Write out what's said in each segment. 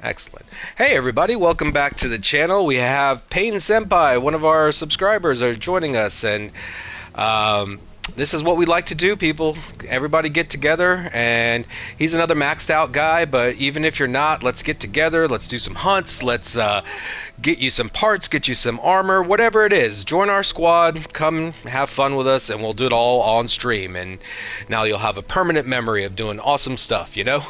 Excellent. Hey everybody, welcome back to the channel. We have Pain Senpai, one of our subscribers, are joining us, and um, this is what we like to do, people. Everybody get together, and he's another maxed out guy, but even if you're not, let's get together, let's do some hunts, let's get you some parts, get you some armor, whatever it is. Join our squad, come have fun with us, and we'll do it all on stream. And now you'll have a permanent memory of doing awesome stuff, you know?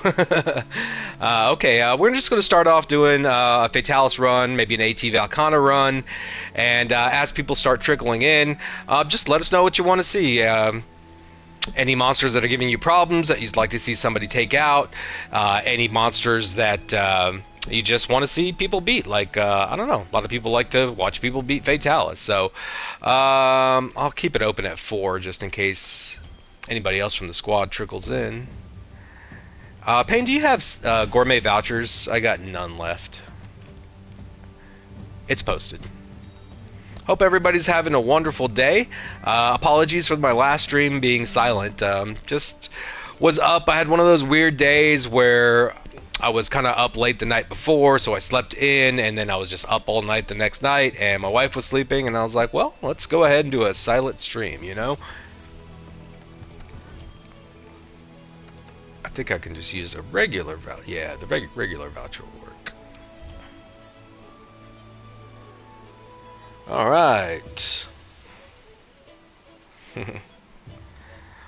Okay, we're just going to start off doing a Fatalis run, maybe an AT Velkhana run, and as people start trickling in, just let us know what you want to see. Any monsters that are giving you problems that you'd like to see somebody take out, any monsters that you just want to see people beat. Like, I don't know, a lot of people like to watch people beat Fatalis, so I'll keep it open at 4 just in case anybody else from the squad trickles in. Payne, do you have gourmet vouchers? I got none left. It's posted. Hope everybody's having a wonderful day. Apologies for my last stream being silent. Just was up. I had one of those weird days where I was kind of up late the night before, so I slept in, and then I was just up all night the next night, and my wife was sleeping, and I was like, well, let's go ahead and do a silent stream, you know? I think I can just use a regular voucher. Yeah, the regular voucher will work. Alright.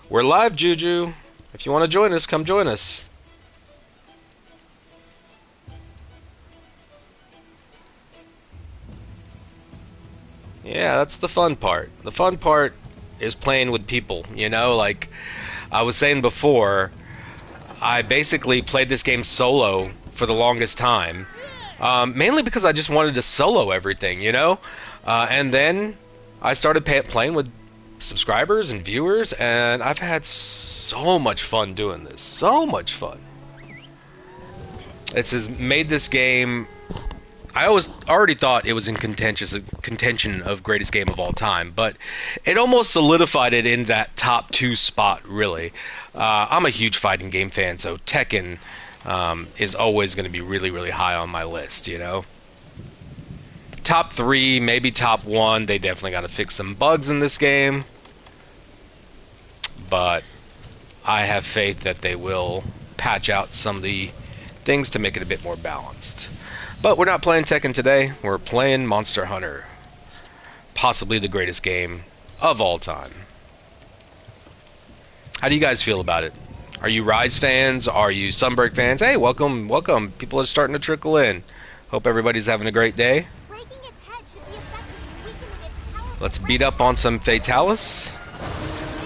We're live, Juju. If you want to join us, come join us. Yeah, that's the fun part. The fun part is playing with people, you know? Like I was saying before, I basically played this game solo for the longest time. Mainly because I just wanted to solo everything, you know? And then I started playing with subscribers and viewers, and I've had so much fun doing this. So much fun. It's has made this game... I already thought it was in contention of greatest game of all time, but it almost solidified it in that top 2 spot, really. I'm a huge fighting game fan, so Tekken is always going to be really, really high on my list, you know? Top 3, maybe top 1, they definitely got to fix some bugs in this game, but I have faith that they will patch out some of the things to make it a bit more balanced. But we're not playing Tekken today, we're playing Monster Hunter. Possibly the greatest game of all time. How do you guys feel about it? Are you Rise fans? Are you Sunberg fans? Hey, welcome, welcome. People are starting to trickle in. Hope everybody's having a great day. Let's beat up on some Fatalis.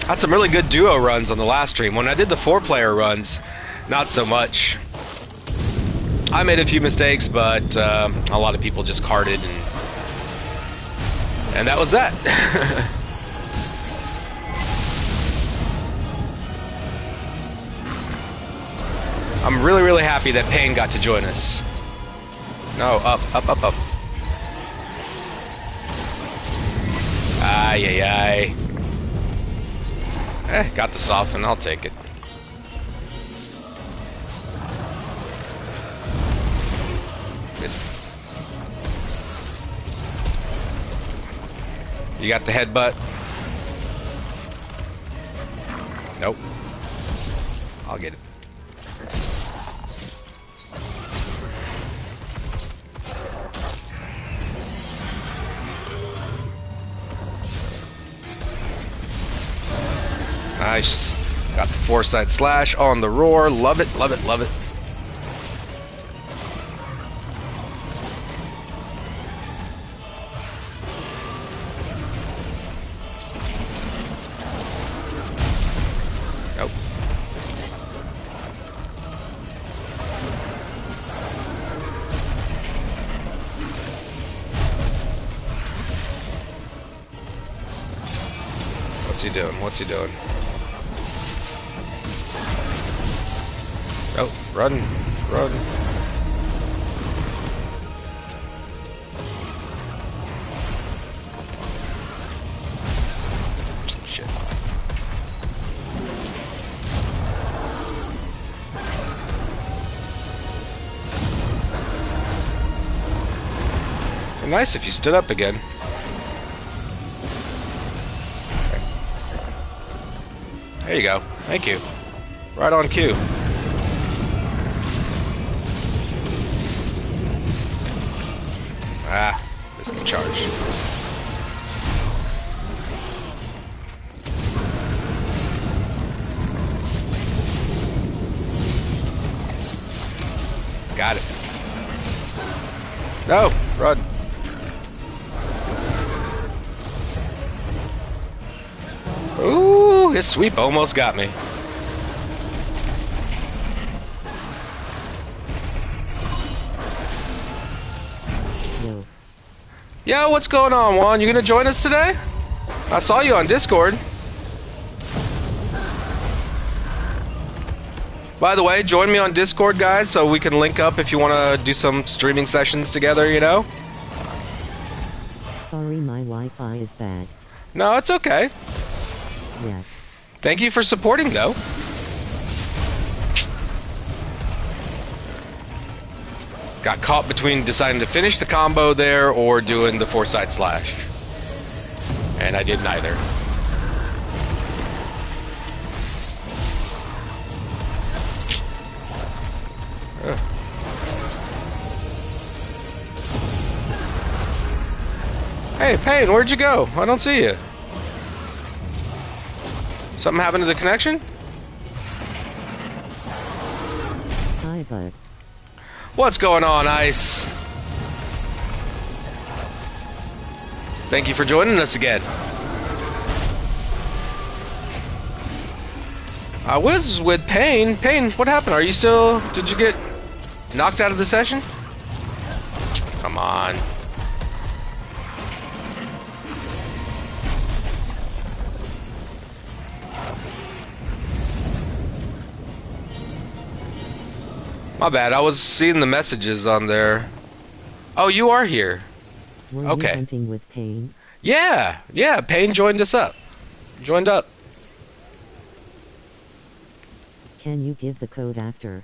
Had some really good duo runs on the last stream. When I did the 4-player runs, not so much. I made a few mistakes, but a lot of people just carded, and that was that. I'm really, really happy that Payne got to join us. No, up, up, up, up. Ay, ay, ay. Got the soften, I'll take it. You got the headbutt? Nope. I'll get it. Nice. Got the 4-side slash on the roar. Love it, love it, love it. Nope. What's he doing? What's he doing? Oh, run, run. Shit. Nice if you stood up again. There you go. Thank you. Right on cue. Ah, missed the charge. Got it. No, run. Ooh, his sweep almost got me. Yo. Yo, what's going on, Juan? You gonna join us today? I saw you on Discord. By the way, join me on Discord, guys, so we can link up if you want to do some streaming sessions together, you know? Sorry, my Wi-Fi is bad. No, it's okay. Yes. Thank you for supporting, though. Got caught between deciding to finish the combo there or doing the foresight slash. And I did neither. Ugh. Hey, Payne, where'd you go? I don't see you. Something happened to the connection? Hi, bud. What's going on, Ice? Thank you for joining us again. I was with Payne. Payne, what happened? Are you still... Did you get knocked out of the session? Come on. My bad, I was seeing the messages on there. Oh, you are here. Were Okay. you hunting with Pain? Yeah, Payne joined us up. Joined up. Can you give the code after?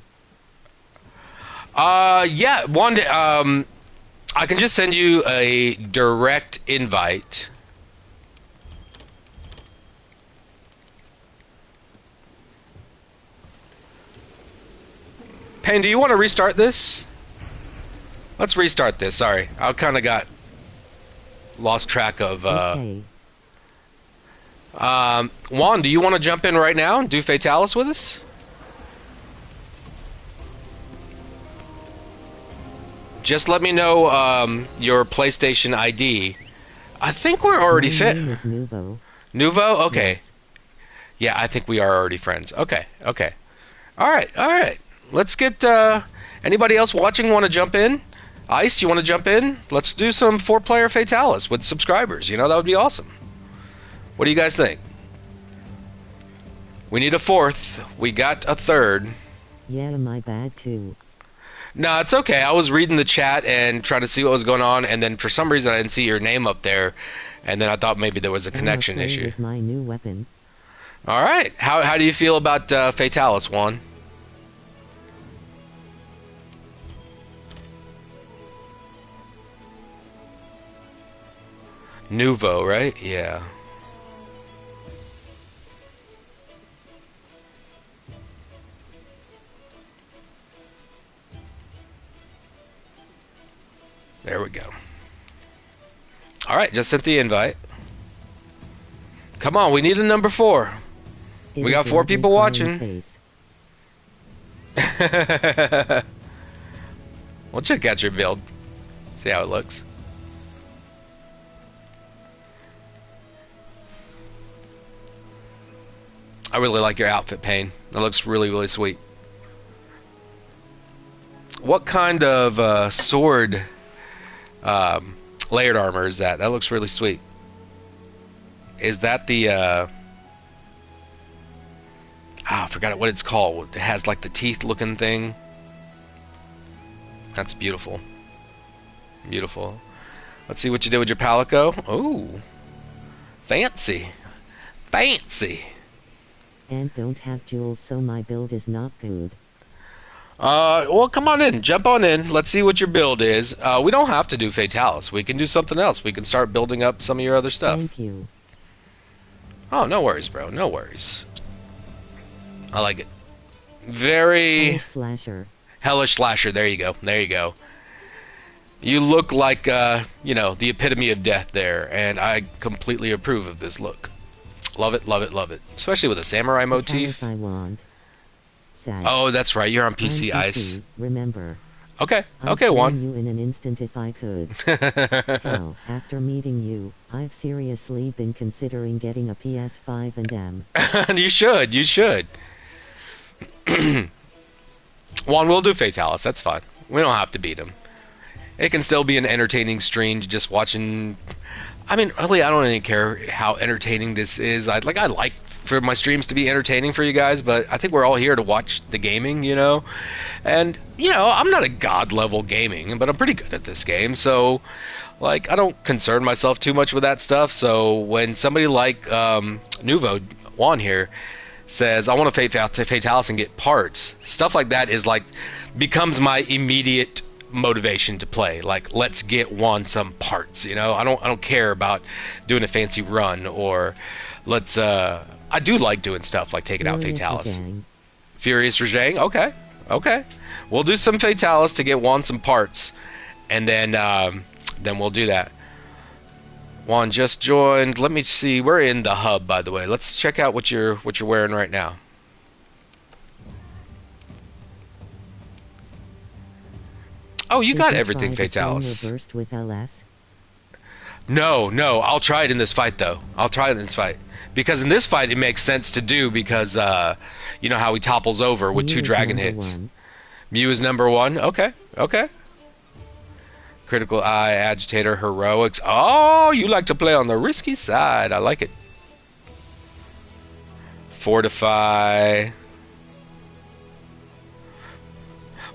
Yeah, one day, I can just send you a direct invite. Payne, do you want to restart this? Let's restart this, sorry. I kind of got lost track of, Okay. Juan, do you want to jump in right now and do Fatalis with us? Just let me know your PlayStation ID. I think we're already My fit. name is Nuvo. Nuvo? Okay. Yes. Yeah, I think we are already friends. Okay. Alright. Let's get, anybody else watching want to jump in? Ice, you want to jump in? Let's do some 4-player Fatalis with subscribers. You know, that would be awesome. What do you guys think? We need a 4th. We got a 3rd. Yeah, my bad too. No, it's okay. I was reading the chat and trying to see what was going on, and then for some reason I didn't see your name up there, and then I thought maybe there was a connection I'ma play issue. with my new weapon. All right. How do you feel about Fatalis, Juan? Nuvo, right? Yeah. There we go. All right, just sent the invite. Come on, we need a number 4. It We is got 4 lovely people calling watching. face. We'll check out your build. See how it looks. I really like your outfit, Payne. That looks really, really sweet. What kind of sword layered armor is that? That looks really sweet. Is that the I forgot what it's called. It has like the teeth looking thing. That's beautiful. Beautiful. Let's see what you did with your palico. Oh, fancy. Fancy. And don't have jewels, so my build is not good. Well, come on in. Jump on in. Let's see what your build is. We don't have to do Fatalis. We can do something else. We can start building up some of your other stuff. Thank you. Oh, no worries, bro. No worries. I like it. Very Hellish Slasher. hellish slasher. There you go. There you go. You look like, you know, the epitome of death there, and I completely approve of this look. Love it, love it, love it. Especially with a samurai motif. Fatalis I want. Sad. Oh, that's right. You're on I'm PC, Ice. Remember. Okay. I'd Okay, join Juan. you in an instant if I could. Hell, after meeting you, I've seriously been considering getting a PS5 and M. You should. You should. Juan, we'll do Fatalis. That's fine. We don't have to beat him. It can still be an entertaining stream just watching. I mean, really, I don't even care how entertaining this is. I like for my streams to be entertaining for you guys, but I think we're all here to watch the gaming, you know. And you know, I'm not a god level gaming, but I'm pretty good at this game, so like I don't concern myself too much with that stuff. So when somebody like Nuvo Juan here says I want to Fatalis and get parts, stuff like that is like becomes my immediate motivation to play. Like, let's get Juan some parts, you know. I don't care about doing a fancy run, or let's I do like doing stuff like taking out Fatalis. Furious Rajang, okay. We'll do some Fatalis to get Juan some parts, and then we'll do that. Juan just joined. Let me see. We're in the hub, by the way. Let's check out what you're wearing right now. Oh, you got everything, Fatalis. Reversed with LS? No, I'll try it in this fight, though. I'll try it in this fight. Because in this fight, it makes sense to do because, you know how he topples over with two dragon hits. Mew is number one. Okay. Critical Eye, Agitator, Heroics. Oh, you like to play on the risky side. I like it. Fortify.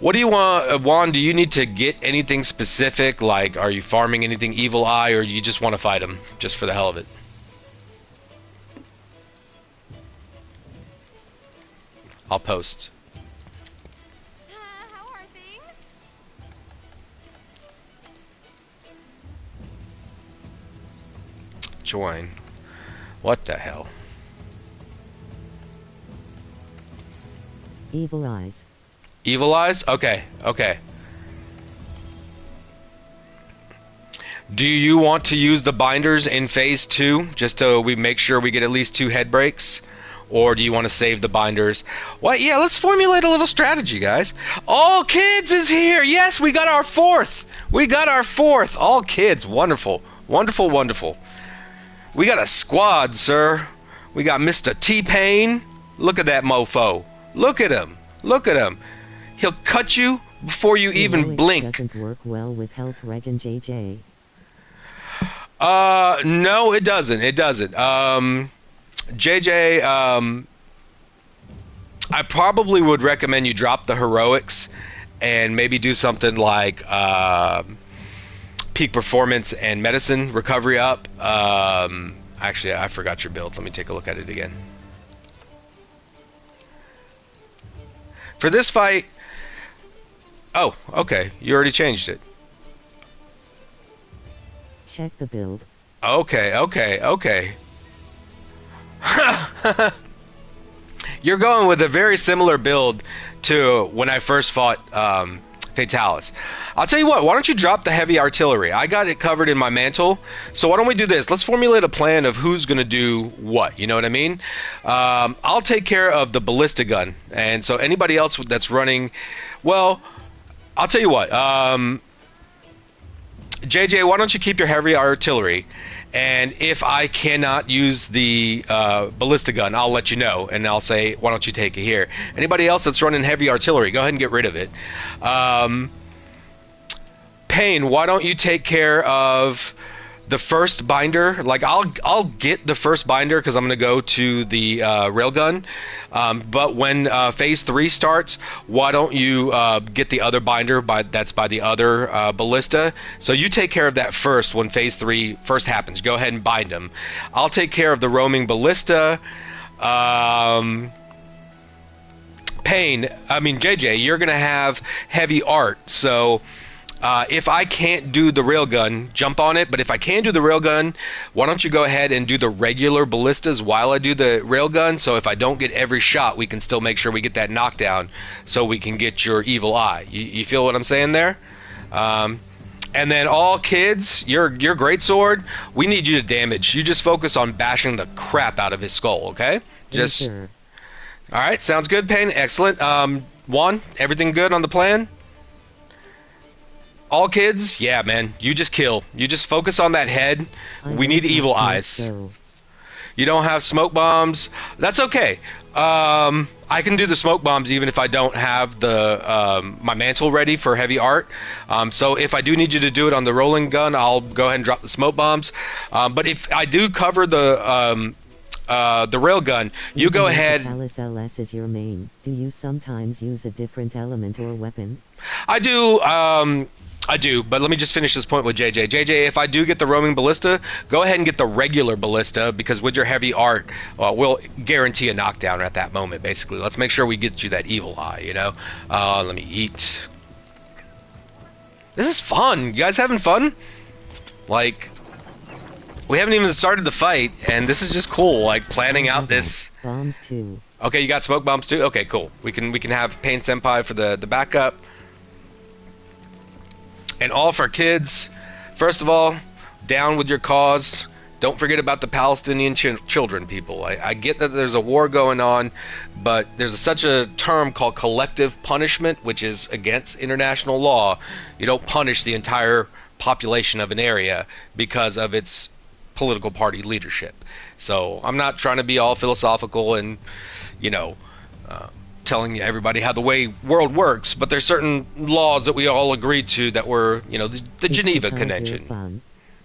What do you want, Juan? Do you need to get anything specific? Like, are you farming anything Evil Eye, or do you just want to fight him just for the hell of it? I'll post. How are things? Join. What the hell? Evil Eyes. Evil Eyes? Okay. Do you want to use the binders in phase 2 just so we make sure we get at least 2 head breaks? Or do you want to save the binders? Well, yeah, let's formulate a little strategy, guys. All Kids is here! Yes, we got our 4th! All Kids. Wonderful. We got a squad, sir. We got Mr. T-Pain. Look at that mofo. Look at him. He'll cut you before you even blink. Doesn't work well with Health Reg and JJ. No, it doesn't. JJ, I probably would recommend you drop the heroics and maybe do something like peak performance and medicine recovery up. Actually, I forgot your build. Let me take a look at it again. For this fight, oh, okay, you already changed it. Check the build. Okay. You're going with a very similar build to when I first fought Fatalis. I'll tell you what, why don't you drop the heavy artillery? I got it covered in my mantle, so why don't we do this? Let's formulate a plan of who's going to do what, you know what I mean? I'll take care of the ballista gun, and so anybody else that's running, well, I'll tell you what, JJ, why don't you keep your heavy artillery? And if I cannot use the ballista gun, I'll let you know, and I'll say, why don't you take it here? Anybody else that's running heavy artillery, go ahead and get rid of it. Pain, why don't you take care of the first binder? Like, I'll get the first binder because I'm going to go to the railgun. But when phase 3 starts, why don't you get the other binder that's by the other ballista? So you take care of that first when phase 3 first happens. Go ahead and bind them. I'll take care of the roaming ballista. JJ, you're gonna have heavy art, so if I can't do the railgun, jump on it. But if I can do the railgun, why don't you go ahead and do the regular ballistas while I do the railgun? So if I don't get every shot, we can still make sure we get that knockdown, so we can get your evil eye. You feel what I'm saying there? And then all kids, your great sword, we need you to damage. You just focus on bashing the crap out of his skull, okay? Just. Sure. All right, sounds good, Payne. Excellent. Juan, everything good on the plan? All kids, yeah, man. You just kill. You just focus on that head. We need evil eyes. So. You don't have smoke bombs. That's okay. I can do the smoke bombs even if I don't have the my mantle ready for heavy art. So if I do need you to do it on the rolling gun, I'll go ahead and drop the smoke bombs. But if I do cover the railgun, you go ahead. Fatalis LS is your main. Do you sometimes use a different element or weapon? I do, but let me just finish this point with JJ. JJ, if I do get the roaming ballista, go ahead and get the regular ballista, because with your heavy art, we'll guarantee a knockdown at that moment, basically. Let's make sure we get you that evil eye, you know? Let me eat. This is fun. You guys having fun? Like, we haven't even started the fight, and this is just cool, like, planning out this. Bombs too. Okay, you got smoke bombs too? Okay, cool. We can have Pain Senpai for the backup. And all for kids, first of all, down with your cause. Don't forget about the Palestinian children, people. I get that there's a war going on, but there's such a term called collective punishment, which is against international law. You don't punish the entire population of an area because of its political party leadership. So I'm not trying to be all philosophical and, telling everybody how the way world works, but there's certain laws that we all agreed to that were, the Geneva Convention.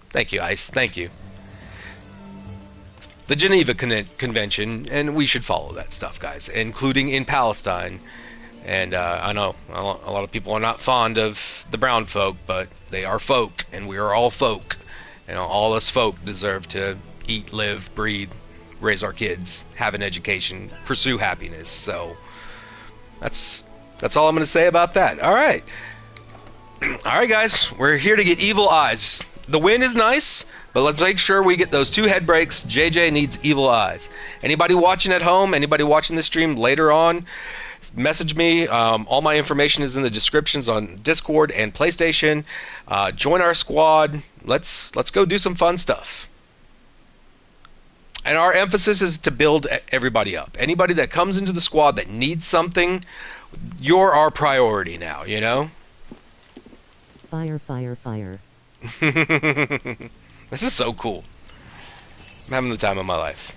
Thank you, Ice. Thank you. The Geneva Convention, and we should follow that stuff, guys, including in Palestine. And I know a lot of people are not fond of the brown folk, but they are folk, and we are all folk. All us folk deserve to eat, live, breathe, raise our kids, have an education, pursue happiness. So that's all I'm going to say about that. All right. All right, guys. We're here to get evil eyes. The win is nice, but let's make sure we get those 2 head breaks. JJ needs evil eyes. Anybody watching at home, anybody watching this stream later on, message me. All my information is in the descriptions on Discord and PlayStation. Join our squad. Let's go do some fun stuff. And our emphasis is to build everybody up. Anybody that comes into the squad that needs something, you're our priority now, Fire, fire, fire. This is so cool. I'm having the time of my life.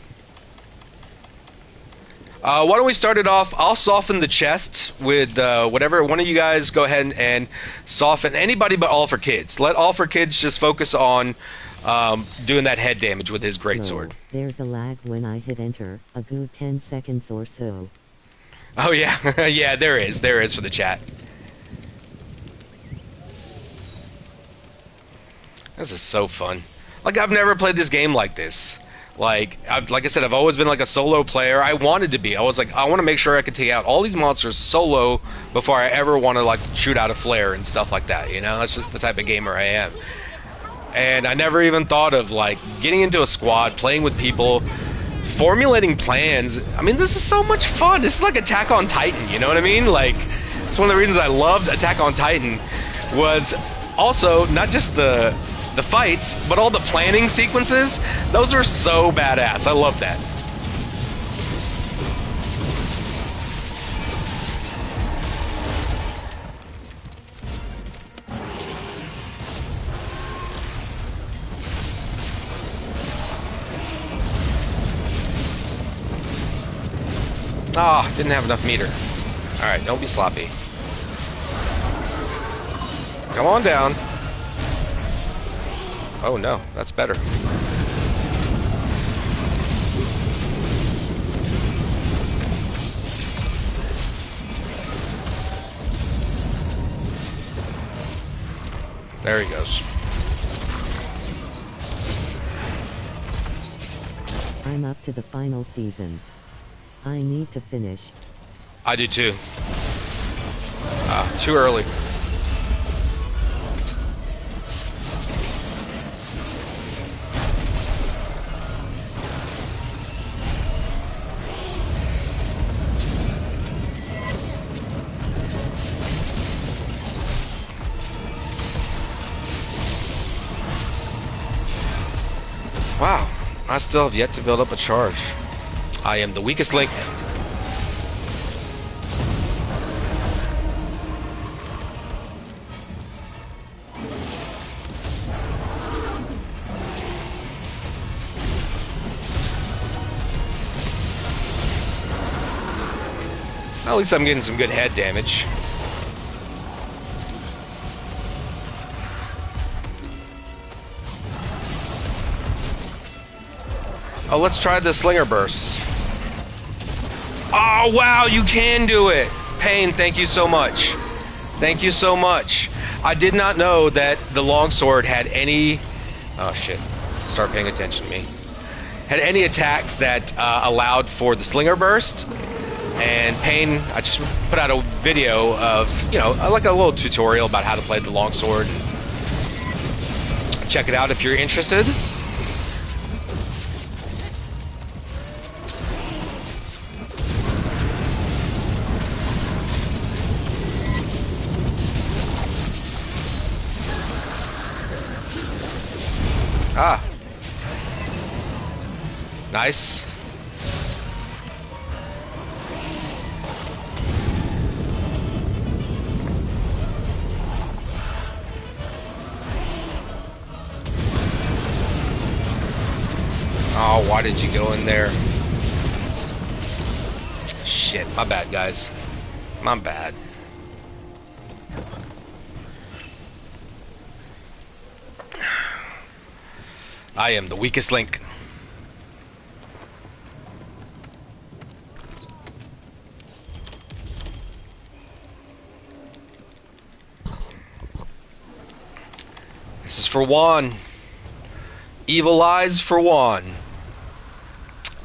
Why don't we start it off? I'll soften the chest with whatever. One of you guys go ahead and soften anybody but All for Kids. Let All for Kids just focus on doing that head damage with his greatsword. There's a lag when I hit enter, a good 10 seconds or so. Oh yeah, yeah, there is for the chat. This is so fun. Like, I've never played this game like this. Like I said, I've always been like a solo player. I wanted to be. I was like, I want to make sure I can take out all these monsters solo before I ever want to like shoot out a flare and stuff like that. That's just the type of gamer I am. And I never even thought of like getting into a squad, playing with people, formulating plans. I mean, this is so much fun. This is like Attack on Titan, you know what I mean? Like, it's one of the reasons I loved Attack on Titan was also not just the fights, but all the planning sequences. Those are so badass. I love that. Ah, didn't have enough meter. Alright, don't be sloppy. Come on down. Oh no, that's better. There he goes. I'm up to the final season. I need to finish. I do too. Too early. Wow, I still have yet to build up a charge. I am the weakest link. At least I'm getting some good head damage. Oh, let's try the Slinger Burst. Oh, wow, you can do it. Pain, thank you so much. Thank you so much. I did not know that the longsword had any... Oh, shit. Start paying attention to me. Had any attacks that allowed for the Slinger Burst. And Pain, I just put out a video of, you know, like a little tutorial about how to play the longsword. Check it out if you're interested. Ah. Nice. Oh, why did you go in there? Shit, my bad, guys. My bad. I am the weakest link. This is for Juan. Evil Eyes for Juan.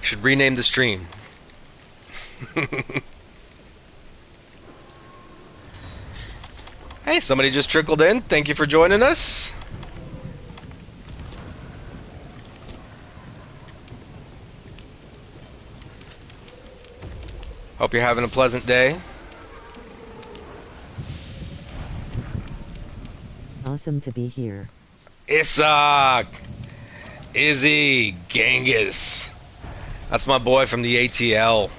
Should rename the stream. Hey, somebody just trickled in. Thank you for joining us. Hope you're having a pleasant day. Awesome to be here. Isak, Izzy, Genghis. That's my boy from the ATL.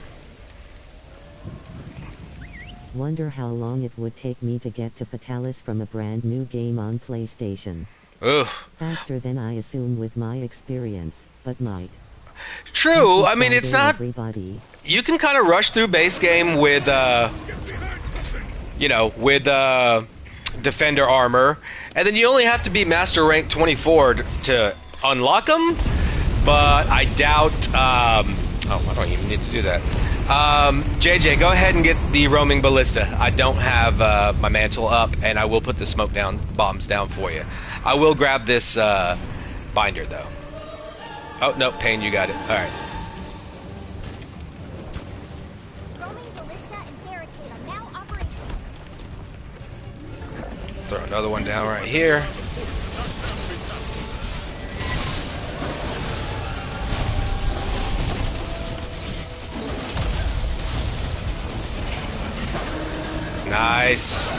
Wonder how long it would take me to get to Fatalis from a brand new game on PlayStation. Ugh. Faster than I assume with my experience, but might. True. I mean, it's not... Everybody. You can kind of rush through base game with, you know, with defender armor, and then you only have to be master rank 24 to unlock them. But I doubt. Oh, I don't even need to do that. JJ, go ahead and get the roaming ballista. I don't have my mantle up, and I will put the smoke down bombs down for you. I will grab this binder though. Oh no, Pain, you got it. All right. Throw another one down right here. Nice.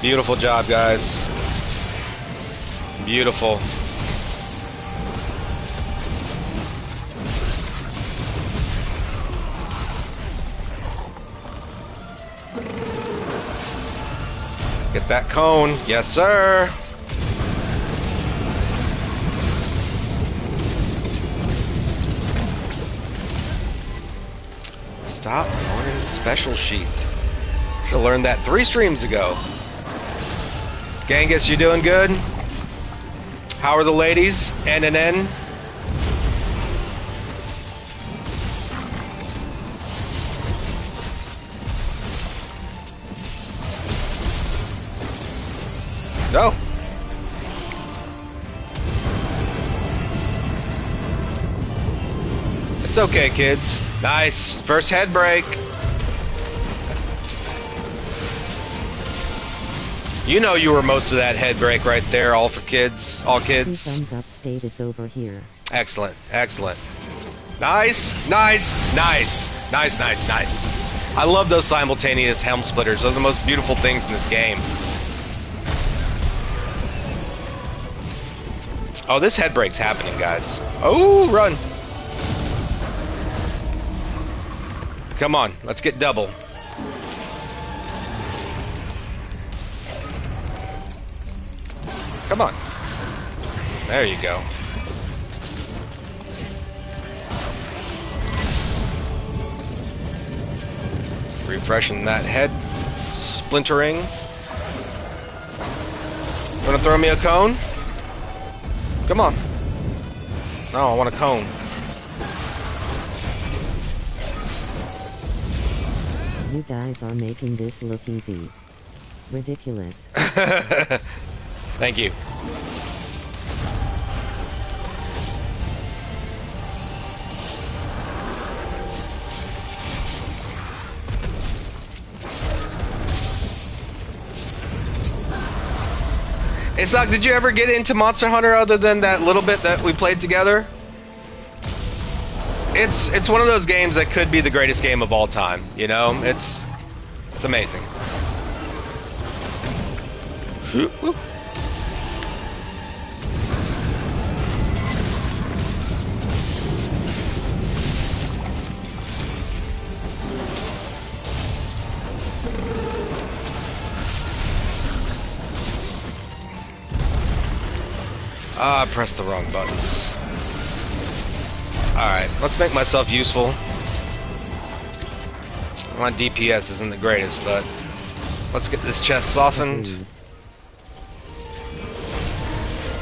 Beautiful job, guys. Beautiful. Get that cone. Yes, sir. Stop learning the special sheet. Should have learned that 3 streams ago. Genghis, you doing good? How are the ladies? NNN? Oh. It's okay, kids. Nice. First head break. You know you were most of that head break right there, all for kids. All kids. Thumbs up status over here. Excellent. Excellent. Nice. Nice. Nice. Nice, nice, nice. I love those simultaneous helm splitters. Those are the most beautiful things in this game. Oh, this head break's happening, guys. Oh, run. Come on, let's get double. Come on. There you go. Refreshing that head. Splintering. Wanna throw me a cone? Come on. No, I want a cone. You guys are making this look easy. Ridiculous. Thank you. Hey, Sock, did you ever get into Monster Hunter other than that little bit that we played together? It's one of those games that could be the greatest game of all time, you know? It's amazing. Ah, I pressed the wrong buttons. Alright, let's make myself useful. My DPS isn't the greatest, but let's get this chest softened.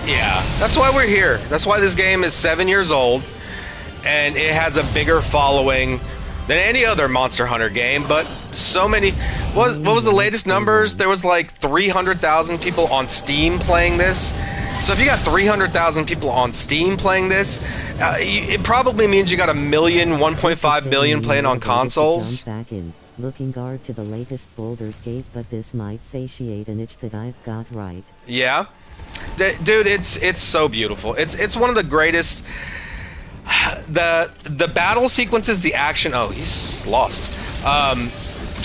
Yeah, that's why we're here. That's why this game is 7 years old, and it has a bigger following than any other Monster Hunter game, but so many... What was the latest numbers? There was like 300,000 people on Steam playing this. So if you got 300,000 people on Steam playing this, it probably means you got 1 million, 1.5 million playing on consoles. Looking guard to the latest Baldur's Gate, but this might satiate an itch that I've got right. Yeah, dude, it's so beautiful. It's one of the greatest. The battle sequences, the action. Oh, he's lost.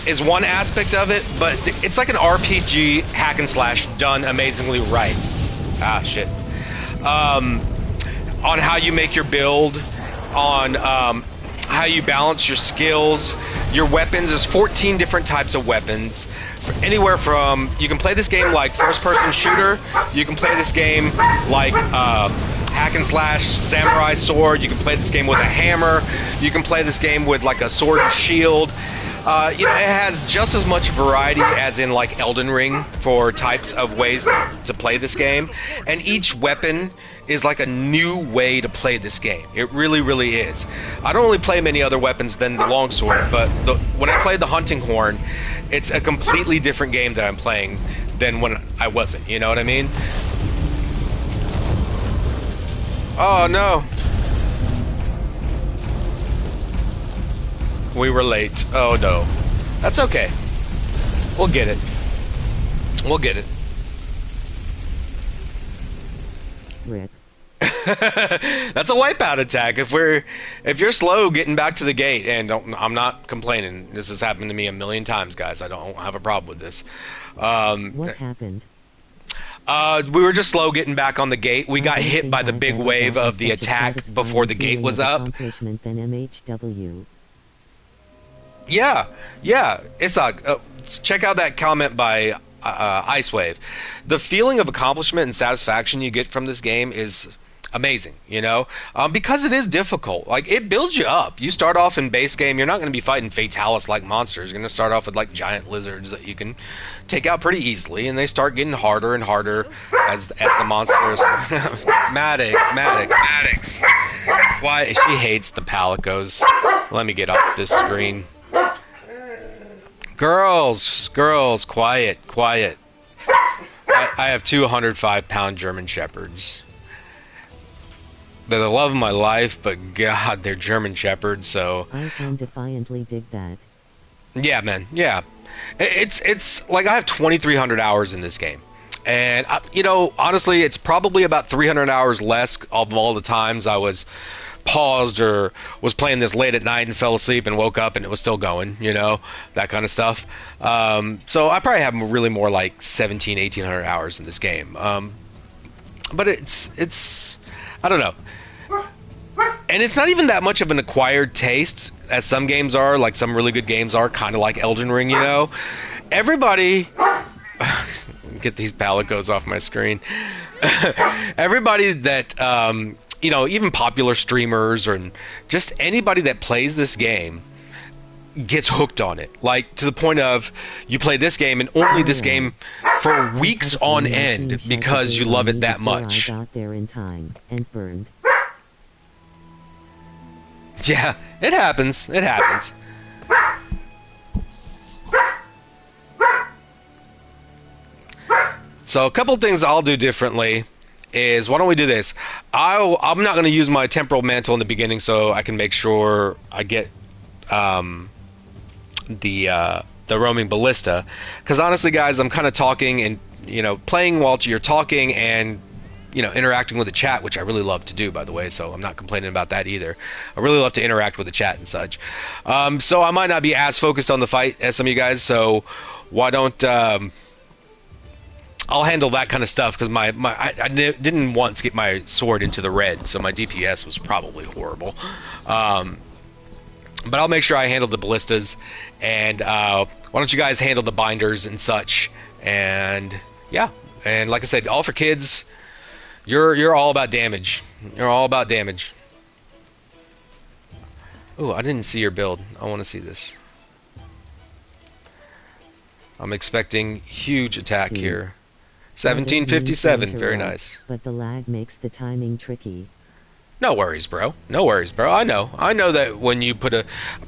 Is one aspect of it, but it's like an RPG hack and slash done amazingly right. Ah, shit. On how you make your build, on how you balance your skills, your weapons. There's 14 different types of weapons. Anywhere from, you can play this game like first-person shooter, you can play this game like hack and slash samurai sword, you can play this game with a hammer, you can play this game with like a sword and shield. You know, it has just as much variety as in like Elden Ring for types of ways to play this game, and each weapon is like a new way to play this game. It really, really is. I don't really play many other weapons than the longsword, but when I played the hunting horn, it's a completely different game that I'm playing than when I wasn't. You know what I mean? Oh no. We were late. Oh no. That's okay. We'll get it. We'll get it. Rip. That's a wipeout attack. If you're slow getting back to the gate, and I'm not complaining. This has happened to me a million times, guys. I don't have a problem with this. What happened? We were just slow getting back on the gate. We got hit by the big wave of the attack before the gate was up. Accomplishment than MHW. Yeah, it's check out that comment by Icewave. The feeling of accomplishment and satisfaction you get from this game is amazing, you know, because it is difficult. Like, it builds you up. You start off in base game, you're not going to be fighting Fatalis like monsters. You're going to start off with like giant lizards that you can take out pretty easily, and they start getting harder and harder as the monsters. Maddox. Why? She hates the palicos. Let me get off this screen. Girls, quiet. I have 205-pound German Shepherds. They're the love of my life, but God, they're German Shepherds, so... I can defiantly dig that. Yeah, man, yeah. It's like I have 2,300 hours in this game. And, you know, honestly, it's probably about 300 hours less of all the times I was paused or was playing this late at night and fell asleep and woke up and it was still going, you know, that kind of stuff. So I probably have really more like 1,800 hours in this game. But it's I don't know. And it's not even that much of an acquired taste as some games are, like some really good games are, kind of like Elden Ring, you know. Everybody... Get these palicos off my screen. Everybody that, you know, even popular streamers or just anybody that plays this game gets hooked on it. Like, to the point of, you play this game and only this game for weeks on end because you love it that much. I got there in time and burned. Yeah, it happens. It happens. So a couple things I'll do differently is, why don't we do this? I'm not going to use my temporal mantle in the beginning, so I can make sure I get the roaming ballista. Because honestly, guys, I'm kind of talking and, you know, playing while you're talking and, you know, interacting with the chat, which I really love to do, by the way, so I'm not complaining about that either. I really love to interact with the chat and such. So I might not be as focused on the fight as some of you guys, so why don't... I'll handle that kind of stuff, because I didn't once get my sword into the red, so my DPS was probably horrible. But I'll make sure I handle the ballistas, and why don't you guys handle the binders and such? And yeah, and like I said, all for kids. You're all about damage. You're all about damage. Ooh, I didn't see your build. I want to see this. I'm expecting huge attack here. 1757, very nice. But the lag makes the timing tricky. No worries, bro. No worries, bro. I know that when you put a...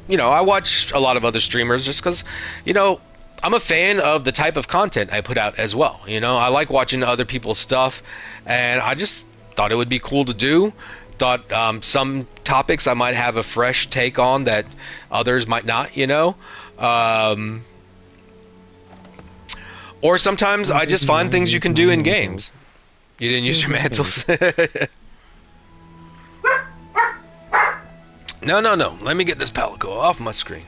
You know, I watch a lot of other streamers just because, you know, I'm a fan of the type of content I put out as well. You know, I like watching other people's stuff, and I just thought it would be cool to do. Thought some topics I might have a fresh take on that others might not, you know. Or sometimes I just find things you can do in games. You didn't use your mantles. No. Let me get this palico off my screen.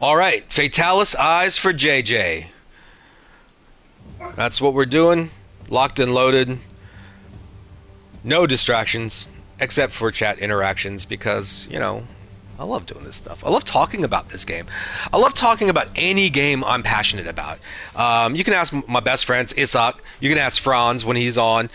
Alright, Fatalis eyes for JJ. That's what we're doing. Locked and loaded. No distractions, except for chat interactions, because, you know, I love doing this stuff. I love talking about this game. I love talking about any game I'm passionate about. You can ask my best friends, Isak. You can ask Franz when he's on.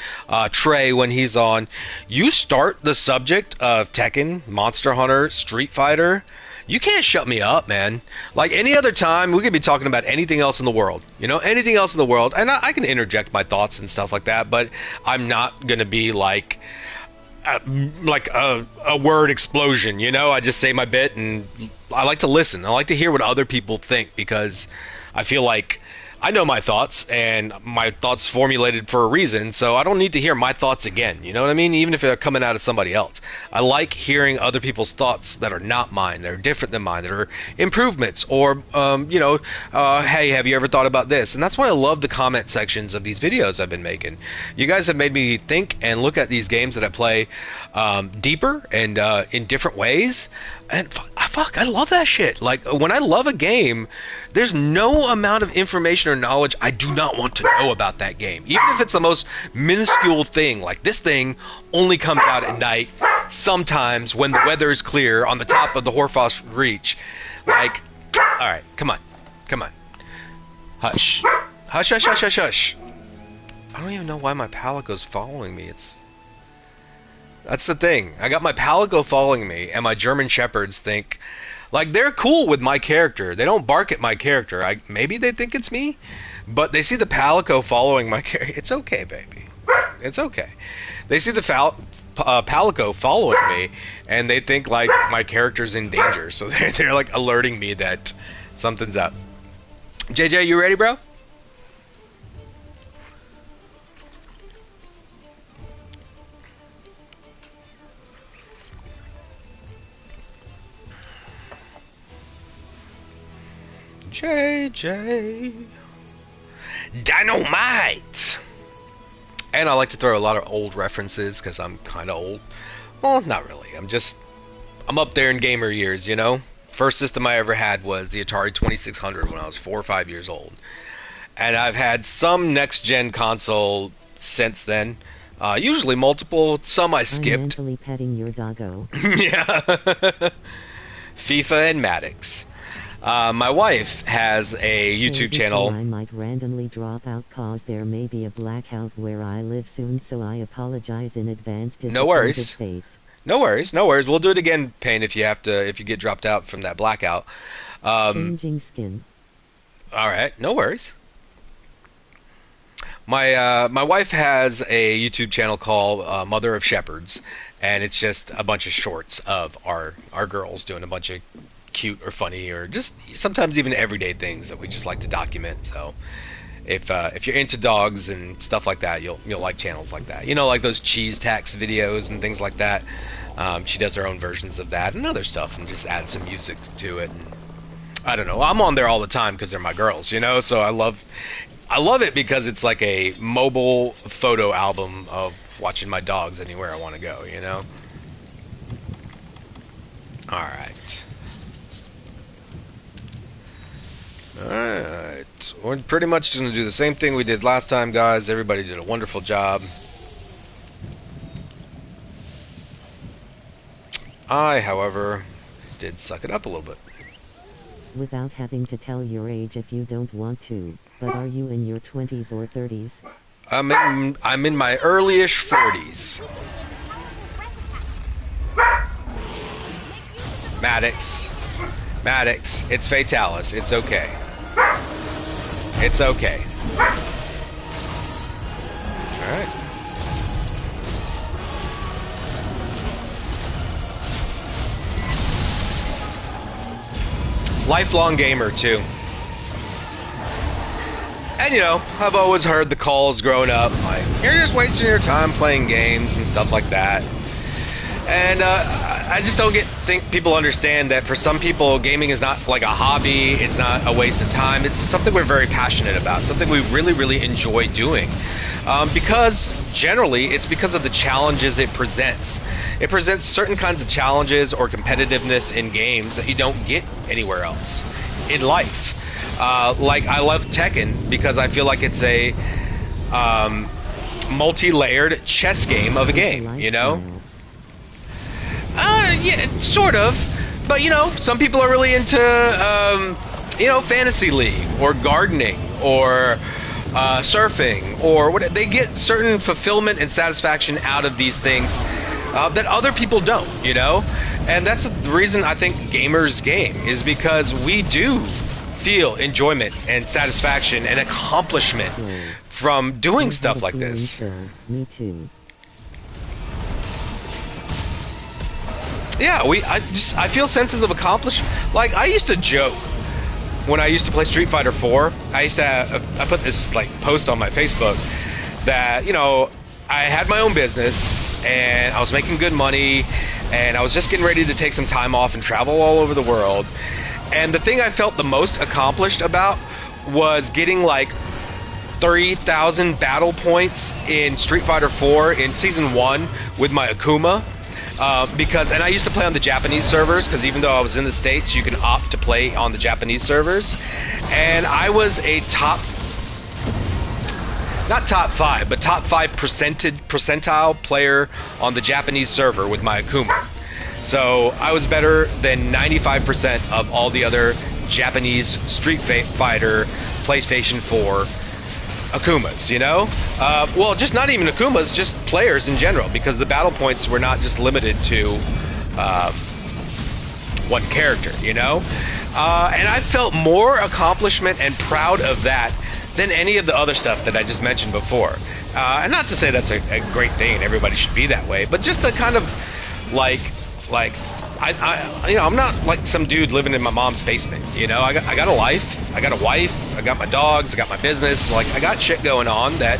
Trey when he's on. You start the subject of Tekken, Monster Hunter, Street Fighter, you can't shut me up, man. Like any other time, we could be talking about anything else in the world. You know, anything else in the world. And I can interject my thoughts and stuff like that, but I'm not going to be like a word explosion, you know. I just say my bit, and I like to listen. I like to hear what other people think, because I feel like I know my thoughts, and my thoughts formulated for a reason, so I don't need to hear my thoughts again, you know what I mean? Even if they're coming out of somebody else. I like hearing other people's thoughts that are not mine, that are different than mine, that are improvements, or, you know, hey, have you ever thought about this? And that's why I love the comment sections of these videos I've been making. You guys have made me think and look at these games that I play deeper and in different ways. And fuck, I love that shit. Like, when I love a game, there's no amount of information or knowledge I do not want to know about that game. Even if it's the most minuscule thing, like this thing only comes out at night, sometimes when the weather is clear on the top of the Horfos Reach. Like, alright, come on. Hush. Hush. I don't even know why my palico's following me. That's the thing. I got my palico following me, and my German Shepherds think, like, they're cool with my character. They don't bark at my character. Maybe they think it's me, but they see the palico following my character. It's okay, baby. It's okay. They see the palico following me, and they think like my character's in danger, so they're like alerting me that something's up. JJ, you ready, bro? JJ Dynamite. And I like to throw a lot of old references because I'm kind of old. Well, not really. I'm up there in gamer years, you know? First system I ever had was the Atari 2600 when I was 4 or 5 years old. And I've had some next-gen console since then. Usually multiple. Some I skipped. I'm mentally petting your doggo. Yeah. FIFA and Maddox. My wife has a YouTube channel. I might randomly drop out cause there may be a blackout where I live soon, so I apologize in advance. No worries. Face. No worries. No worries. We'll do it again, Payne, if you get dropped out from that blackout. Changing skin. All right. No worries. My wife has a YouTube channel called Mother of Shepherds, and it's just a bunch of shorts of our girls doing a bunch of cute or funny or just sometimes even everyday things that we just like to document. So if you're into dogs and stuff like that, you'll like channels like that. You know, like those cheese tax videos and things like that. She does her own versions of that and other stuff and just adds some music to it. And I don't know. I'm on there all the time because they're my girls, you know. So I love it because it's like a mobile photo album of watching my dogs anywhere I want to go, you know. All right. Alright, we're pretty much going to do the same thing we did last time, guys. Everybody did a wonderful job. I, however, did suck it up a little bit. Without having to tell your age if you don't want to, but are you in your 20s or 30s? I'm in my early-ish 40s. Maddox, it's Fatalis. It's okay. It's okay. Alright. Lifelong gamer, too. And, you know, I've always heard the calls growing up, like, you're just wasting your time playing games and stuff like that. And I just don't think people understand that for some people, gaming is not like a hobby. It's not a waste of time. It's something we're very passionate about, something we really, really enjoy doing. Because generally, it's because of the challenges it presents. It presents certain kinds of challenges or competitiveness in games that you don't get anywhere else in life. Like, I love Tekken because I feel like it's a multi-layered chess game of a game, you know? Yeah, sort of. But, you know, some people are really into, you know, Fantasy League or gardening or surfing or what. They get certain fulfillment and satisfaction out of these things that other people don't, you know? And that's the reason I think gamers game is because we do feel enjoyment and satisfaction and accomplishment from doing stuff like this. Me too. Yeah, I feel senses of accomplishment. Like, I used to joke when I used to play Street Fighter 4. I put this like post on my Facebook that, you know, I had my own business and I was making good money and I was just getting ready to take some time off and travel all over the world. And the thing I felt the most accomplished about was getting like 3,000 battle points in Street Fighter 4 in Season 1 with my Akuma. And I used to play on the Japanese servers, because even though I was in the States, you can opt to play on the Japanese servers. And I was a not top 5, but top 5 percentile player on the Japanese server with my Akuma. So I was better than 95% of all the other Japanese Street Fighter PlayStation 4 Akumas, you know? Well, just not even Akumas, just players in general, because the battle points were not just limited to one character, you know? And I felt more accomplishment and proud of that than any of the other stuff that I just mentioned before. And not to say that's a great thing and everybody should be that way, but just the kind of, like, Like, I'm not like some dude living in my mom's basement. You know, I got a life, I got a wife, I got my dogs, I got my business. Like, I got shit going on that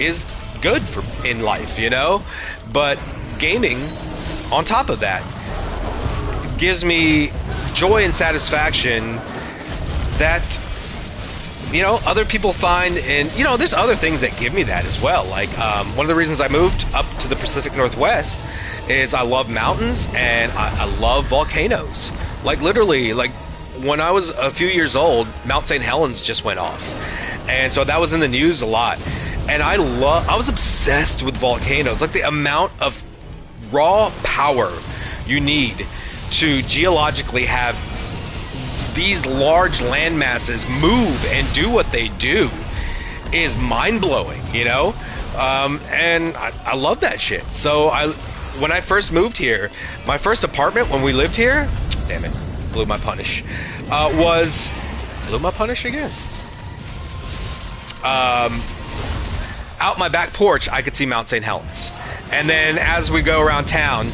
is good in life, you know. But gaming, on top of that, gives me joy and satisfaction that, you know, other people find. And, you know, there's other things that give me that as well. Like, one of the reasons I moved up to the Pacific Northwest is I love mountains and I love volcanoes. Like, literally, like, when I was a few years old, Mount St. Helens just went off. And so that was in the news a lot. And I was obsessed with volcanoes. Like, the amount of raw power you need to geologically have these large land masses move and do what they do is mind-blowing, you know? And I love that shit. So when I first moved here, my first apartment when we lived here, damn it, blew my punish, blew my punish again. Out my back porch, I could see Mount St. Helens. And then as we go around town,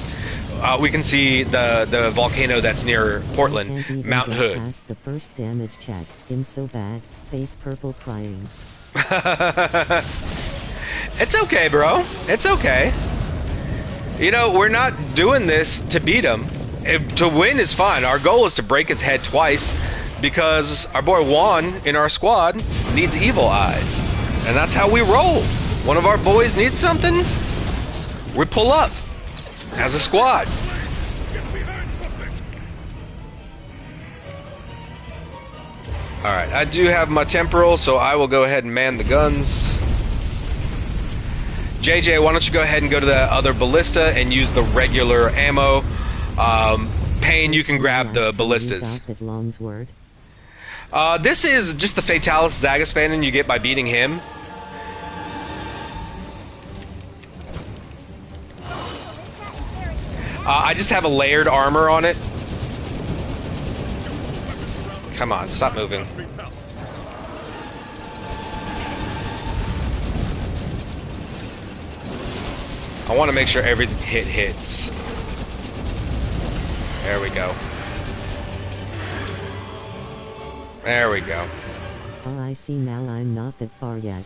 we can see the volcano that's near Portland, Mount Hood. Past the first damage check. In so bad, face purple crying. It's okay, bro. It's okay. You know, we're not doing this to beat him. To win is fine. Our goal is to break his head twice because our boy Juan in our squad needs evil eyes. And that's how we roll. One of our boys needs something, we pull up as a squad. Alright, I do have my temporal, so I will go ahead and man the guns. JJ, why don't you go ahead and go to the other ballista and use the regular ammo. Payne, you can grab the ballistas. This is just the Fatalis Zagaspanin you get by beating him. I just have a layered armor on it. Come on, stop moving. I want to make sure every hit hits. There we go. There we go. Oh, I see now I'm not that far yet.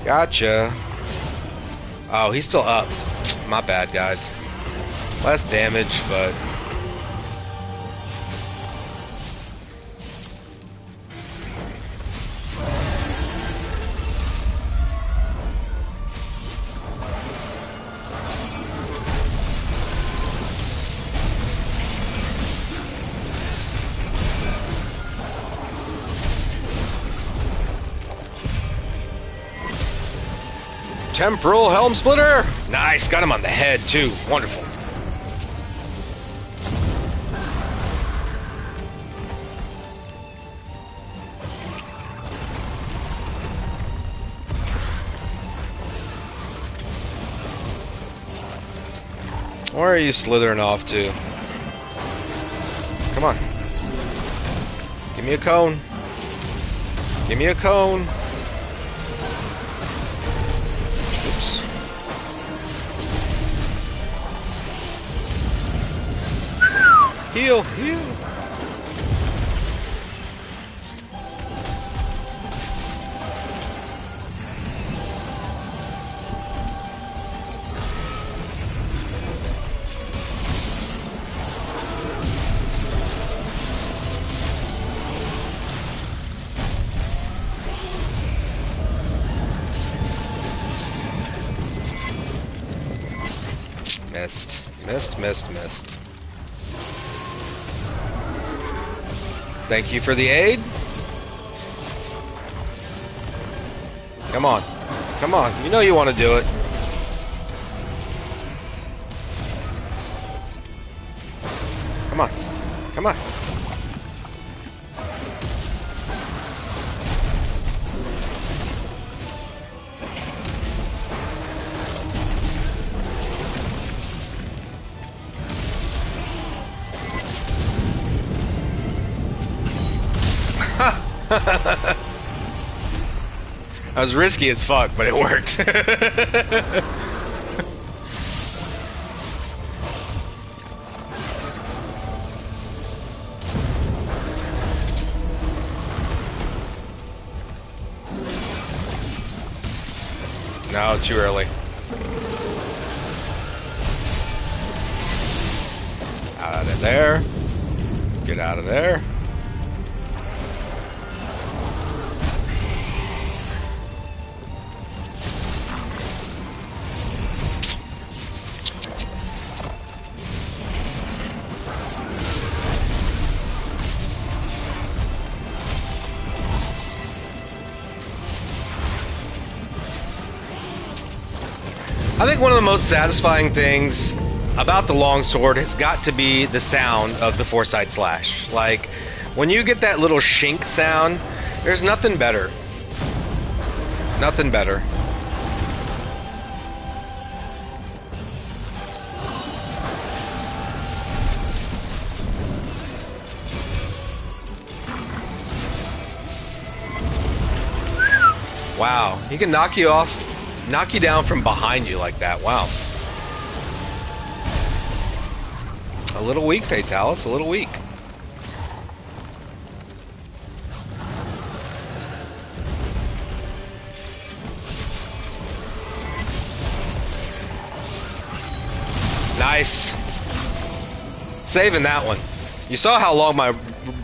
Gotcha. Oh, he's still up. My bad, guys. Less damage, but... Temporal Helm Splitter! Nice, got him on the head too. Wonderful. Where are you slithering off to? Come on. Give me a cone. Give me a cone. Oops. Heal, heal. Missed. Missed, missed, missed. Thank you for the aid. Come on. Come on. You know you want to do it. Come on. Come on. That was risky as fuck, but it worked. No, too early. Out of there. Get out of there. I think one of the most satisfying things about the longsword has got to be the sound of the four-side slash. Like, when you get that little shink sound, there's nothing better. Nothing better. Wow, he can knock you off. Knock you down from behind you like that. Wow. A little weak, Fatalis. A little weak. Nice. Saving that one. You saw how long my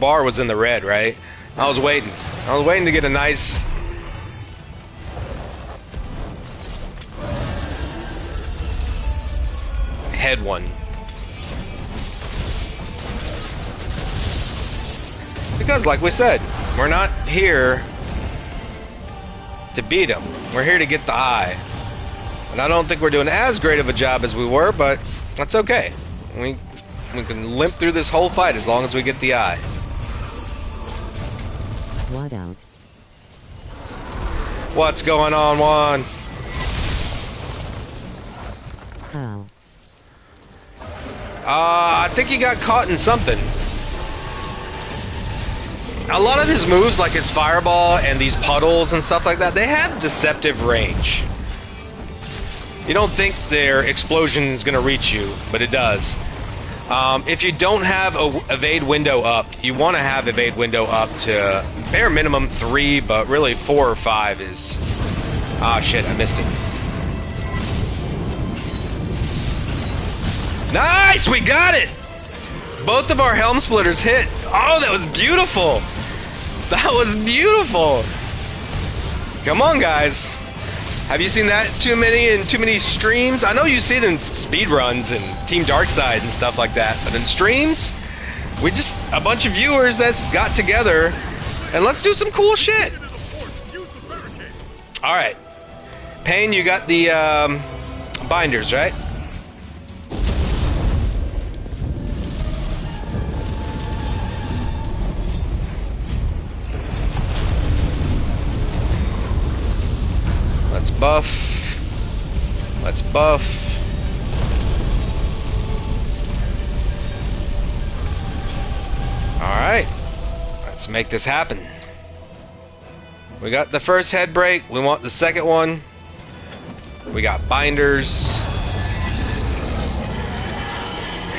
bar was in the red, right? I was waiting. I was waiting to get a nice... head one. Because like we said, we're not here to beat him. We're here to get the eye. And I don't think we're doing as great of a job as we were, but that's okay. We can limp through this whole fight as long as we get the eye. What out? What's going on, Juan? How? I think he got caught in something. A lot of his moves, like his fireball and these puddles and stuff like that, they have deceptive range. You don't think their explosion is going to reach you, but it does. If you don't have a evade window up, you want to have evade window up to bare minimum 3, but really 4 or 5 is... Ah, shit, I missed it. Nice! We got it! Both of our helm splitters hit. Oh, that was beautiful! That was beautiful! Come on, guys. Have you seen that too many streams? I know you see it in speedruns and Team Darkside and stuff like that, but in streams, we just a bunch of viewers that's got together and let's do some cool shit. All right, Payne, you got the binders, right? Let's buff. Let's buff. Alright. Let's make this happen. We got the first head break. We want the second one. We got binders.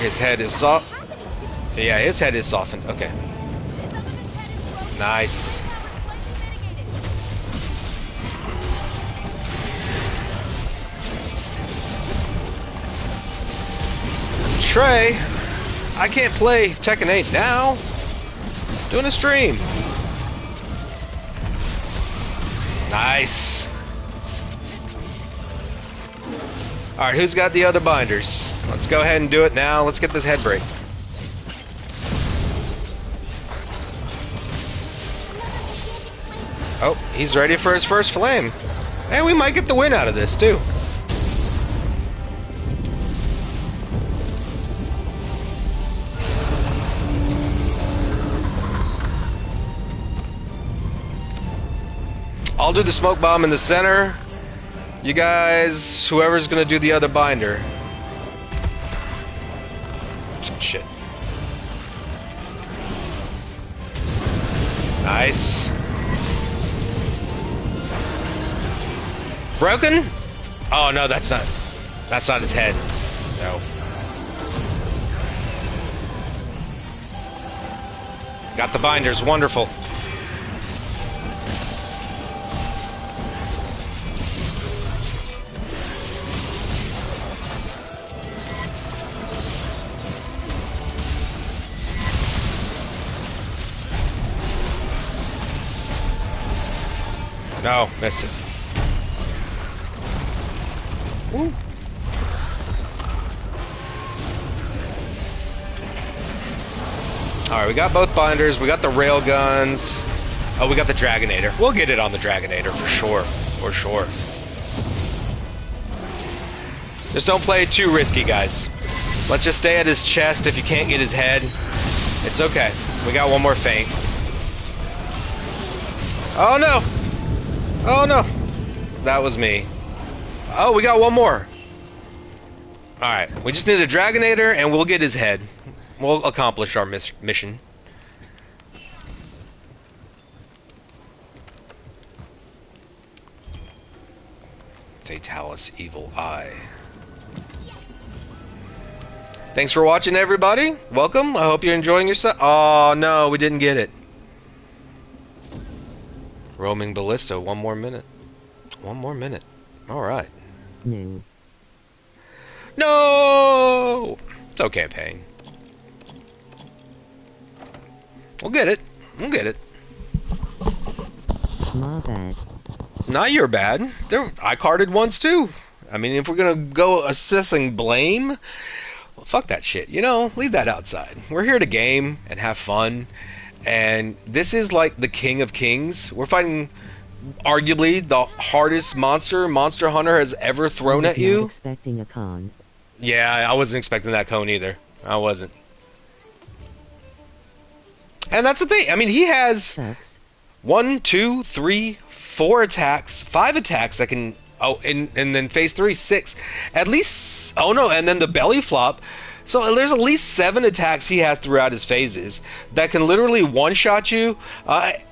His head is soft. Yeah, his head is softened. Okay. Nice. Trey, I can't play Tekken 8 now. Doing a stream. Nice. Alright, who's got the other binders? Let's go ahead and do it now. Let's get this head break. Oh, he's ready for his first flame. And we might get the win out of this, too. I'll do the smoke bomb in the center. You guys, whoever's gonna do the other binder. Shit. Nice. Broken? Oh no, that's not his head. No. Got the binders, wonderful. No, missed it. Woo. Alright, we got both binders, we got the rail guns. Oh, we got the Dragonator. We'll get it on the Dragonator for sure. For sure. Just don't play it too risky, guys. Let's just stay at his chest. If you can't get his head, it's okay. We got one more feint. Oh no! Oh no! That was me. Oh, we got one more. Alright, we just need a Dragonator and we'll get his head. We'll accomplish our mission. Fatalis, Evil Eye. Thanks for watching, everybody. Welcome. I hope you're enjoying yourself. Oh, no, we didn't get it. Roaming Ballista, one more minute. One more minute. Alright. No. No! It's okay, Pain. We'll get it. We'll get it. My bad. Not your bad. I carded once too. I mean, if we're gonna go assessing blame, well, fuck that shit. You know, leave that outside. We're here to game and have fun. And this is like the King of Kings. We're fighting arguably the hardest monster Monster Hunter has ever thrown at you. Not expecting a con. Yeah, I wasn't expecting that cone either. I wasn't. And that's the thing. I mean, he has Sucks. 1, 2, 3, 4 attacks, 5 attacks that can. Oh, and then phase 3, 6. At least. Oh no, and then the belly flop. So there's at least 7 attacks he has throughout his phases that can literally one-shot you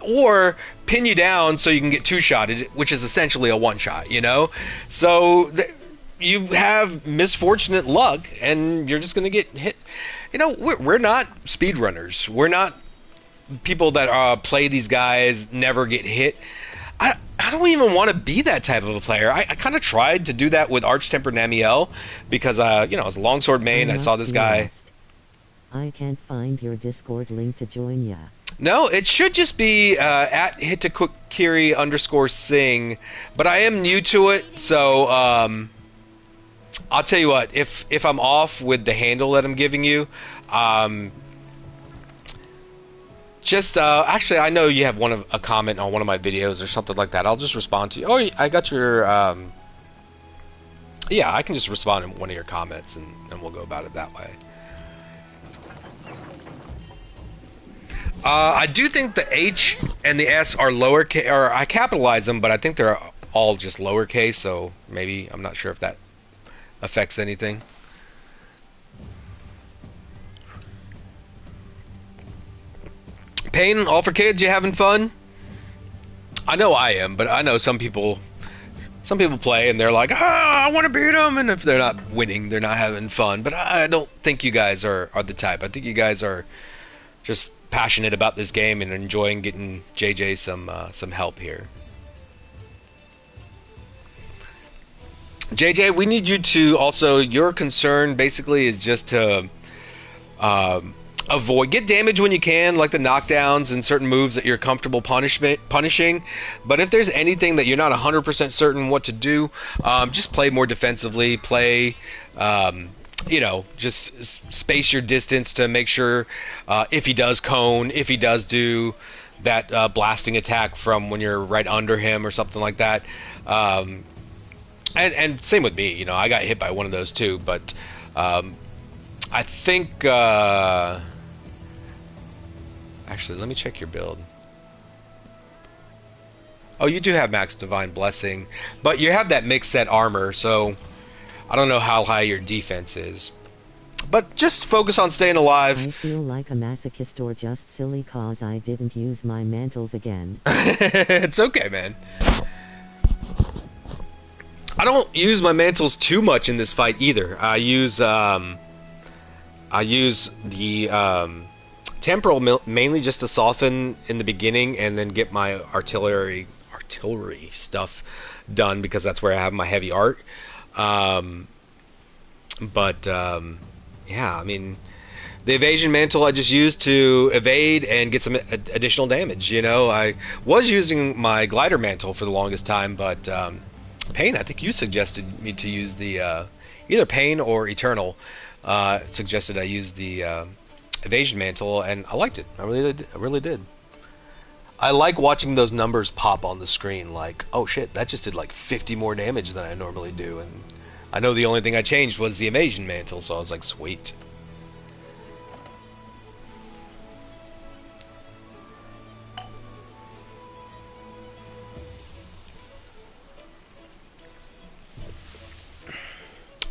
or pin you down so you can get two-shotted, which is essentially a one-shot, you know? So you have misfortunate luck, and you're just going to get hit. You know, we're not speedrunners. We're not people that play these guys, never get hit. I don't even want to be that type of a player. I kind of tried to do that with Arch-Tempered Namiel because, you know, as a longsword main, I saw this guy. I can't find your Discord link to join ya. No, it should just be at hitakukiri_sing, but I am new to it, so I'll tell you what, if I'm off with the handle that I'm giving you, just actually, I know you have a comment on one of my videos or something like that. I'll just respond to you. Oh, I got your yeah, I can just respond to one of your comments and we'll go about it that way. I do think the H and the S are lowercase, or I capitalize them, but I think they're all just lowercase, so maybe I'm not sure if that affects anything. Pain, all for kids, you having fun? I know I am, but I know some people play and they're like, I want to beat them, and if they're not winning, they're not having fun. But I don't think you guys are the type. I think you guys are just passionate about this game and enjoying getting JJ some help here. JJ, we need you to also, your concern basically is just to get damage when you can, like the knockdowns and certain moves that you're comfortable punishing. But if there's anything that you're not 100% certain what to do, just play more defensively. Play, you know, just space your distance to make sure if he does cone, if he does do that blasting attack from when you're right under him or something like that. And same with me, you know, I got hit by one of those too, but I think actually, let me check your build. Oh, you do have max divine blessing, but you have that mixed set armor, so I don't know how high your defense is. but just focus on staying alive. I feel like a masochist or just silly cause I didn't use my mantles again. It's okay, man. I don't use my mantles too much in this fight either. I use the temporal mainly just to soften in the beginning and then get my artillery stuff done, because that's where I have my heavy art. Yeah, I mean, the evasion mantle I just used to evade and get some additional damage. You know, I was using my glider mantle for the longest time, but Pain, I think you suggested me to use the either Pain or Eternal suggested I use the evasion mantle, and I liked it. I really did. I like watching those numbers pop on the screen, like, oh shit, that just did like 50 more damage than I normally do, and I know the only thing I changed was the evasion mantle, so I was like, sweet.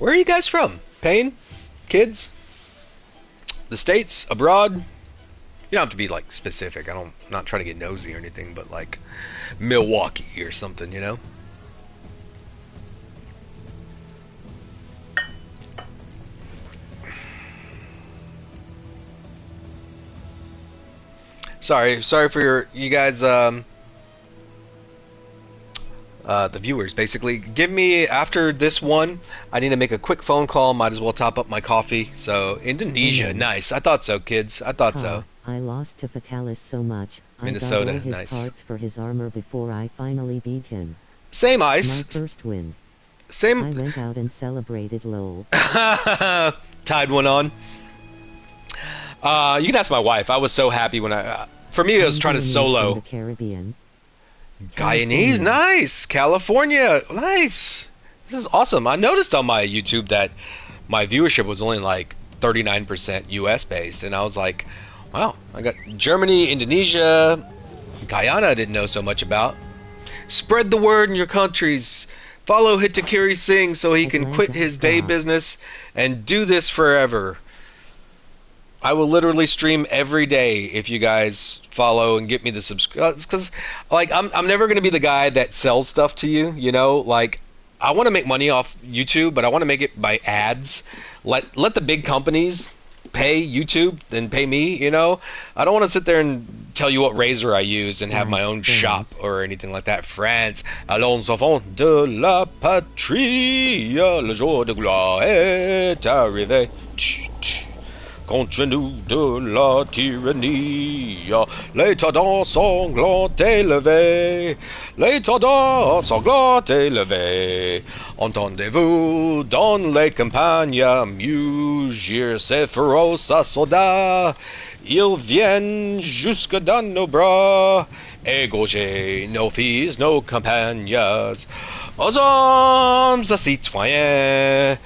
Where are you guys from? Pain? Kids? The States? Abroad? You don't have to be like specific. I'm not trying to get nosy or anything, but like Milwaukee or something, you know? Sorry for you guys, the viewers, basically. Give me, after this one, I need to make a quick phone call. Might as well top up my coffee. So, Indonesia, nice. I thought so, kids. I thought so. I lost to Fatalis so much. Minnesota, I got all his nice. parts for his armor before I finally beat him. Same ice. My first win. Same. I went out and celebrated, lol. Tied one on. You can ask my wife. I was so happy when for me, I was trying to solo. The Caribbean. Guyanese, nice. California, nice. This is awesome. I noticed on my YouTube that my viewership was only like 39% US based, and I was like, wow. I got Germany, Indonesia, Guyana. I didn't know so much about. Spread the word in your countries. Follow Hitakiri Singh so he can quit his day business and do this forever. I will literally stream every day if you guys follow and get me the subscribe. Because, like, I'm never going to be the guy that sells stuff to you, you know? Like, I want to make money off YouTube, but I want to make it by ads. Let the big companies pay YouTube and pay me, you know? I don't want to sit there and tell you what razor I use and have my own shop or anything like that. France, allons enfants de la patrie, le jour de gloire est arrivé. Contre nous de la tyrannie, les tendants sanglants élevés, les tendants sanglants élevés. Entendez-vous dans les campagnes mugir ces féroces soldats? Ils viennent jusque dans nos bras, égorger nos fils, nos compagnes. Aux hommes, aux citoyens,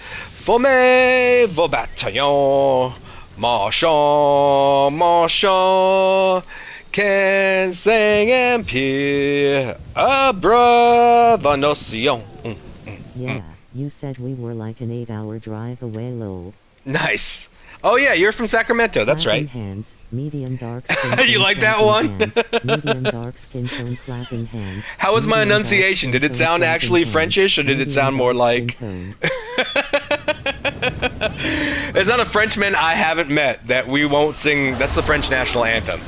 formez vos bataillons. Marchons, marchons, 15 empire, abreuve nos sillons. Yeah, you said we were like an 8-hour drive away, lol. Nice. Oh yeah, you're from Sacramento, that's clapping right. Hands, medium dark skin You tone, like that clapping one? hands, medium dark skin tone, clapping hands. How was my medium dark enunciation? skin Did it tone, sound clapping actually hands, Frenchish, or did it medium sound more dark skin like... tone. There's not a Frenchman I haven't met that we won't sing. That's the French national anthem.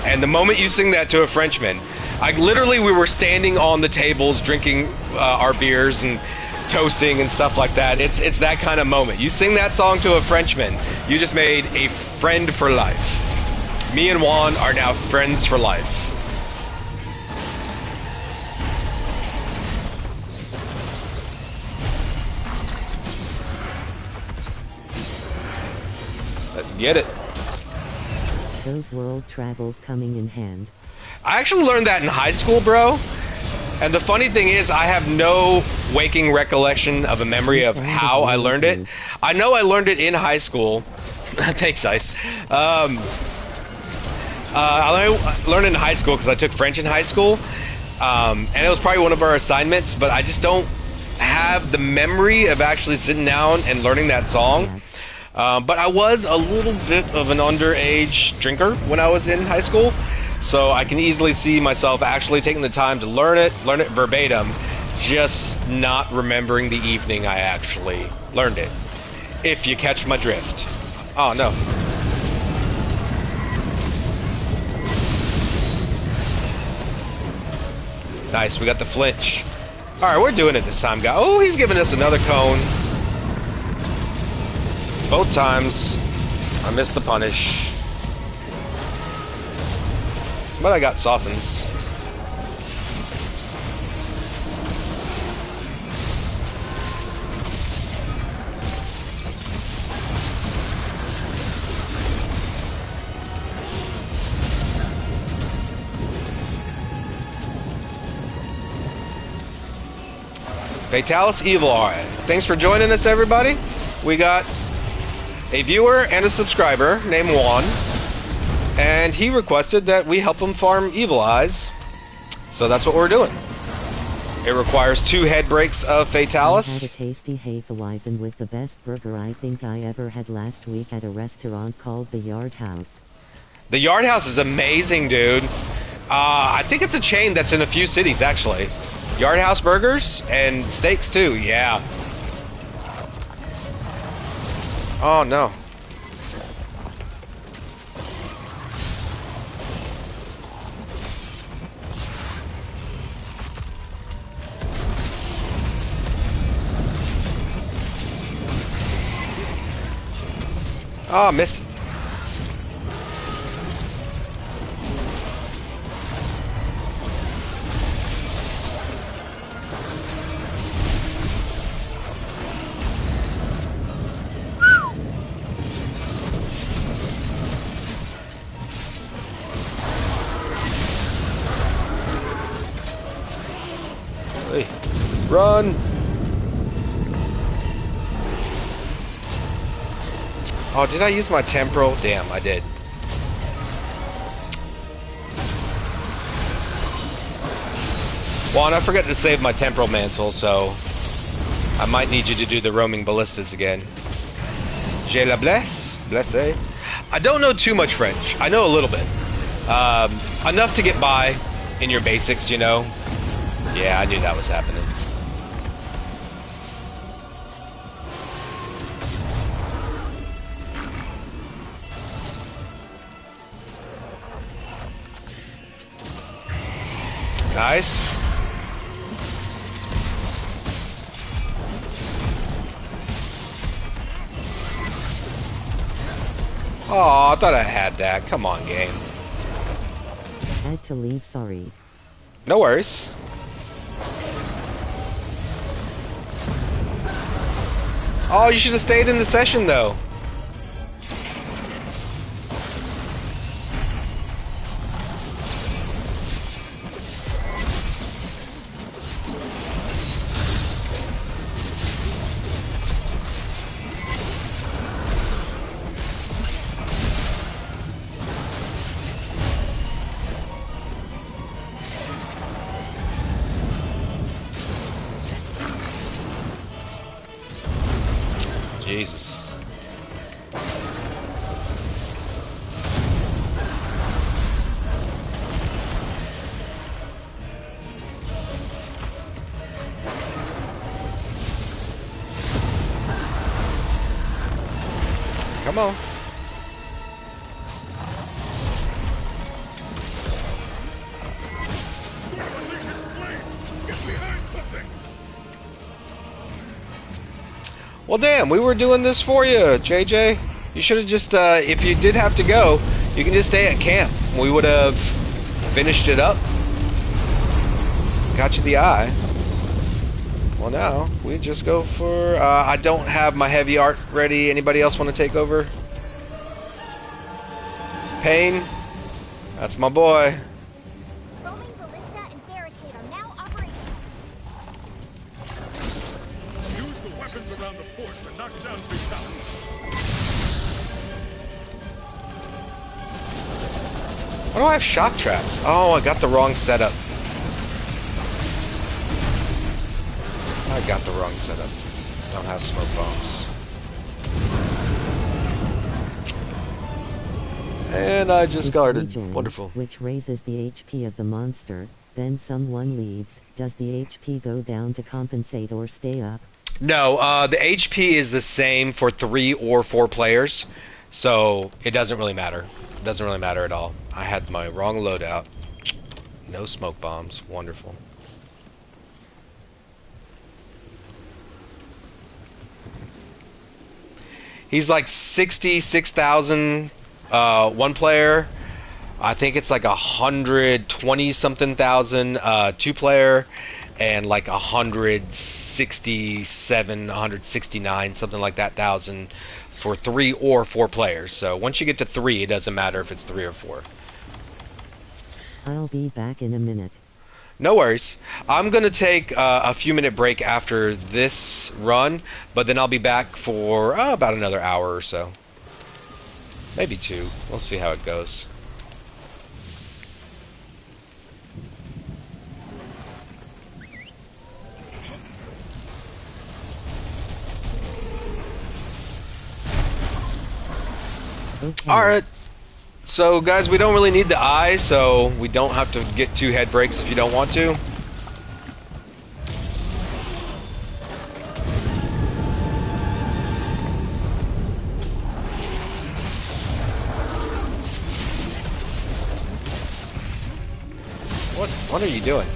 And the moment you sing that to a Frenchman, we were standing on the tables drinking our beers and toasting and stuff like that. It's that kind of moment. You sing that song to a Frenchman, you just made a friend for life. Me and Juan are now friends for life. Let's get it. Those world travels coming in hand. I actually learned that in high school, bro. And the funny thing is, I have no waking recollection of a memory of how I learned it. I know I learned it in high school. Thanks, Ice. I learned it in high school because I took French in high school. And it was probably one of our assignments, but I just don't have the memory of actually sitting down and learning that song. But I was a little bit of an underage drinker when I was in high school, so I can easily see myself actually taking the time to learn it verbatim, just not remembering the evening I actually learned it. If you catch my drift. Oh no. Nice, we got the flinch. Alright, we're doing it this time, guys. Oh, he's giving us another cone. Both times, I missed the punish. But I got softens. Fatalis Evil Eye. Thanks for joining us, everybody. We got a viewer and a subscriber named Juan, and he requested that we help him farm Evil Eyes, so that's what we're doing. It requires 2 head breaks of Fatalis. I had a tasty Hefeweizen with the best burger I think I ever had last week at a restaurant called the Yard House. The Yard House is amazing, dude. I think it's a chain that's in a few cities, actually. Yard House burgers and steaks, too, yeah. Oh, no. Oh, missed. Hey, run! Oh, did I use my temporal? Damn, I did. Juan, I forgot to save my temporal mantle, so I might need you to do the roaming ballistas again. Je la blesse? Blesse? I don't know too much French. I know a little bit. Enough to get by in your basics, you know? Yeah, I knew that was happening. Nice. Oh, I thought I had that. Come on, game. Had to leave, sorry. No worries. Oh, you should have stayed in the session, though. Jesus. Come on. Well, damn, we were doing this for you, JJ. You should have just, if you did have to go, you can just stay at camp. We would have finished it up. Got you the eye. Well, now, we just go for, I don't have my heavy art ready. Anybody else want to take over? Pain? That's my boy. Roaming ballista and barricade are now operational. Use the weapons around the fort to knock down Fatalis. Why do I have shock traps? Oh, I got the wrong setup. I got the wrong setup. Don't have smoke bombs. And I just If guarded. rejoin, Wonderful. which raises the HP of the monster, then someone leaves, does the HP go down to compensate or stay up? No, the HP is the same for 3 or 4 players, so it doesn't really matter. It doesn't really matter at all. I had my wrong loadout. No smoke bombs. Wonderful. He's like 66,000 one player. I think it's like 120 something thousand 2 player, and like 167, 169 something like that thousand for 3 or 4 players. So once you get to 3, it doesn't matter if it's 3 or 4. I'll be back in a minute. No worries. I'm going to take a few minute break after this run, but then I'll be back for about another hour or so. Maybe 2. We'll see how it goes. Okay. Alright. So, guys, we don't really need the eye, so we don't have to get 2 head breaks if you don't want to. What are you doing?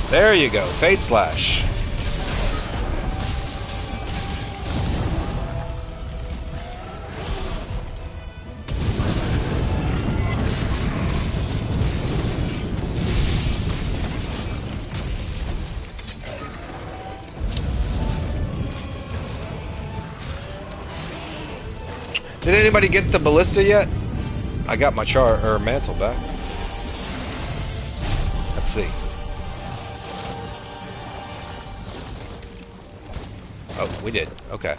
There you go. Fade Slash. Did anybody get the ballista yet? I got my mantle back. Let's see. Oh, we did. Okay.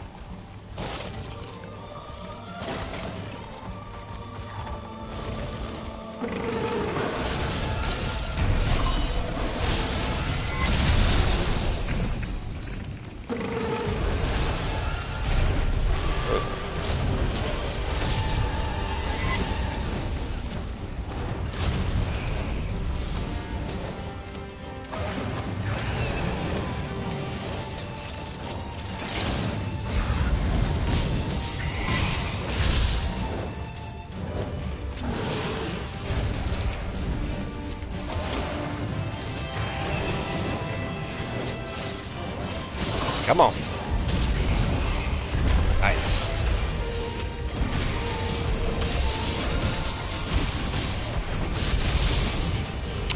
Come on. Nice.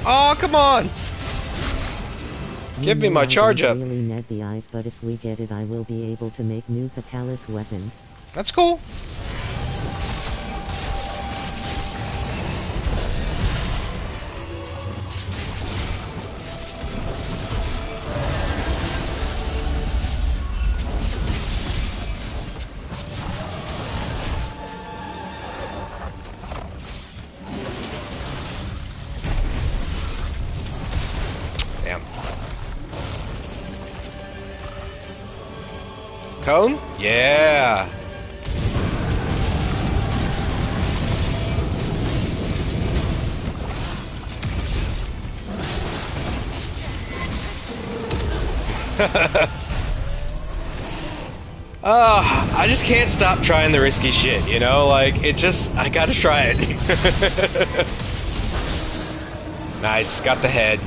Oh, come on. Give me my charge up. I really need the eyes, but if we get it, I will be able to make new Fatalis weapon. That's cool. Damn. Cone? Yeah. I just can't stop trying the risky shit, you know? Like, I gotta try it. Nice, got the head.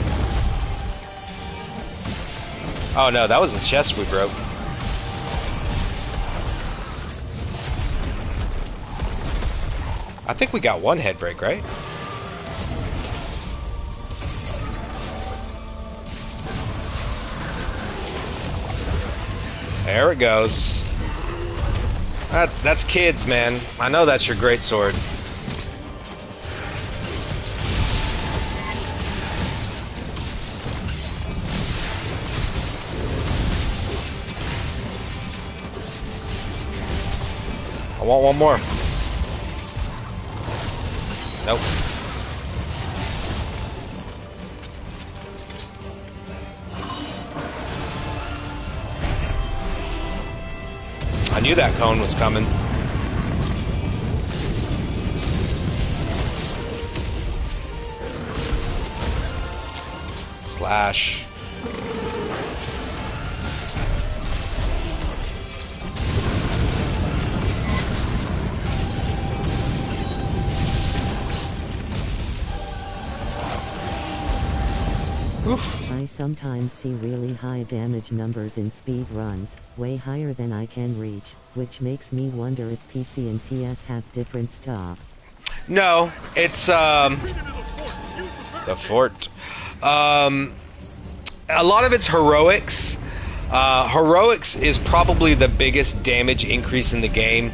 Oh no, that was the chest we broke. I think we got 1 head break, right? There it goes. That's kids, man. I know that's your great sword. I want one more. Nope. I knew that cone was coming. Slash. Oof. I sometimes see really high damage numbers in speed runs, way higher than I can reach, which makes me wonder if PC and PS have different stuff. No, it's the fort. A lot of it's heroics. Heroics is probably the biggest damage increase in the game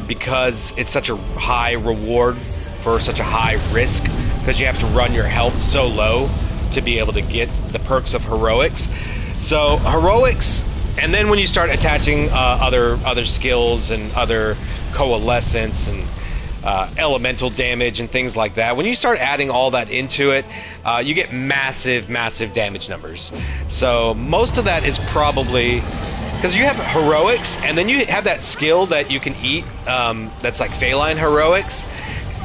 because it's such a high reward for such a high risk, because you have to run your health so low to be able to get the perks of heroics. So heroics, and then when you start attaching other skills and other coalescence and elemental damage and things like that, when you start adding all that into it, you get massive damage numbers. So most of that is probably because you have heroics, and then you have that skill that you can eat that's like feline heroics,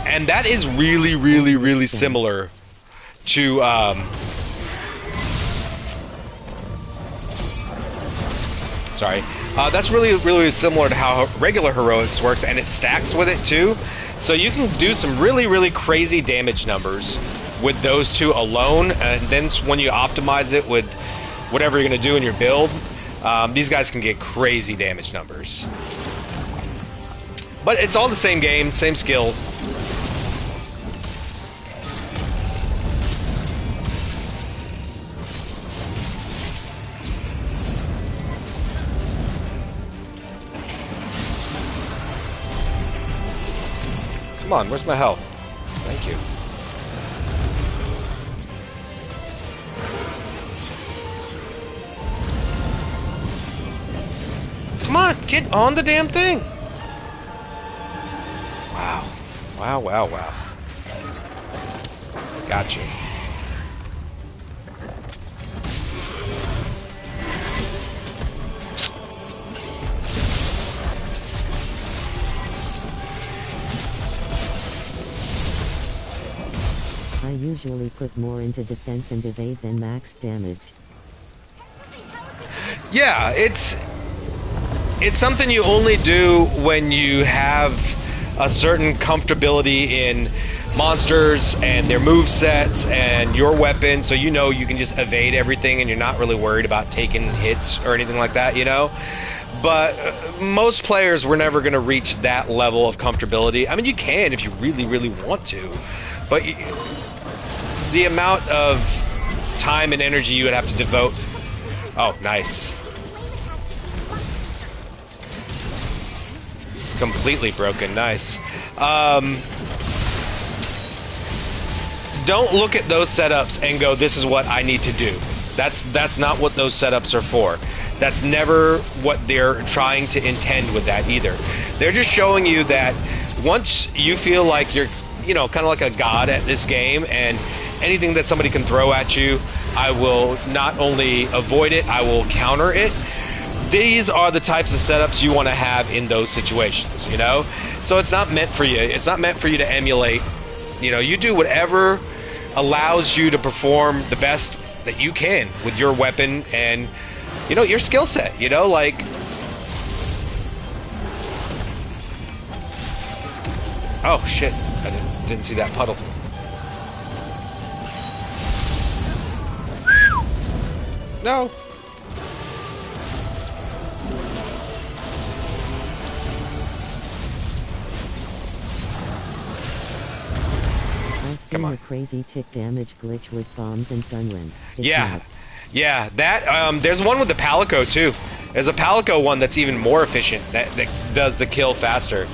and that is really similar to that's really similar to how regular heroics works, and it stacks with it too. So you can do some really crazy damage numbers with those two alone, and then when you optimize it with whatever you're going to do in your build, these guys can get crazy damage numbers. But it's all the same game, same skill. Come on, where's my health? Thank you. Come on, get on the damn thing! Wow. Gotcha. I usually put more into defense and evade than max damage. Yeah, it's something you only do when you have a certain comfortability in monsters and their move sets and your weapon, so you know you can just evade everything and you're not really worried about taking hits or anything like that, you know? But most players were never going to reach that level of comfortability. I mean, you can if you really want to, but the amount of time and energy you would have to devote... Oh, nice. Completely broken. Nice. Don't look at those setups and go, this is what I need to do. That's not what those setups are for. That's never what they're trying to intend with that either. They're just showing you that once you feel like you're, you know, kind of like a god at this game, and anything that somebody can throw at you, I will not only avoid it, I will counter it. These are the types of setups you want to have in those situations, you know? So it's not meant for you. It's not meant for you to emulate. You know, you do whatever allows you to perform the best that you can with your weapon and, you know, your skill set, you know? Like... Oh, shit. I didn't see that puddle. No. I've seen a crazy tick damage glitch with bombs and gunruns. It's Yeah. nuts. Yeah, that, there's one with the Palico too. There's a Palico one that's even more efficient, that does the kill faster.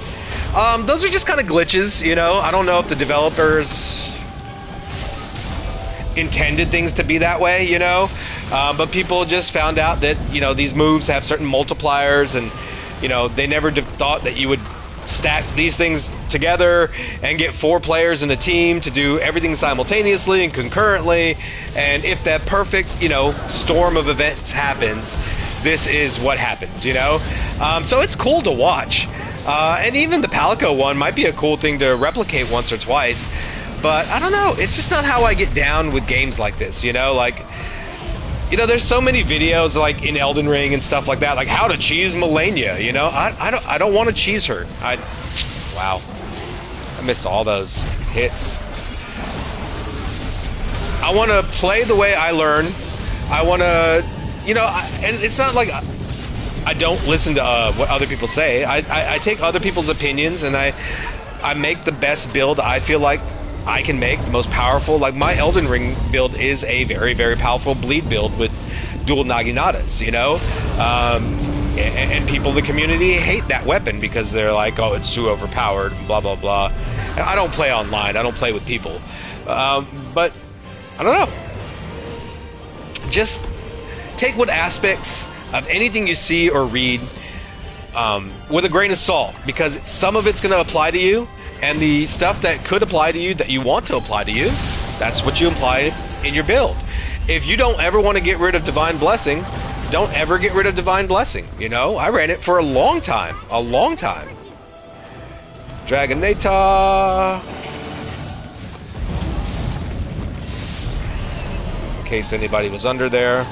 Those are just kind of glitches, you know? I don't know if the developers intended things to be that way, you know? But people just found out that, you know, these moves have certain multipliers, and, you know, they never thought that you would stack these things together and get 4 players in a team to do everything simultaneously and concurrently. And if that perfect, you know, storm of events happens, this is what happens, you know? So it's cool to watch. And even the Palico one might be a cool thing to replicate once or twice. But I don't know. It's just not how I get down with games like this. You know, like. You know, there's so many videos like in Elden Ring and stuff like that, like how to cheese Melania. You know, I don't want to cheese her. Wow, I missed all those hits. I want to play the way I learn. I want to, you know, and it's not like I don't listen to what other people say. I take other people's opinions and I make the best build I feel like I can make, the most powerful. Like my Elden Ring build is a very, very powerful bleed build with dual Naginatas, you know? And people in the community hate that weapon because they're like, oh, it's too overpowered, blah, blah, blah. And I don't play online. I don't play with people. But, I don't know. Just take what aspects of anything you see or read with a grain of salt, because some of it's going to apply to you. And the stuff that could apply to you, that you want to apply to you, that's what you apply in your build. If you don't ever want to get rid of Divine Blessing, don't ever get rid of Divine Blessing. You know, I ran it for a long time. A long time. Dragonata. In case anybody was under there.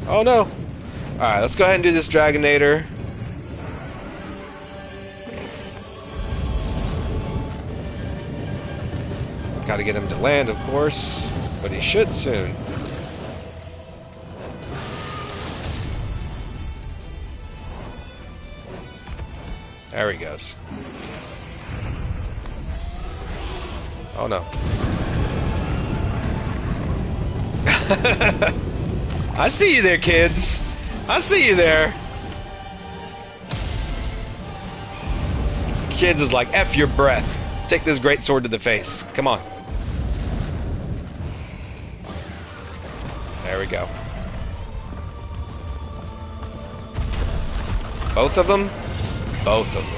Oh no. Alright, let's go ahead and do this Dragonator. Gotta get him to land, of course, but he should soon. There he goes. Oh no. I see you there, kids. I see you there. Kids is like, F your breath. Take this great sword to the face. Come on. There we go. Both of them? Both of them.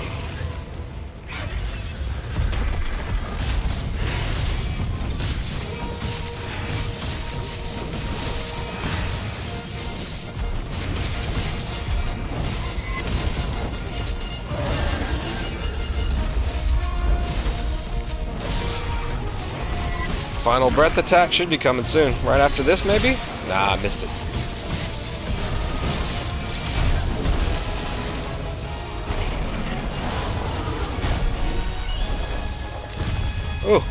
Final breath attack should be coming soon. Right after this, maybe? Nah, I missed it. Oh.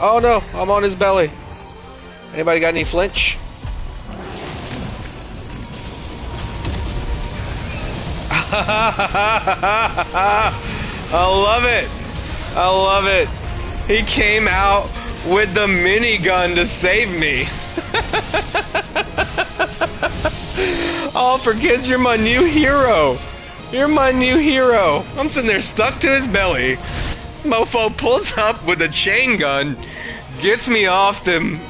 Oh no, I'm on his belly. Anybody got any flinch? I love it. I love it. He came out with the minigun to save me. Oh, for kids, you're my new hero. You're my new hero. I'm sitting there stuck to his belly. Mofo pulls up with a chain gun, gets me off them,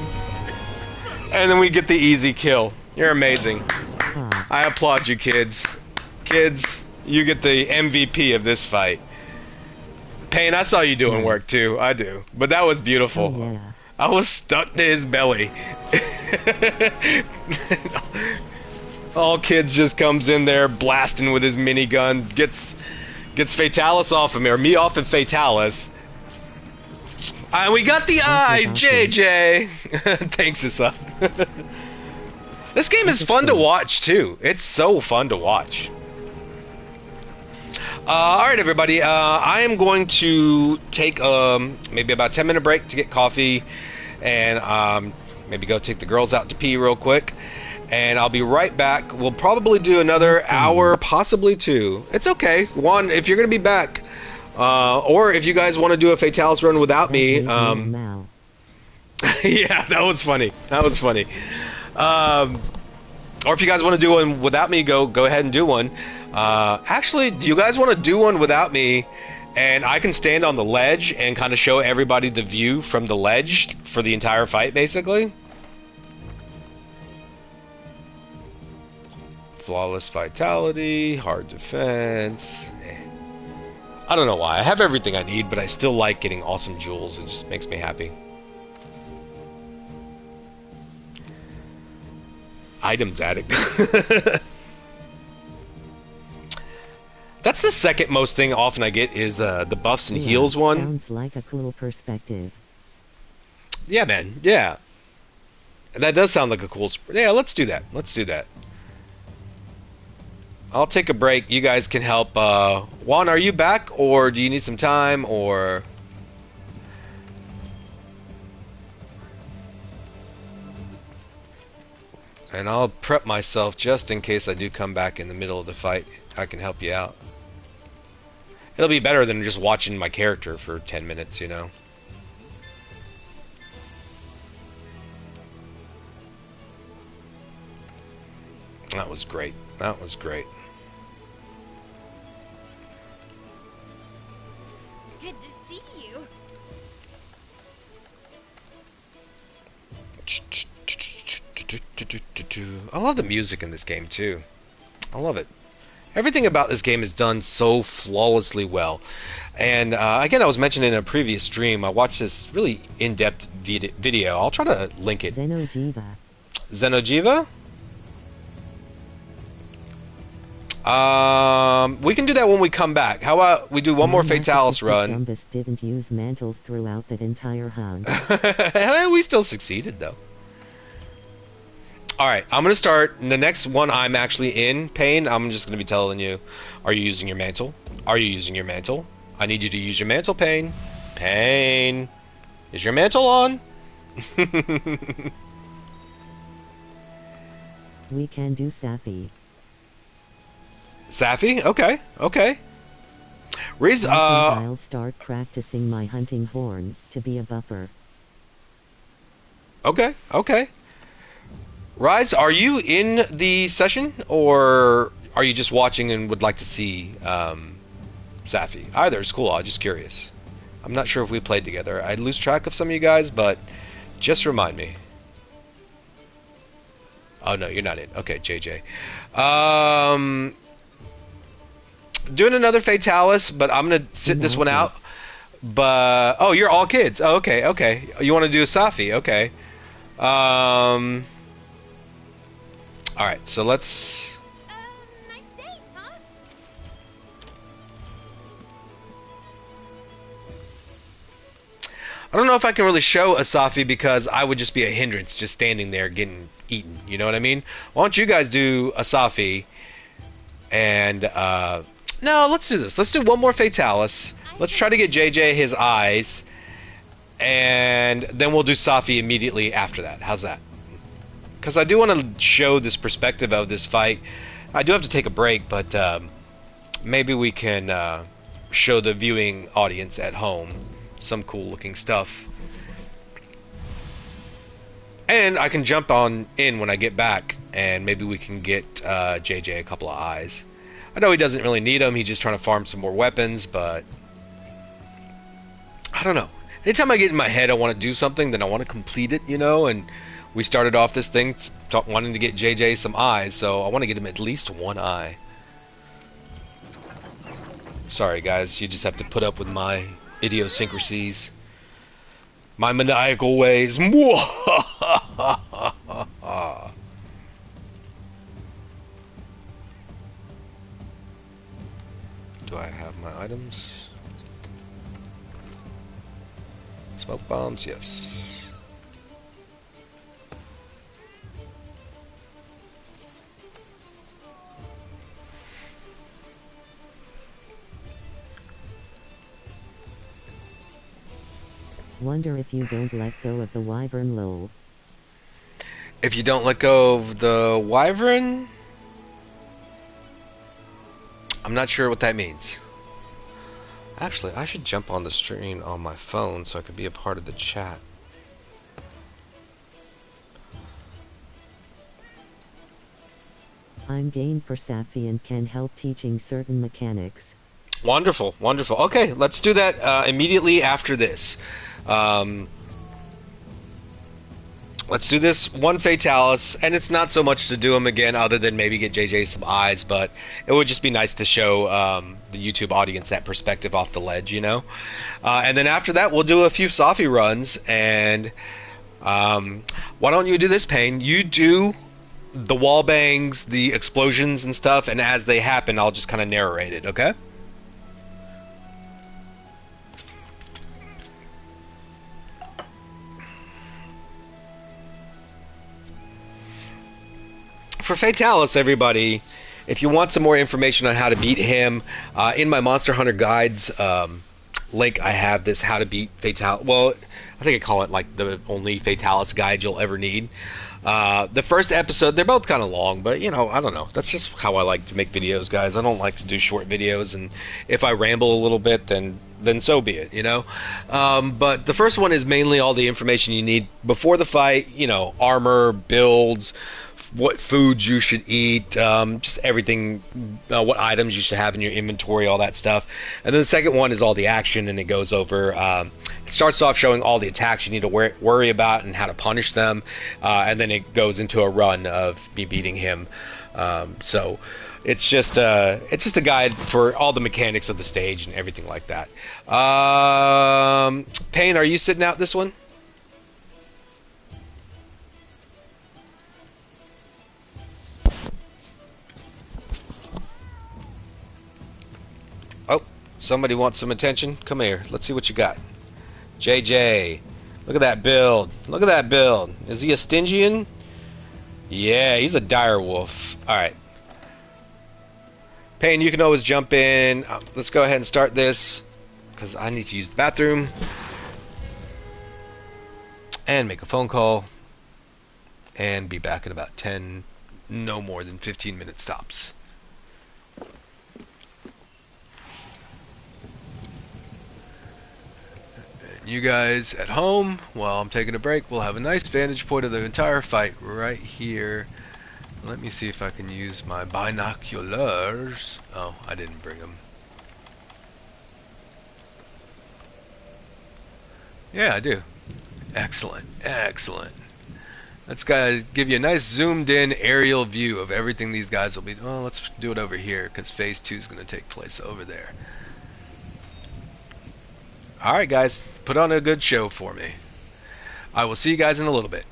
and then we get the easy kill. You're amazing. I applaud you, kids. Kids, you get the MVP of this fight. Payne, I saw you doing work too. I do. But that was beautiful. Oh, yeah. I was stuck to his belly. All Kids just comes in there blasting with his minigun, gets Fatalis off of me, or me off of Fatalis. And we got the eye, JJ. Thanks, Issa. This game is fun to watch too. It's so fun to watch. Alright everybody, I am going to take maybe about a 10-minute break to get coffee and maybe go take the girls out to pee real quick, and I'll be right back. We'll probably do another hour, possibly two. It's okay. One, if you're going to be back, or if you guys want to do a Fatalis run without me, yeah, that was funny. That was funny. Or if you guys want to do one without me, go ahead and do one. Actually, do you guys want to do one without me, and I can stand on the ledge and kind of show everybody the view from the ledge for the entire fight, basically? Flawless vitality, hard defense. I don't know why. I have everything I need, but I still like getting awesome jewels. It just makes me happy. Items addict. That's the second most thing often I get is the buffs and Yeah, heals one. Sounds like a cool perspective. Yeah, man. Yeah. That does sound like a cool... Yeah, let's do that. Let's do that. I'll take a break. You guys can help. Juan, are you back? Or do you need some time? Or... And I'll prep myself just in case I do come back in the middle of the fight. I can help you out. It'll be better than just watching my character for 10 minutes, you know? That was great. That was great. Good to see you. I love the music in this game too. I love it. Everything about this game is done so flawlessly well. And again, I was mentioning in a previous stream, I watched this really in-depth video. I'll try to link it. Xenojiva. Xenojiva? We can do that when we come back. How about we do one more Fatalis run? Jumbus didn't use mantles throughout that entire hunt. We still succeeded though. Alright, I'm going to start. The next one I'm actually in pain, I'm just going to be telling you, are you using your mantle? Are you using your mantle? I need you to use your mantle, Pain. Pain. Is your mantle on? We can do Safi. Safi? Okay, okay. Riz, I think I'll start practicing my hunting horn to be a buffer. Okay, okay. Rise, are you in the session, or are you just watching and would like to see Safi? Either is cool, I'm just curious. I'm not sure if we played together. I lose track of some of you guys, but just remind me. Oh no, you're not in. Okay, JJ. Doing another Fatalis, but I'm gonna sit this one out. But oh, you're all kids. Oh, okay, okay. You want to do a Safi? Okay. All right, so let's. Nice day, huh? I don't know if I can really show a Safi because I would just be a hindrance, just standing there getting eaten. You know what I mean? Why don't you guys do a Safi? And no, let's do this. Let's do one more Fatalis. Let's try to get JJ his eyes, and then we'll do Safi immediately after that. How's that? Because I do want to show this perspective of this fight. I do have to take a break, but maybe we can show the viewing audience at home some cool looking stuff. And I can jump on in when I get back, and maybe we can get JJ a couple of eyes. I know he doesn't really need them. He's just trying to farm some more weapons, but I don't know. Anytime I get in my head I want to do something, then I want to complete it, you know, and we started off this thing wanting to get JJ some eyes, so I want to get him at least one eye. Sorry guys, you just have to put up with my idiosyncrasies. My maniacal ways. Do I have my items? Smoke bombs, yes. Wonder if you don't let go of the wyvern lol. If you don't let go of the wyvern? I'm not sure what that means. Actually, I should jump on the screen on my phone so I could be a part of the chat. I'm game for Safi and can help teaching certain mechanics. Wonderful, wonderful. Okay, let's do that immediately after this. Let's do this one Fatalis, and it's not so much to do them again other than maybe get JJ some eyes, but it would just be nice to show the YouTube audience that perspective off the ledge, you know? And then after that, we'll do a few Safi runs, and why don't you do this, Pain? You do the wall bangs, the explosions and stuff, and as they happen, I'll just kind of narrate it, okay? For Fatalis, everybody, if you want some more information on how to beat him, in my Monster Hunter Guides link, I have this how to beat Fatalis. Well, I think I call it like the only Fatalis guide you'll ever need. The first episode, they're both kind of long, but you know, I don't know. That's just how I like to make videos, guys. I don't like to do short videos, and if I ramble a little bit, then so be it, you know. But the first one is mainly all the information you need before the fight. You know, armor, builds, what foods you should eat, just everything, what items you should have in your inventory, all that stuff. And then the second one is all the action, and it goes over, it starts off showing all the attacks you need to worry about and how to punish them, and then it goes into a run of me beating him. So it's just a guide for all the mechanics of the stage and everything like that. Payne, are you sitting out this one? Oh, somebody wants some attention? Come here. Let's see what you got. JJ. Look at that build. Look at that build. Is he a Stygian? Yeah, he's a dire wolf. Alright. Payne, you can always jump in. Let's go ahead and start this, because I need to use the bathroom. And make a phone call. And be back in about 10, no more than 15 minute stops. You guys at home, while I'm taking a break, we'll have a nice vantage point of the entire fight right here. Let me see if I can use my binoculars. Oh, I didn't bring them. Yeah, I do. Excellent, excellent. Let's guys give you a nice zoomed in aerial view of everything these guys will be. Oh, let's do it over here, because phase 2 is going to take place over there. Alright guys, put on a good show for me. I will see you guys in a little bit.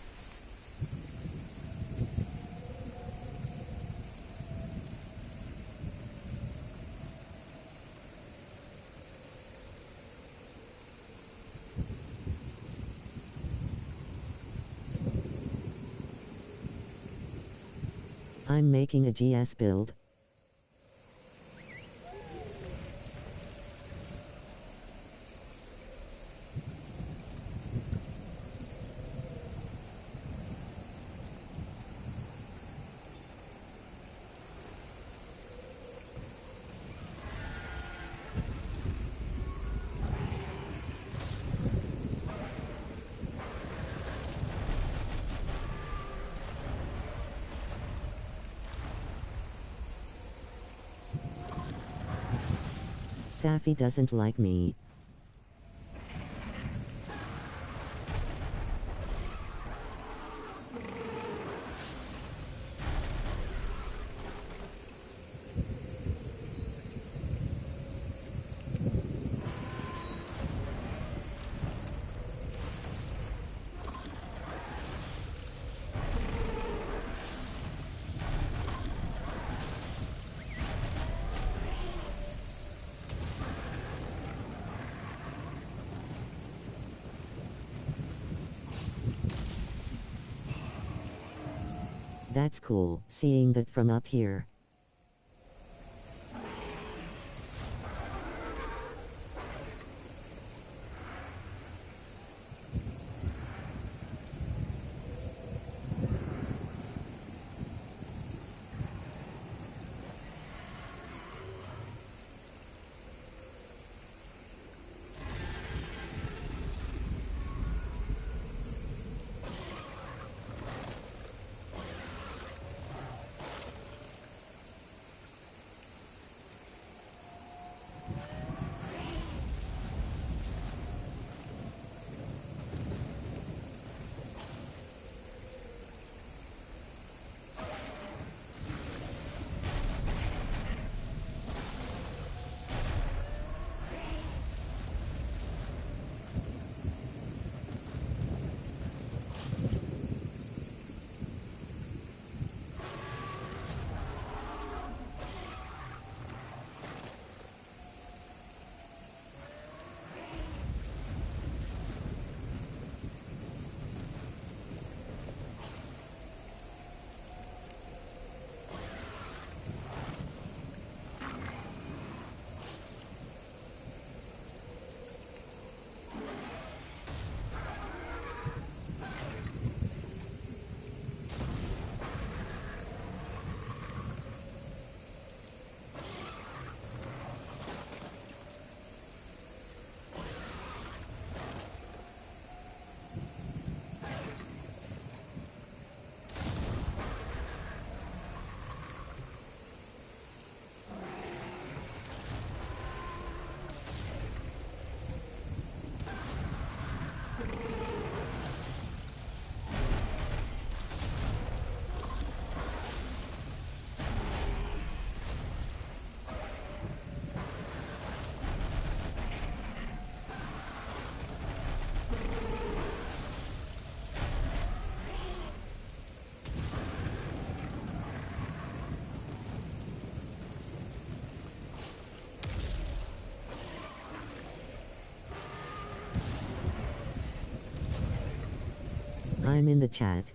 I'm making a GS build. Safi doesn't like me. That's cool, seeing that from up here. I'm in the chat.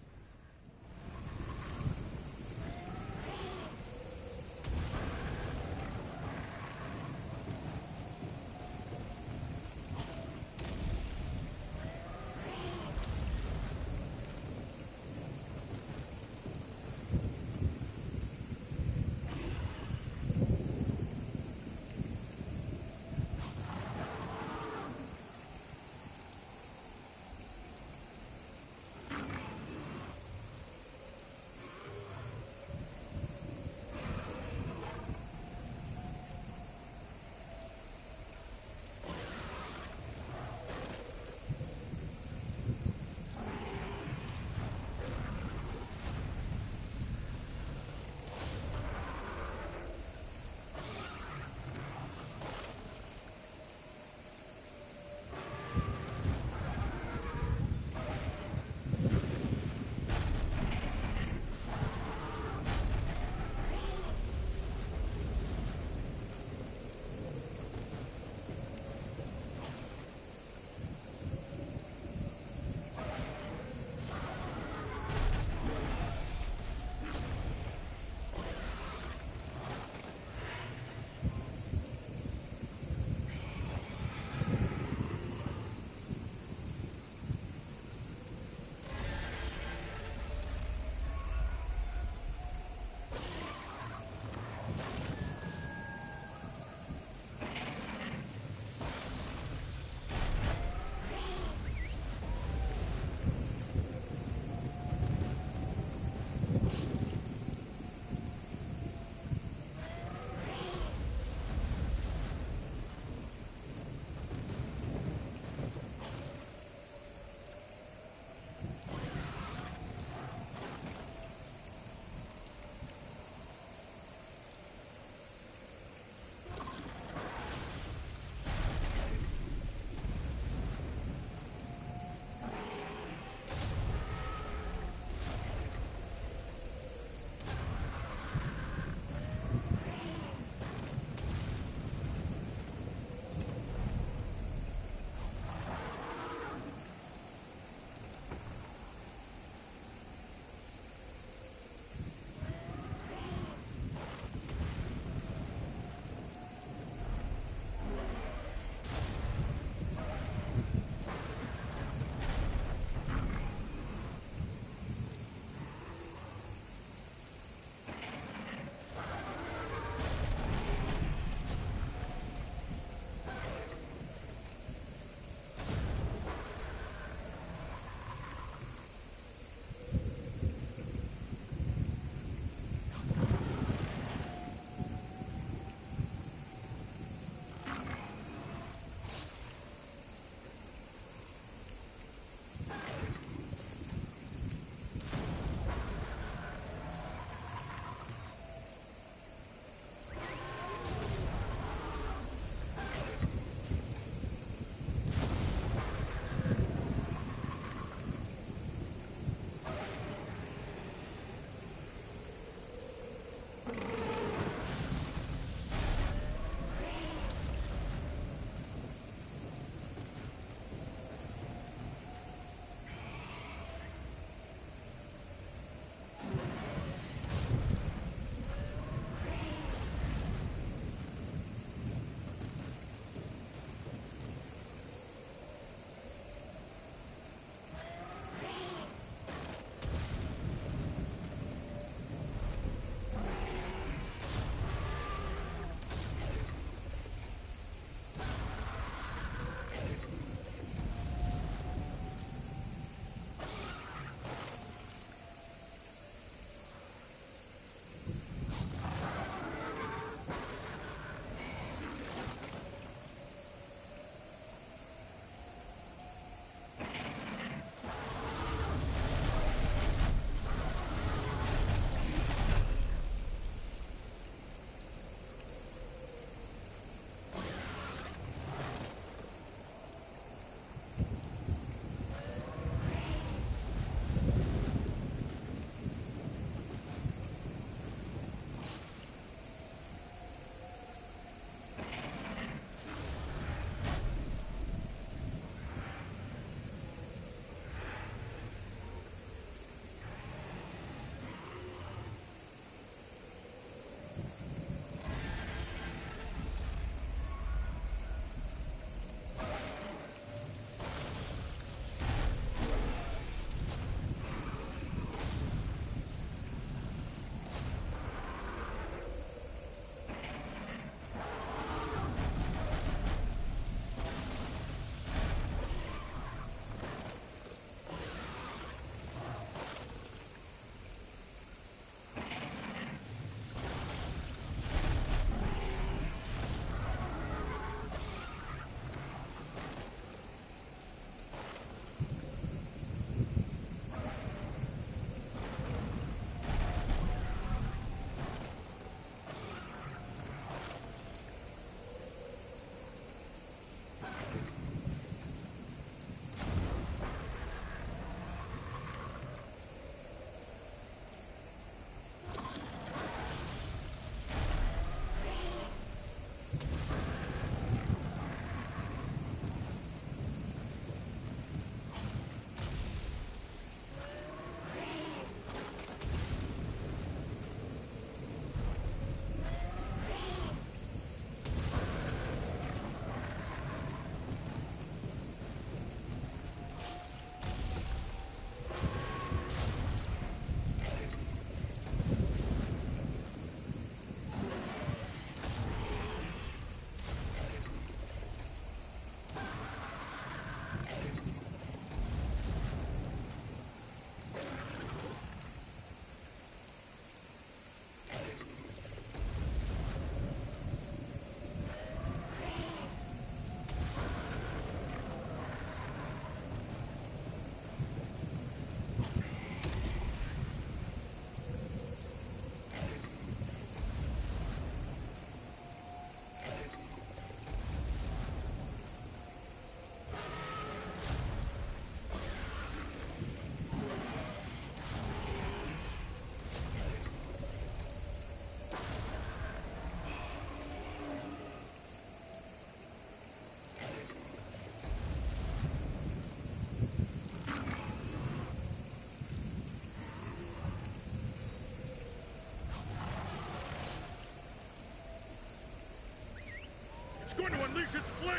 It's going to unleash its flame!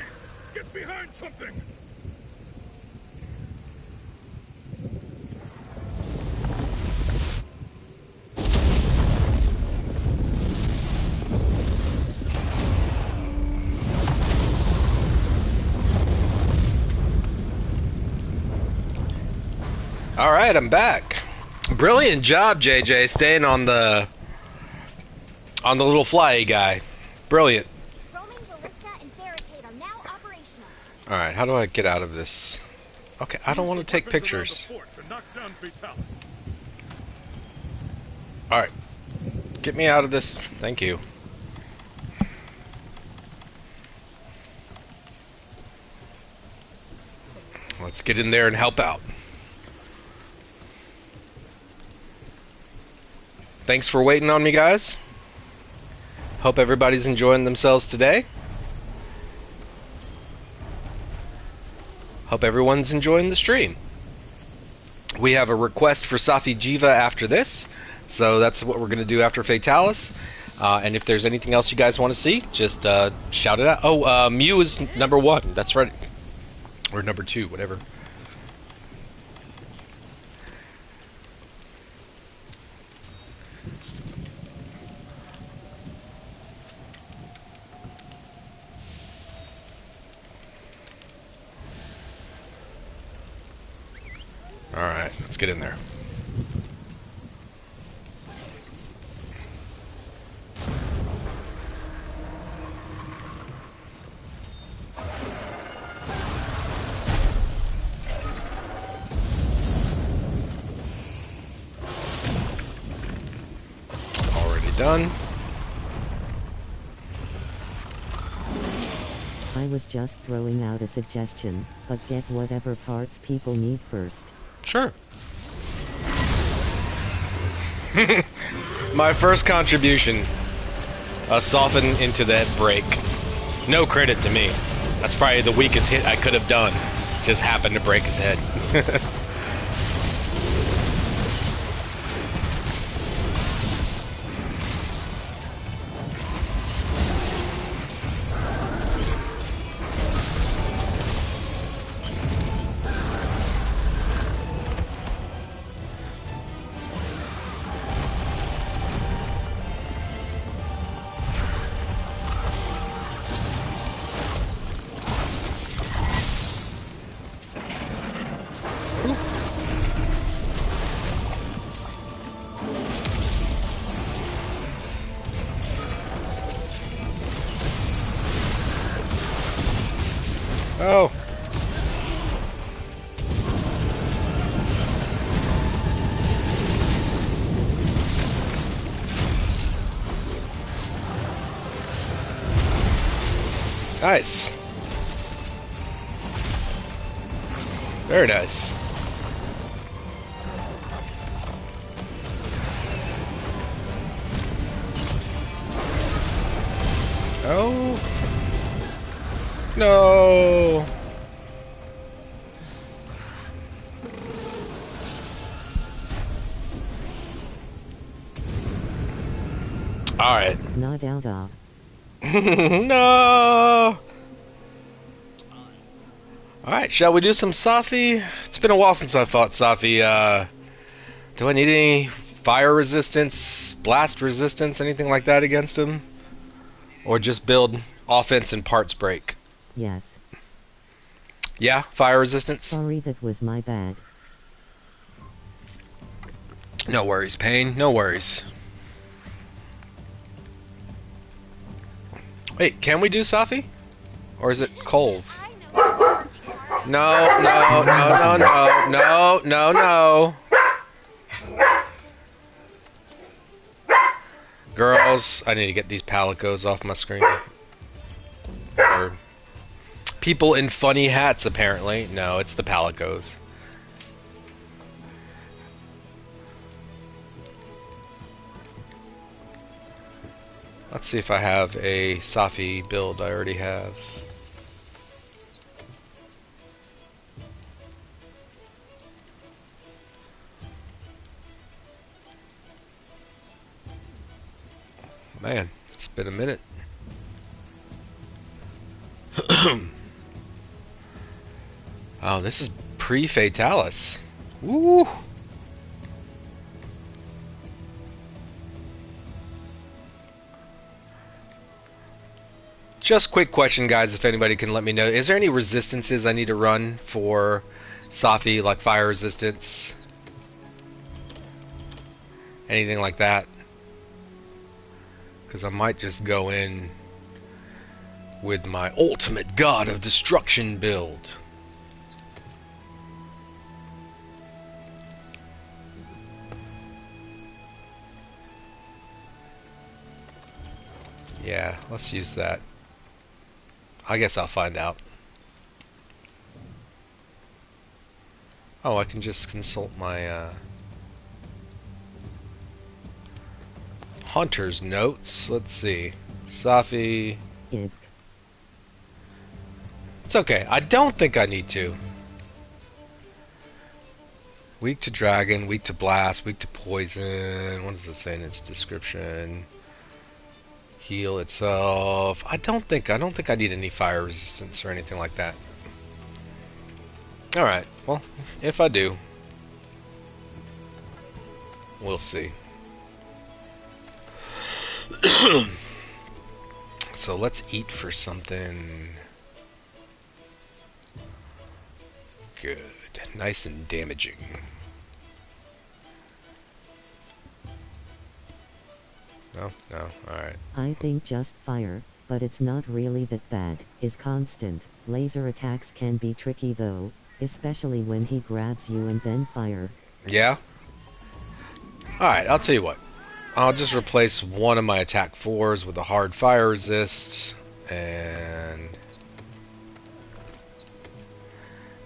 Get behind something! All right, I'm back. Brilliant job, JJ, staying on the little flyy guy. Brilliant. Roaming ballista and barricade are now operational. All right, how do I get out of this? Okay, I don't want to take pictures. To knock down Fatalis. All right, get me out of this. Thank you. Let's get in there and help out. Thanks for waiting on me, guys. Hope everybody's enjoying themselves today. Hope everyone's enjoying the stream. We have a request for Safi Jiva after this, so that's what we're going to do after Fatalis. And if there's anything else you guys want to see, just shout it out. Oh, Mew is number 1. That's right. Or number 2, whatever. Alright, let's get in there. Already done. I was just throwing out a suggestion, but get whatever parts people need first. Sure. My first contribution. Soften into that break. No credit to me. That's probably the weakest hit I could have done. Just happened to break his head. Oh. Nice. Very nice. Oh. No. All right. Not out of. No. All right, shall we do some Safi? It's been a while since I fought Safi. Do I need any fire resistance, blast resistance, anything like that against him? Or just build offense and parts break? Yes. Yeah, fire resistance? Sorry, that was my bad. No worries, Pain. No worries. Wait, can we do Safi? Or is it cold? No, no, no, no, no, no, no, no. Girls, I need to get these palicos off my screen. Or people in funny hats, apparently. No, it's the palicos. Let's see if I have a Safi build. I already have. Man, it's been a minute. Oh, this is pre-Fatalis. Woo! Just quick question, guys, if anybody can let me know. Is there any resistances I need to run for Safi, like fire resistance? Anything like that? Because I might just go in with my ultimate God of Destruction build. Yeah, let's use that. I guess I'll find out. Oh, I can just consult my Hunter's notes. Let's see. Safi. Id. It's okay. I don't think I need to. Weak to dragon, weak to blast, weak to poison. What does it say in its description? Heal itself. I don't think I need any fire resistance or anything like that. Alright, well, if I do, we'll see. So let's eat for something good. Nice and damaging. No? No? Alright. I think just fire, but it's not really that bad. Is constant. Laser attacks can be tricky though, especially when he grabs you and then fire. Yeah? Alright, I'll tell you what. I'll just replace one of my attack 4s with a hard fire resist, and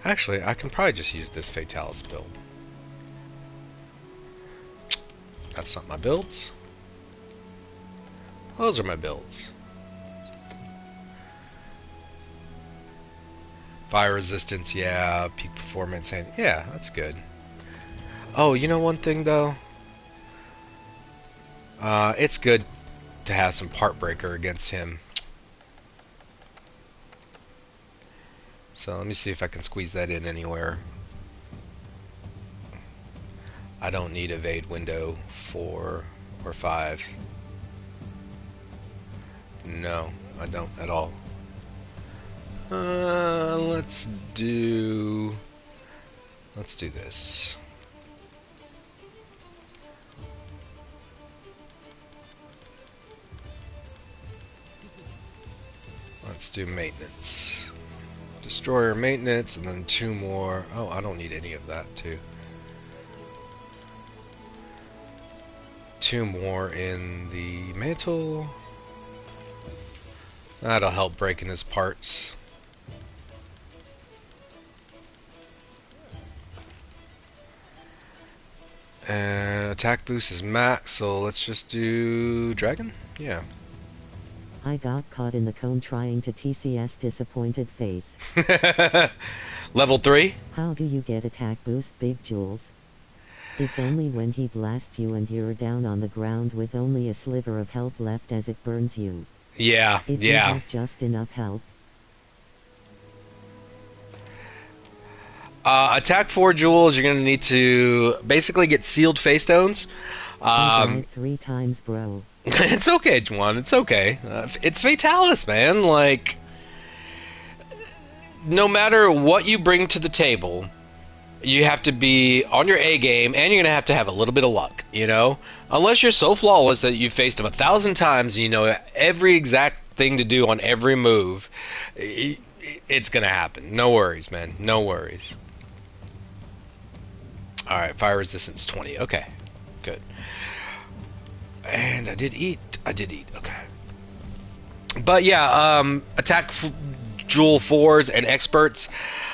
actually, I can probably just use this Fatalis build. That's not my builds. Those are my builds. Fire resistance, yeah. Peak performance, and yeah, that's good. Oh, you know one thing though? It's good to have some part breaker against him. So let me see if I can squeeze that in anywhere. I don't need evade window 4 or 5. No, I don't at all. Let's do this. Let's do maintenance. Destroyer maintenance, and then 2 more. Oh, I don't need any of that, too. 2 more in the mantle. That'll help breaking his parts. And attack boost is max, so let's just do dragon? Yeah. I got caught in the cone trying to TCS disappointed face. Level 3? How do you get attack boost, Big Jules? It's only when he blasts you and you're down on the ground with only a sliver of health left as it burns you. Yeah, If you yeah. have just enough health. Attack 4 jewels, you're going to need to basically get sealed face stones. I died 3 times, bro. It's okay, Juan. It's okay. It's Fatalis, man. Like, no matter what you bring to the table, you have to be on your A game, and you're going to have a little bit of luck, you know? Unless you're so flawless that you've faced him 1,000 times and you know every exact thing to do on every move, it's going to happen. No worries, man. No worries. Alright, fire resistance 20. Okay, good. And I did eat. Okay. But yeah, attack jewel 4s and experts.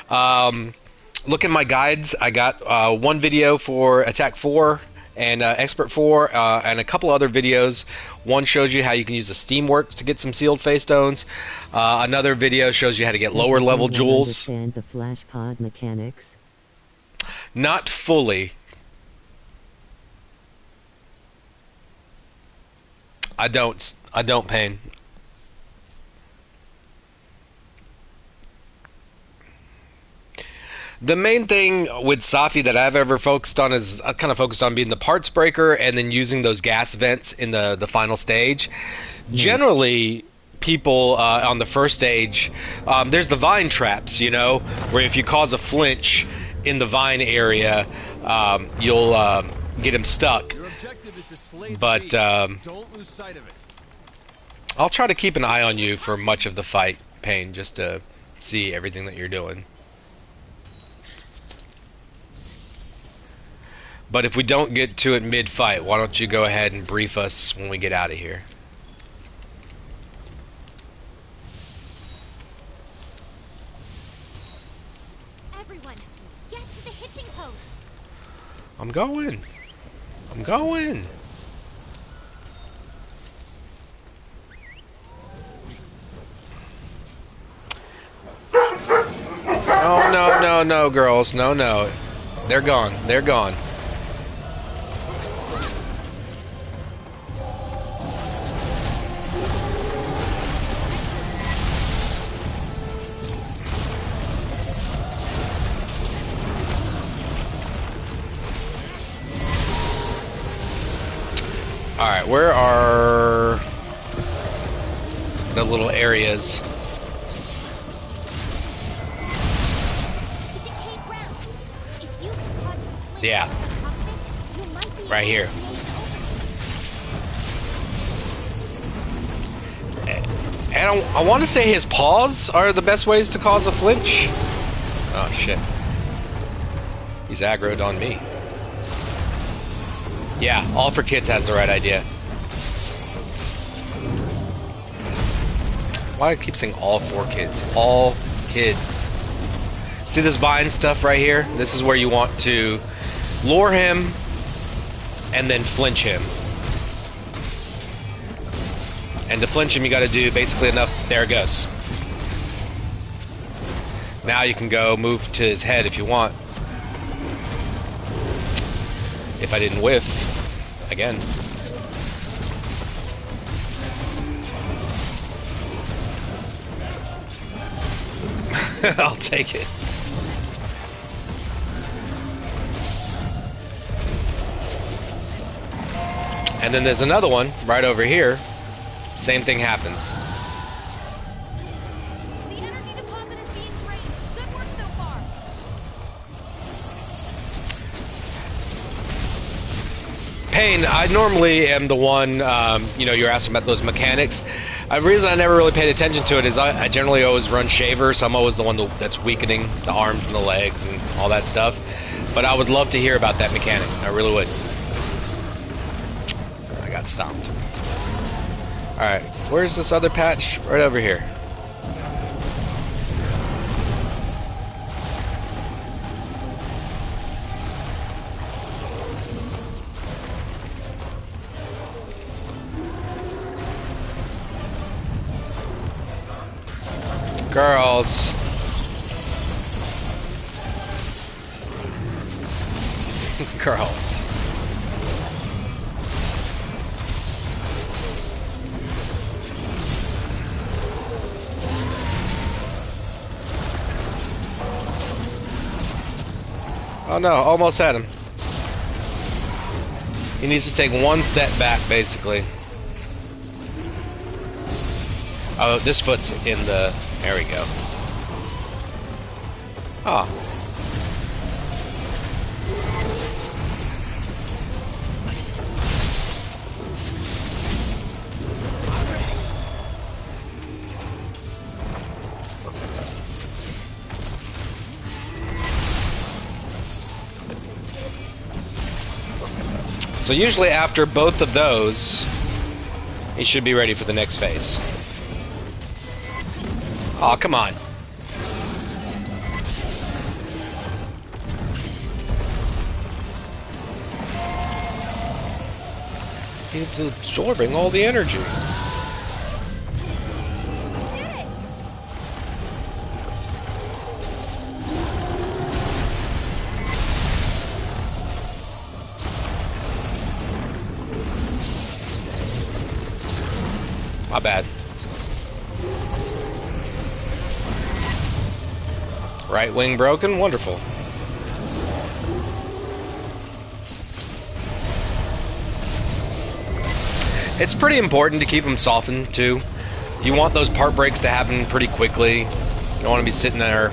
Look in my guides. I got one video for attack 4 and expert 4 and a couple other videos. One shows you how you can use the Steamworks to get some sealed face stones. Another video shows you how to get lower level jewels. Understand the flash pod mechanics? Not fully. I don't, Pain. The main thing with Safi that I've ever focused on is I kind of focused on being the parts breaker and then using those gas vents in the final stage. Generally, people on the first stage, there's the vine traps, you know, where if you cause a flinch in the vine area, you'll get him stuck. Your objective is to slay the But beast. Don't lose sight of it. I'll try to keep an eye on you for much of the fight, Payne, just to see everything that you're doing. But if we don't get to it mid-fight, why don't you go ahead and brief us when we get out of here? Everyone, get to the hitching post. I'm going. I'm going. Oh, no, no, no, girls. No, no. They're gone. They're gone. Alright, where are the little areas? The decayed ground. If you can cause it to flinch Yeah. once on top of it, you might be Right able here. to make it over. And I want to say his paws are the best ways to cause a flinch. Oh, shit. He's aggroed on me. Yeah, All for Kids has the right idea. Why do I keep saying all 4 kids? All kids. See this vine stuff right here? This is where you want to lure him and then flinch him. And to flinch him, you got to do basically enough. There it goes. Now you can go move to his head if you want. If I didn't whiff again. I'll take it. And then there's another one right over here. Same thing happens. The energy deposit is being drained. Good work so far. Payne, I normally am the one, you know, you're asking about those mechanics. The reason I never really paid attention to it is I generally always run Shaver, so I'm always the one that's weakening the arms and the legs and all that stuff. But I would love to hear about that mechanic. I really would. I got stomped. Alright, where's this other patch? Right over here. Girls. Girls. Oh no, almost had him. He needs to take one step back, basically. Oh, this foot's in the... There we go. Oh. So usually after both of those, he should be ready for the next phase. Oh, come on. He's absorbing all the energy. My bad. Right wing broken? Wonderful. It's pretty important to keep them softened too. You want those part breaks to happen pretty quickly. You don't want to be sitting there.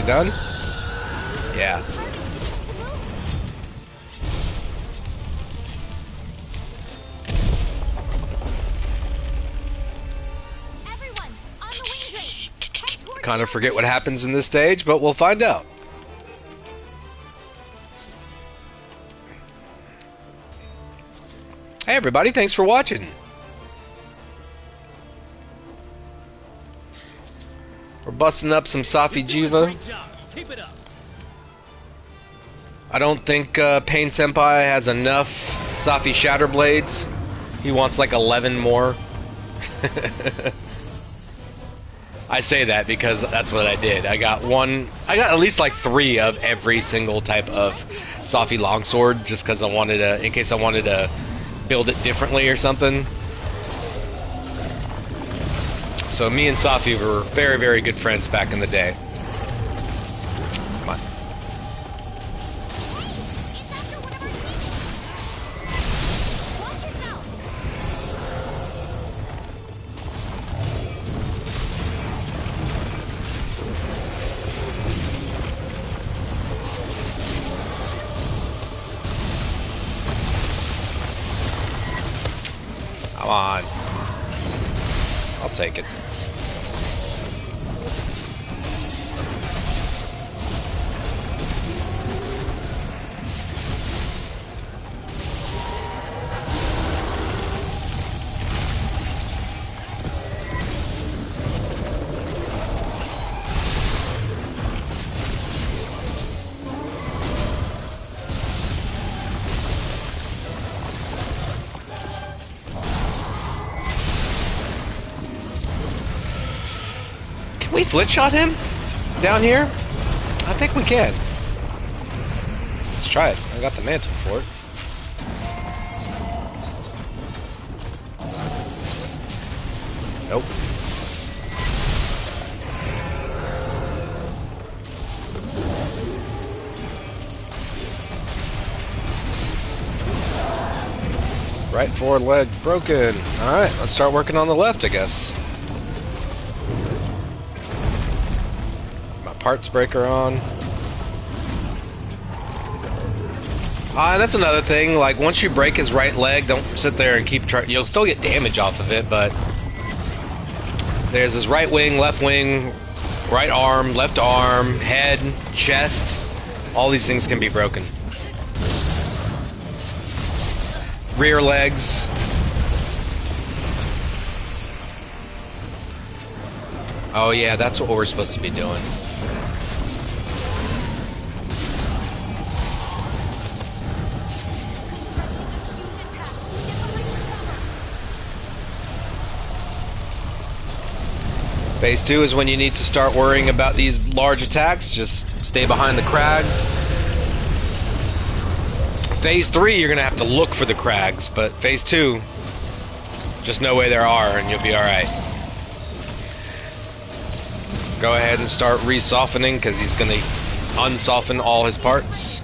Done? Yeah. Kind of forget what happens in this stage, but we'll find out. Hey everybody, thanks for watching. We're busting up some Safi Jiva. I don't think Pain Senpai has enough Safi Shatter Blades. He wants like 11 more. I say that because that's what I did. I got at least like 3 of every single type of Safi Longsword, just because I wanted to, in case I wanted to build it differently or something. So me and Safi were very, very good friends back in the day. Come on. Come on. I'll take it. Can we flit shot him down here? I think we can. Let's try it. I got the mantle for it. Nope. Right forward leg broken. Alright, let's start working on the left, I guess. My parts breaker on. And that's another thing, like once you break his right leg, don't sit there and keep trying. You'll still get damage off of it, but there's his right wing, left wing, right arm, left arm, head, chest. All these things can be broken. Rear legs. Oh yeah, that's what we're supposed to be doing. Phase 2 is when you need to start worrying about these large attacks. Just stay behind the crags. Phase 3, you're going to have to look for the crags, but Phase 2, just know where there are and you'll be alright. Go ahead and start re-softening because he's going to unsoften all his parts.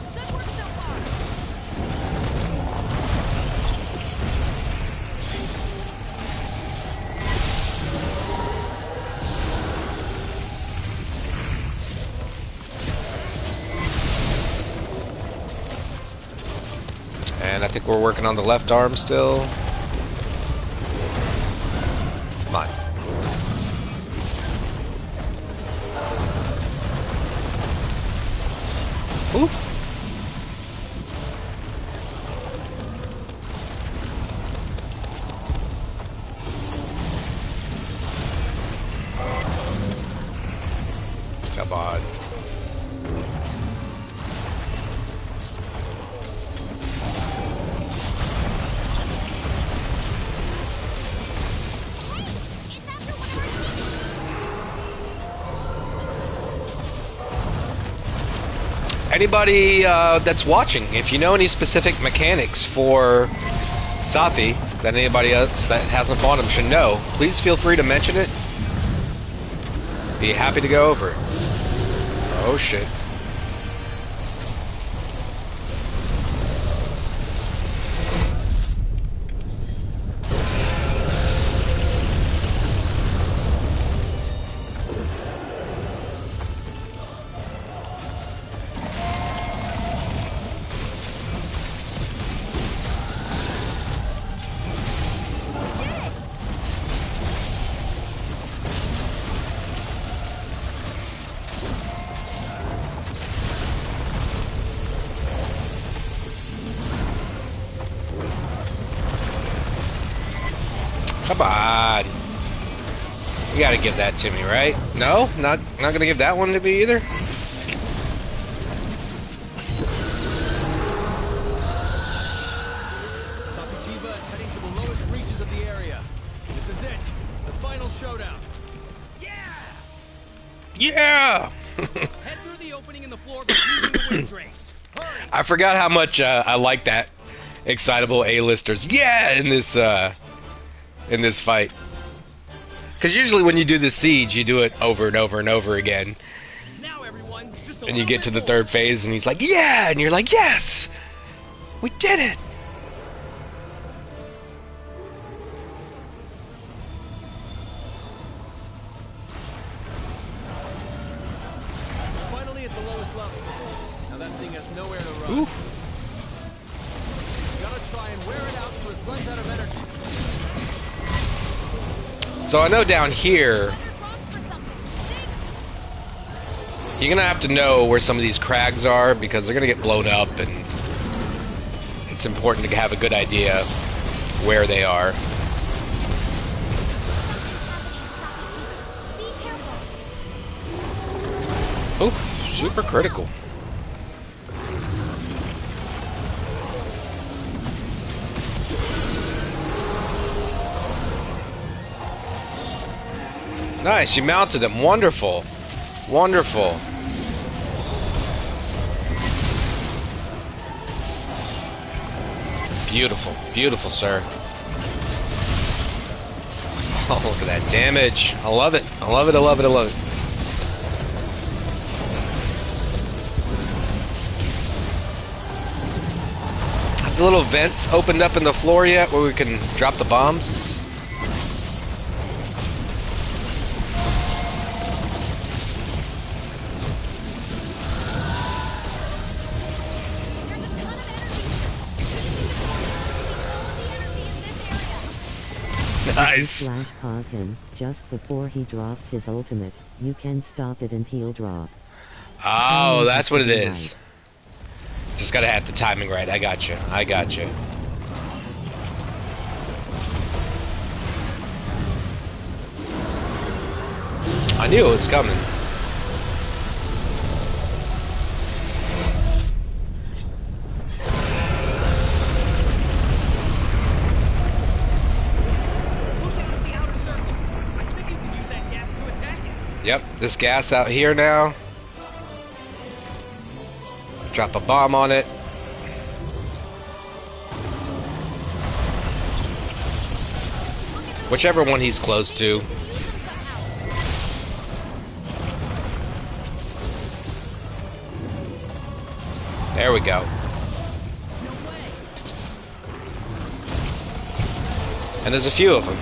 And I think we're working on the left arm still. Come on. Ooh. Come on. anybody that's watching, if you know any specific mechanics for Safi that anybody else that hasn't bought them should know, please feel free to mention it. Be happy to go over it. Oh shit. Come on. You gotta give that to me, right? No? Not gonna give that one to me either? Sapichiva is heading to the lowest reaches of the area. This is it. The final showdown. Yeah! Yeah! Head through the opening in the floor by using the wind drakes. Hurry! I forgot how much I like that excitable A-listers. Yeah! In this fight. Because usually when you do the siege, you do it over and over and over again. Now everyone, just a And you little get bit to the more. third phase and he's like, yeah! And you're like, yes! We did it! Finally at the lowest level. Now that thing has nowhere to run. Oof. You gotta try and wear it out so it runs out of energy. So I know down here, you're gonna have to know where some of these crags are because they're gonna get blown up, and it's important to have a good idea where they are. Be careful. Oh, super critical. Nice, you mounted him. Wonderful. Wonderful. Beautiful. Beautiful, sir. Oh, look at that damage. I love it. I love it. I love it. I love it. Have the little vents opened up in the floor yet where we can drop the bombs? Nice. Flash pod him, just before he drops his ultimate. You can stop it and he'll drop. Oh, that's what it is. Just gotta have the timing right. I got you. I got you. I knew it was coming. Yep, this gas out here now. Drop a bomb on it. Whichever one he's close to. There we go. And there's a few of them.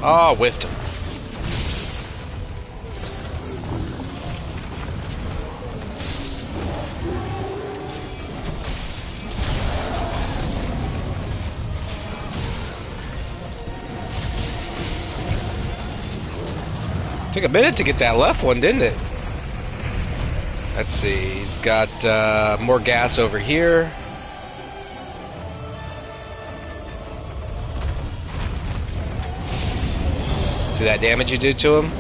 Oh, whiffed him. Took a minute to get that left one, didn't it? Let's see. He's got more gas over here. See that damage you did to him?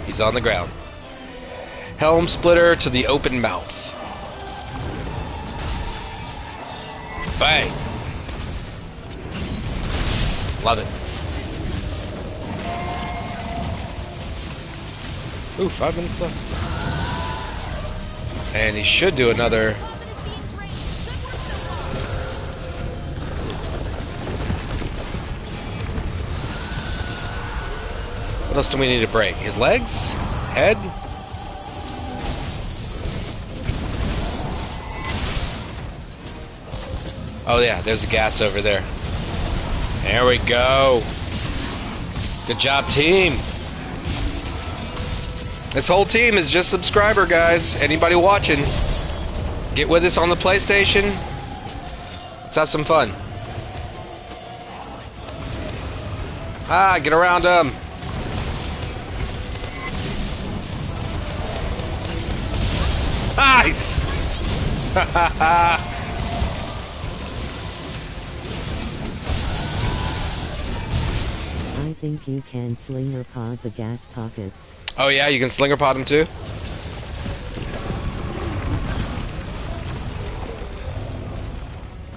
He's on the ground. Helm splitter to the open mouth. Bang. Love it. Ooh, 5 minutes left. And he should do another. What else do we need to break? His legs? Head? Oh yeah, there's the gas over there. There we go. Good job, team. This whole team is just subscriber guys. Anybody watching, get with us on the PlayStation. Let's have some fun. Ah, get around them. Nice. I think you can slinger pod the gas pockets. Oh yeah, you can slinger pod them too?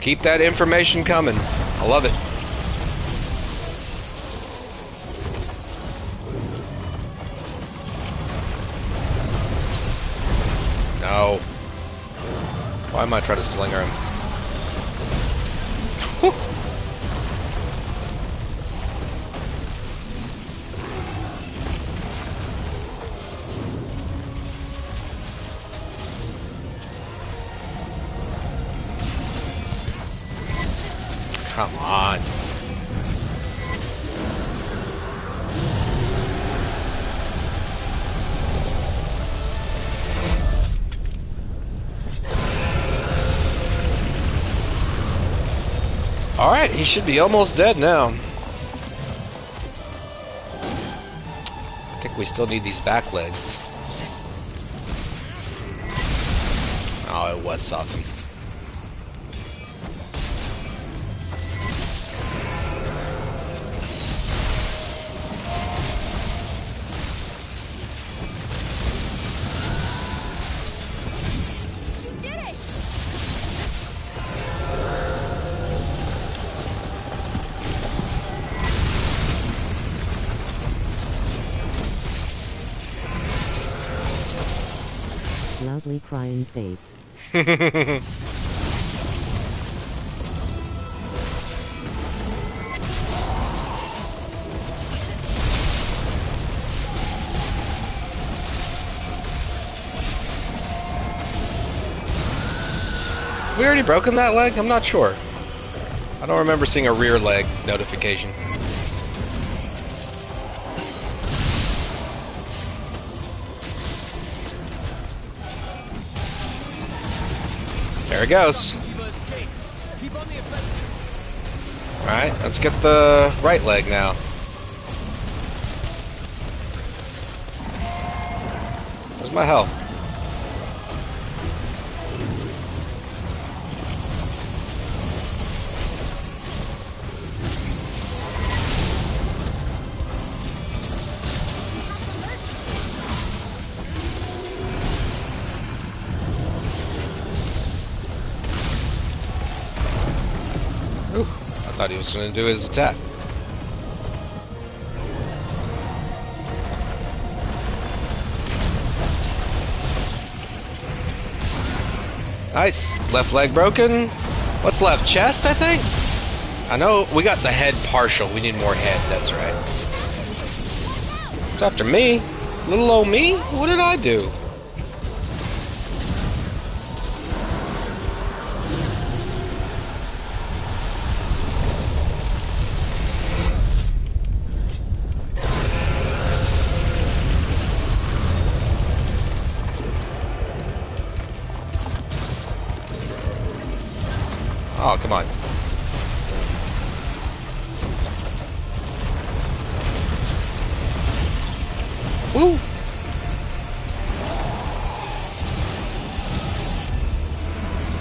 Keep that information coming. I love it. No. Why am I trying to slinger him? Come on. Alright, he should be almost dead now. I think we still need these back legs. Oh, it was softened. Loudly crying face. We already broken that leg? I'm not sure. I don't remember seeing a rear leg notification. There it goes. Alright, let's get the right leg now. Where's my health? Ooh, I thought he was going to do his attack. Nice. Left leg broken. What's left? Chest, I think? I know we got the head partial. We need more head. That's right. It's after me. Little old me? What did I do? Oh, come on. Woo!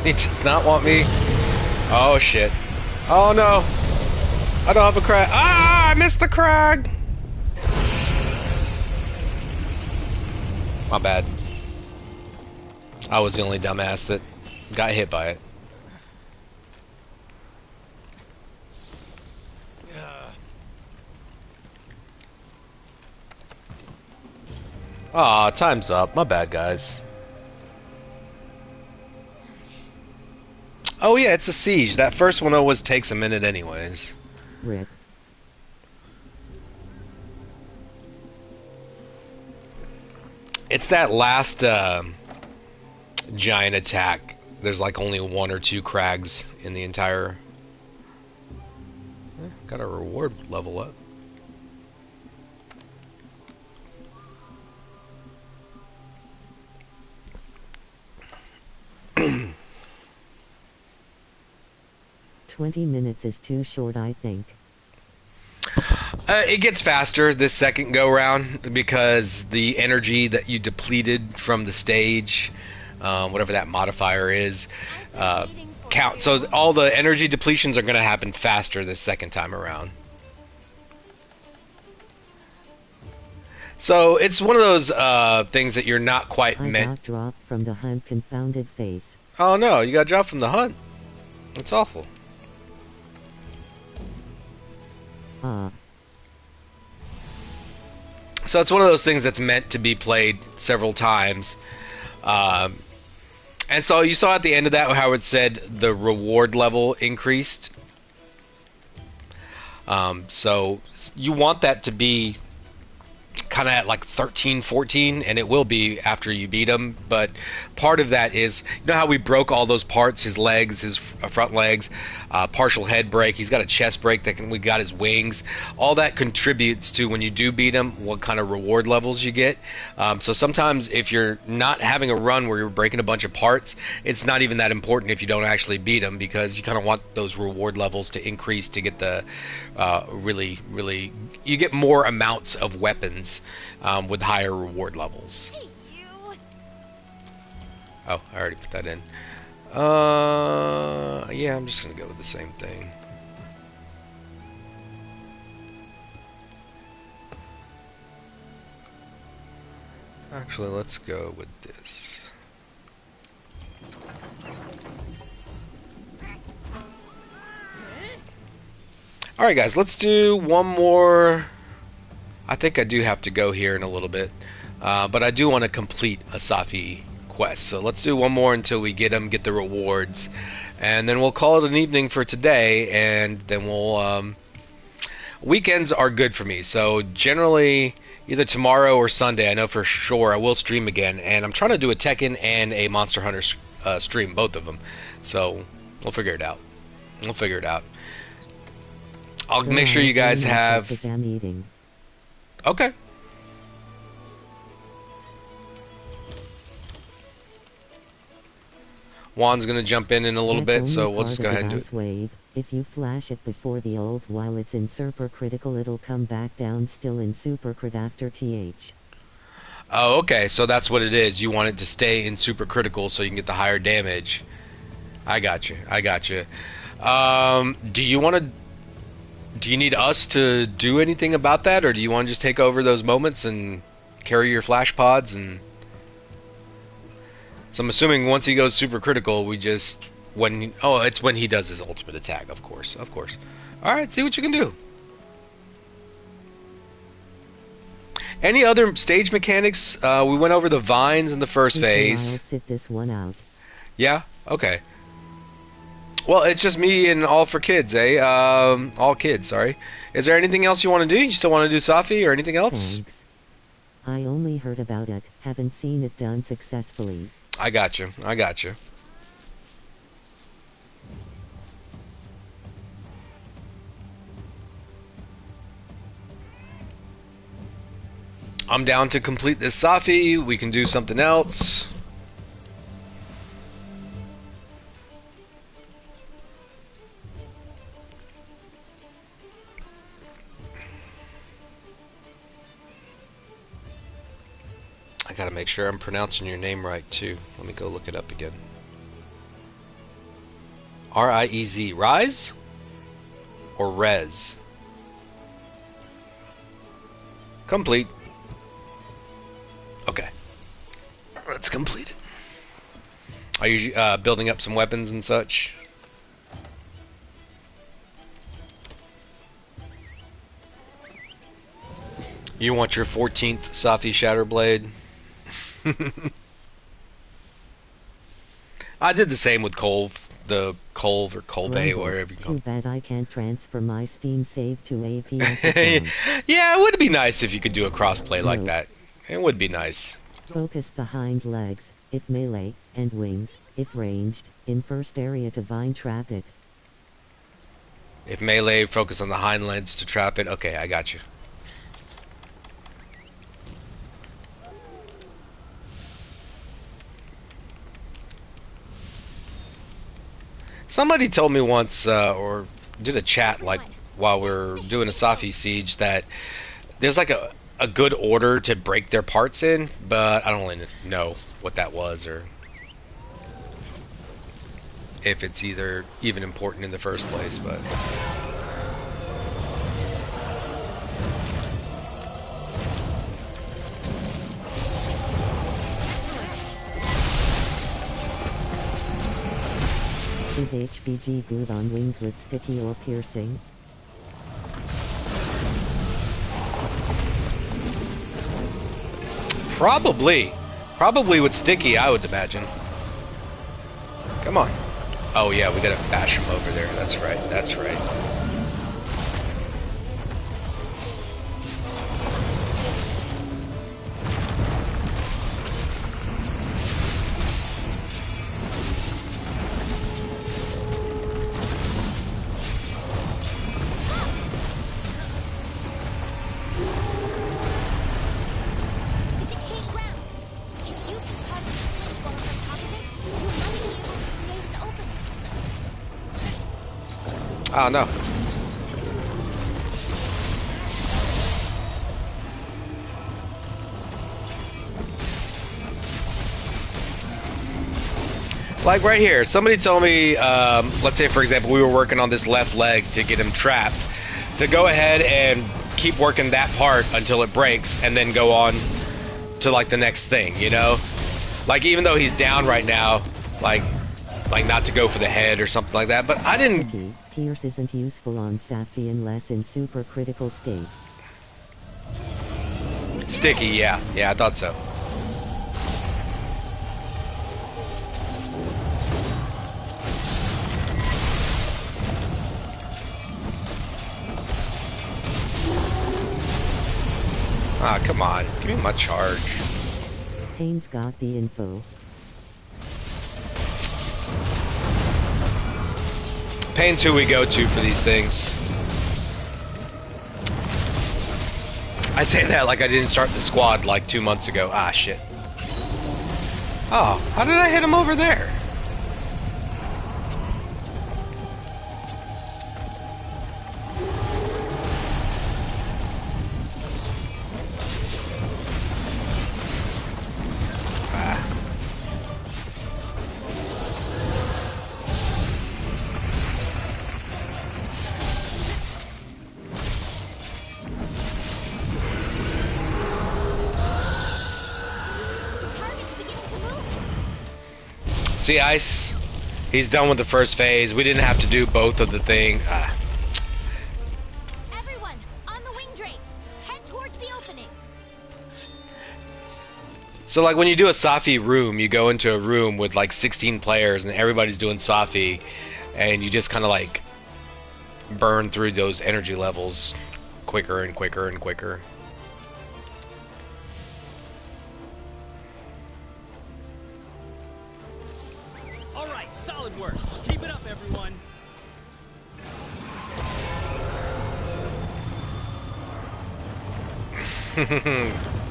He does not want me. Oh, shit. Oh, no. I don't have a crag. Ah, I missed the crag. My bad. I was the only dumbass that got hit by it. Aw, time's up. My bad, guys. Oh yeah, it's a siege. That first one always takes a minute anyways. Rip. It's that last giant attack. There's like only 1 or 2 crags in the entire... Got a reward level up. "20 minutes is too short, I think." It gets faster this second go round because the energy that you depleted from the stage, whatever that modifier is, count. So all the energy depletions are going to happen faster this second time around. So it's one of those things that you're not quite I meant. got dropped from the hunt, confounded face. Oh no, you got dropped from the hunt. That's awful. So it's one of those things that's meant to be played several times. And so you saw at the end of that how it said the reward level increased. So you want that to be kind of at like 13, 14, and it will be after you beat him. But part of that is, you know how we broke all those parts, his legs, his front legs, partial head break, he's got a chest break, we got his wings. All that contributes to, when you do beat him, what kind of reward levels you get. So sometimes if you're not having a run where you're breaking a bunch of parts, it's not even that important if you don't actually beat him, because you kind of want those reward levels to increase to get the really you get more amounts of weapons with higher reward levels. Hey, you. Oh, I already put that in. Yeah, I'm just gonna go with the same thing. Actually, let's go with this. Alright guys, let's do one more. I think I do have to go here in a little bit. But I do want to complete a Safi quest. So let's do one more until we get him, get the rewards. And then we'll call it an evening for today. And then we'll... weekends are good for me. So generally, either tomorrow or Sunday, I know for sure I will stream again. And I'm trying to do a Tekken and a Monster Hunter stream, both of them. So we'll figure it out. We'll figure it out. I'll make sure you guys have... Okay. Juan's gonna jump in a little bit, so we'll just go ahead and do it. Wave. If you flash it before the ult while it's in super critical, it'll come back down still in super crit after TH. Oh, okay, so that's what it is. You want it to stay in super critical so you can get the higher damage. I got you. I got you. Do you need us to do anything about that, or do you want to just take over those moments and carry your flash pods? And so I'm assuming once he goes super critical, we just it's when he does his ultimate attack, of course. All right, see what you can do. Any other stage mechanics? We went over the vines in the first phase. I'll sit this one out. Yeah. Okay. Well, it's just me and all for kids, eh? All kids, sorry. Is there anything else you want to do? You still want to do Safi or anything else? Thanks. I only heard about it, haven't seen it done successfully. I got you. I got you. I'm down to complete this Safi. We can do something else. I gotta make sure I'm pronouncing your name right too. Let me go look it up again. R-I-E-Z. Rise? Or Rez? Complete. Okay. Let's complete it. Are you building up some weapons and such? You want your 14th Safi Shatterblade? I did the same with the Colv or Colbay, or Grumble. whatever you call Too it. bad I can't transfer my Steam save to APS account. Yeah, it would be nice if you could do a crossplay like Nope. that. It would be nice. Focus the hind legs, if melee, and wings, if ranged, in first area to vine trap it. If melee, focus on the hind legs to trap it. Okay, I got you. Somebody told me once, or did a chat like while we are doing a Safi siege, that there's like a good order to break their parts in, but I don't really know what that was or if it's even important in the first place. But Is HBG good on wings with sticky or piercing? probably with sticky, I would imagine. Come on. Oh yeah, we gotta bash him over there. That's right. That's right. The decayed ground. If you can cause a split while on top of it, you might be able to create an opening. Oh no. Like right here, somebody told me, let's say for example, we were working on this left leg to get him trapped, to go ahead and keep working that part until it breaks, and then go on to like the next thing, you know? Like even though he's down right now, like not to go for the head or something like that. But I didn't. Sticky. Pierce isn't useful on Safi unless in super critical state. Sticky, yeah, I thought so. Ah, come on. Give me my charge. Payne's got the info. Payne's who we go to for these things. I say that like I didn't start the squad like 2 months ago. Ah, shit. Oh, how did I hit him over there? The target's beginning to move. See, Ice? He's done with the first phase. We didn't have to do both of the thing. Ah. Everyone, on the wing drapes. Head towards the opening. So like when you do a Safi room, you go into a room with like 16 players and everybody's doing Safi, and you just kind of like burn through those energy levels quicker and quicker and quicker. All right, solid work. Keep it up, everyone.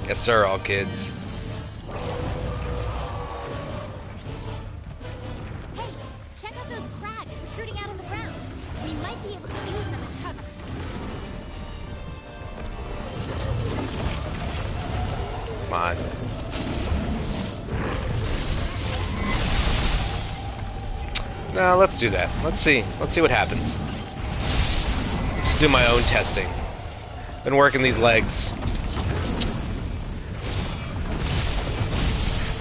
Yes sir, all kids. Hey, check out those crags protruding out on the ground. We might be able to use them as cover. Come on. No, let's do that. Let's see what happens. Let's do my own testing. Been working these legs.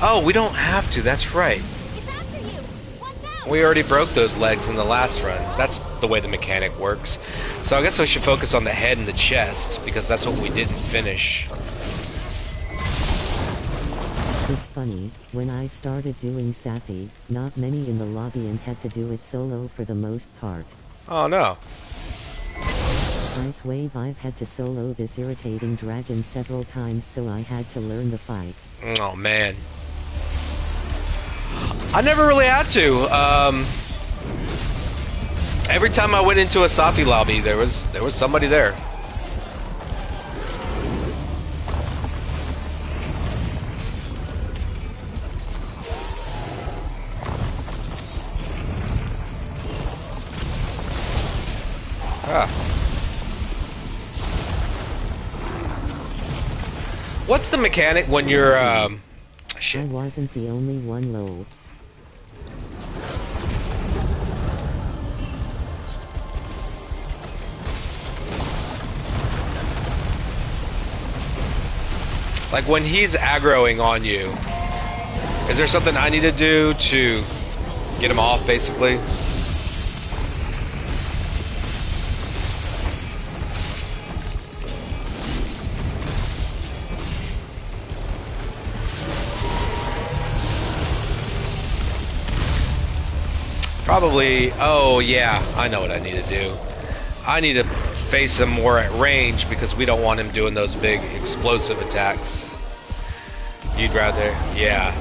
Oh, we don't have to, that's right. It's after you. Watch out. We already broke those legs in the last run. That's the way the mechanic works. So I guess we should focus on the head and the chest, because that's what we didn't finish. It's funny, when I started doing Safi, not many in the lobby and had to do it solo for the most part. Oh no. Ice Wave, I've had to solo this irritating dragon several times, so I had to learn the fight. Oh man. I never really had to. Every time I went into a Safi lobby, there was somebody there. Ah. What's the mechanic when you're shit. I wasn't the only one, lol. Like when he's aggroing on you, is there something I need to do to get him off, basically? Probably, oh yeah, I know what I need to do. I need to face him more at range because we don't want him doing those big explosive attacks. You'd rather, yeah.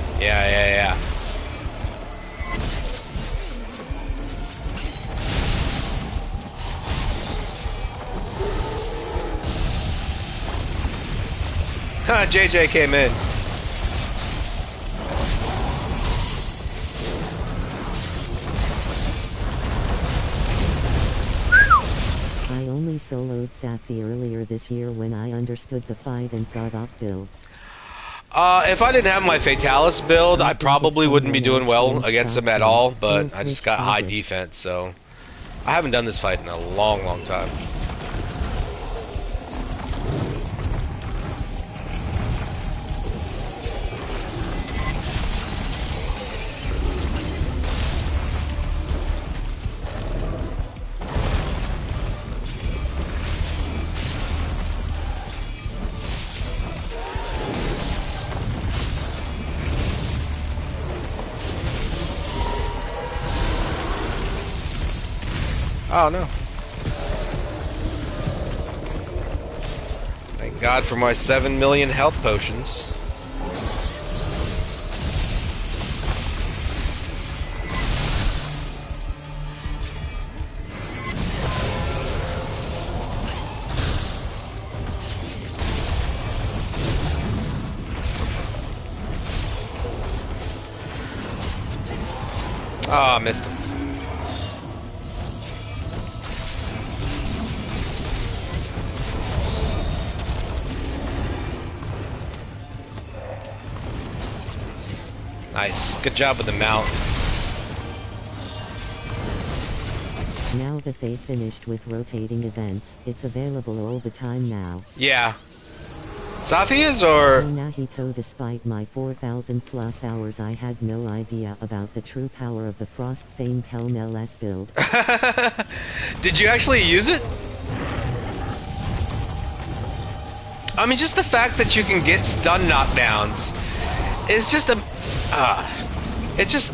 JJ came in. I only soloed Safi earlier this year when I understood the fight and got off builds. If I didn't have my Fatalis build, I probably wouldn't be doing well against him at all, but I just got high defense, so I haven't done this fight in a long, long time. Oh no. Thank God for my 7 million health potions. Ah, oh, missed him. Nice. Good job with the mount. Now that they finished with rotating events, it's available all the time now. Yeah. Safi is, or? Nahito, despite my 4,000 plus hours, I had no idea about the true power of the Frost famed Helm LS build. Did you actually use it? I mean, just the fact that you can get stun knockdowns is just a... it's just...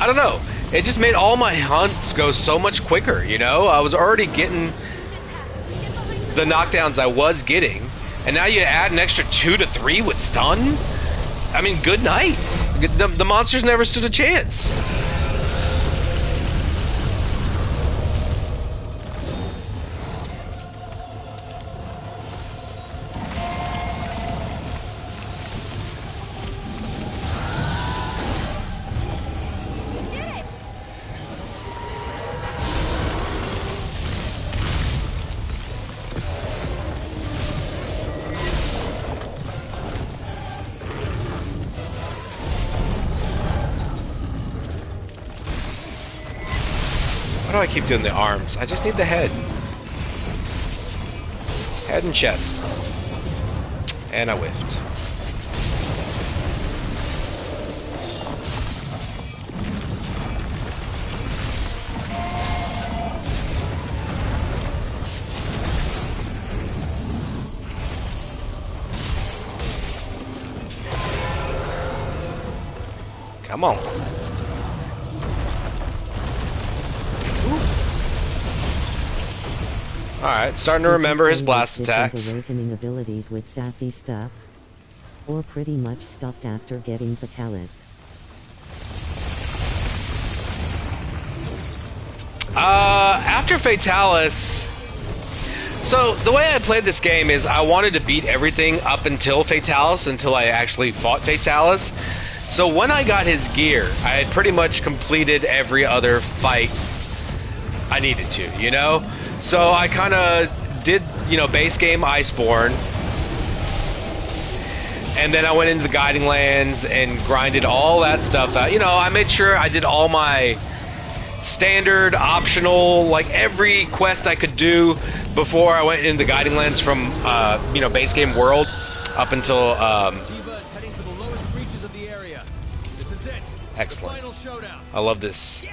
I don't know. It just made all my hunts go so much quicker, you know? I was already getting the knockdowns I was getting, and now you add an extra 2 to 3 with stun? I mean, good night. The monsters never stood a chance. Why do I keep doing the arms? I just need the head. Head and chest. And I whiffed. Come on. Alright, starting to remember his blast attacks. Awakening abilities with Safi stuff? Or pretty much stopped after getting Fatalis? After Fatalis... So, the way I played this game is I wanted to beat everything up until Fatalis, until I actually fought Fatalis. So when I got his gear, I had pretty much completed every other fight I needed to, you know? So I kind of did, you know, base game Iceborne. And then I went into the Guiding Lands and grinded all that stuff out. You know, I made sure I did all my standard, optional, like every quest I could do before I went into the Guiding Lands from, you know, base game world up until, Jiva is heading for the lowest reaches of the area. This is it. Excellent. The final showdown. I love this.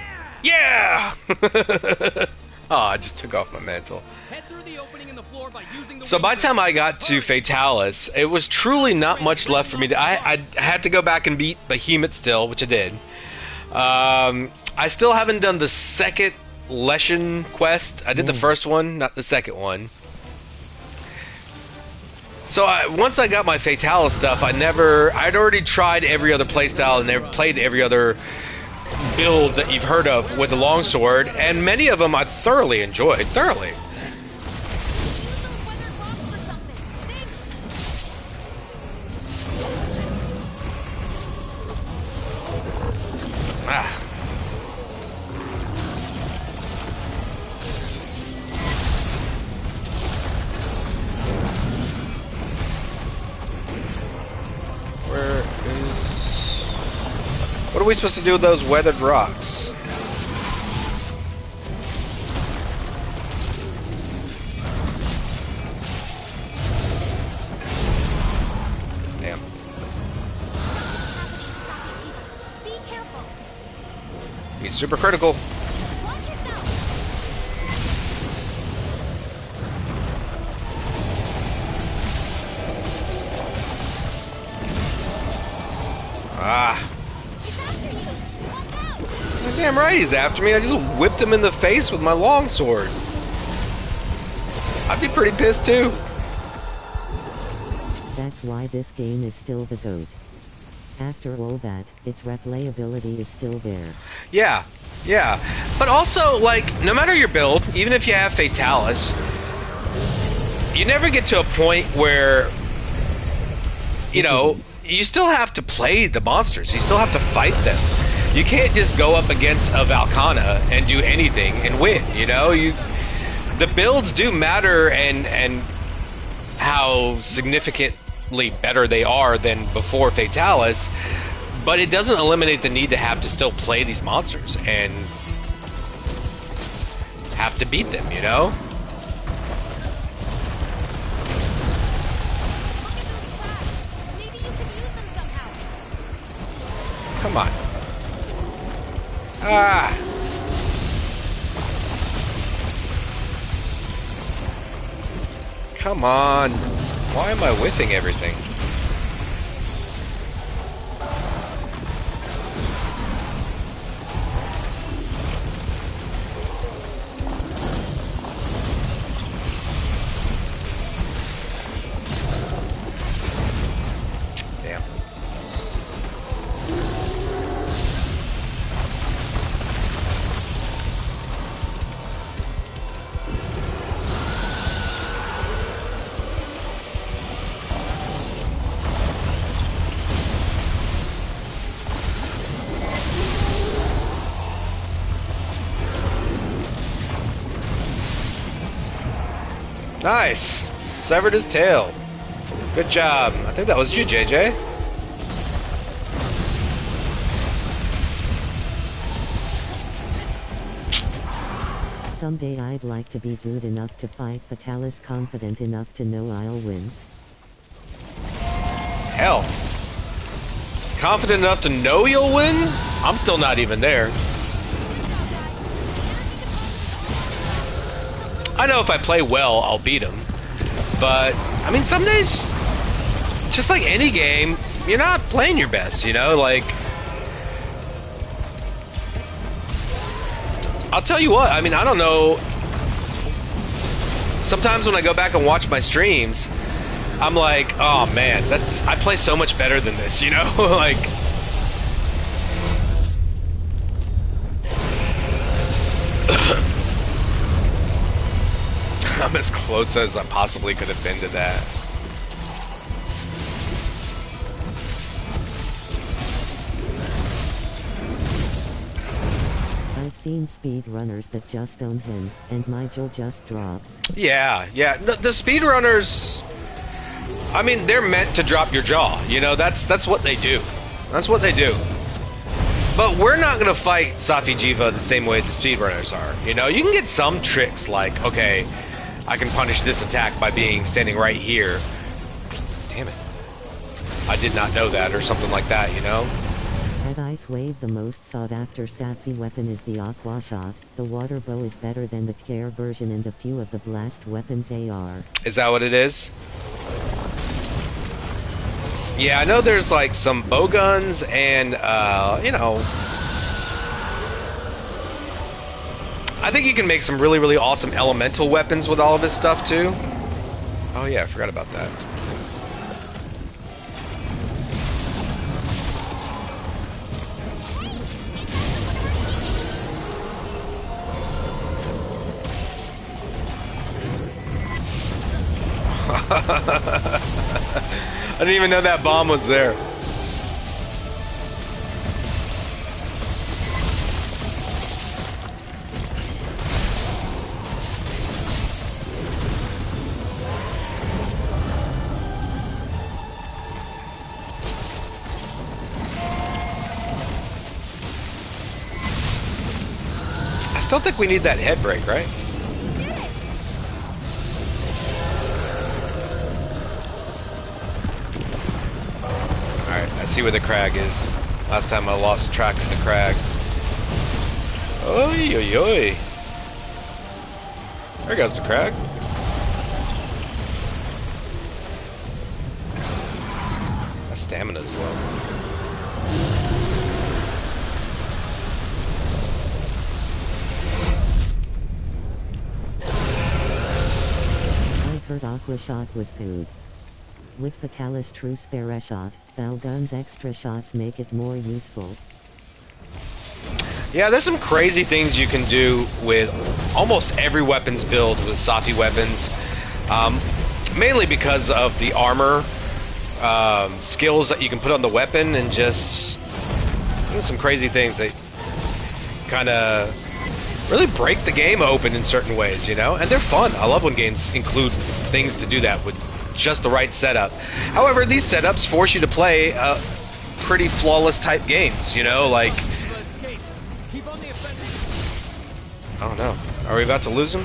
Yeah! Oh, I just took off my mantle. Head through the opening in the floor by using the So by the time I wings. got to Fatalis, it was truly not much left for me to... I had to go back and beat Behemoth still, which I did. I still haven't done the second Leshen quest. I did the first one, not the second one. So once I got my Fatalis stuff, I'd already tried every other playstyle and never played every other build that you've heard of with the longsword, and many of them I thoroughly enjoyed. Thoroughly. Ah. Where is... What are we supposed to do with those weathered rocks? Damn. Be careful. He's super critical. Watch yourself. Ah. He's after you. Watch out. Damn right he's after me. I just whipped him in the face with my longsword. I'd be pretty pissed too. That's why this game is still the GOAT. After all that, its replayability is still there. Yeah, yeah. But also, like, no matter your build, even if you have Fatalis, you never get to a point where, you know, you still have to play the monsters. You still have to fight them. You can't just go up against a Velkhana and do anything and win, you know? The builds do matter, and how significantly better they are than before Fatalis, but it doesn't eliminate the need to have to still play these monsters and have to beat them, you know? Maybe you could use them somehow. Come on. Ah! Come on. Why am I whiffing everything? Damn. Nice! Severed his tail. Good job. I think that was you, JJ. Someday I'd like to be good enough to fight Fatalis, confident enough to know I'll win. Hell. Confident enough to know you'll win? I'm still not even there. I know if I play well, I'll beat him. But, I mean, some days, just like any game, you're not playing your best, you know? Like, I'll tell you what. I mean, I don't know. Sometimes when I go back and watch my streams, I'm like, oh man, I play so much better than this, you know? Like, I'm as close as I possibly could have been to that. I've seen speedrunners that just own him, and my jaw just drops. Yeah. The speedrunners, I mean, they're meant to drop your jaw. You know, that's what they do. That's what they do. But we're not gonna fight Safi Jiva the same way the speedrunners are. You know, you can get some tricks like, okay, I can punish this attack by being standing right here. Damn it. I did not know that, or something like that, you know? At Ice Wave, the most sought-after Safi weapon is the Aqua Shot. The water bow is better than the Care version and a few of the blast weapons AR. Is that what it is? Yeah, I know there's like some bow guns and, you know, I think you can make some really, really awesome elemental weapons with all of his stuff too. Oh yeah, I forgot about that. I didn't even know that bomb was there. I still think we need that head break, right? See where the crag is. Last time I lost track of the crag. Oi, oi, oi. There goes the crag. My stamina's low. I heard Aqua Shot was good. With Fatalis True Spare Shot, Gun's extra shots make it more useful. Yeah, there's some crazy things you can do with almost every weapons build with Safi weapons. Mainly because of the armor skills that you can put on the weapon, and just some crazy things that kind of really break the game open in certain ways, you know? And they're fun. I love when games include things to do that with just the right setup. However, these setups force you to play pretty flawless type games, you know, like... Oh no. Are we about to lose him?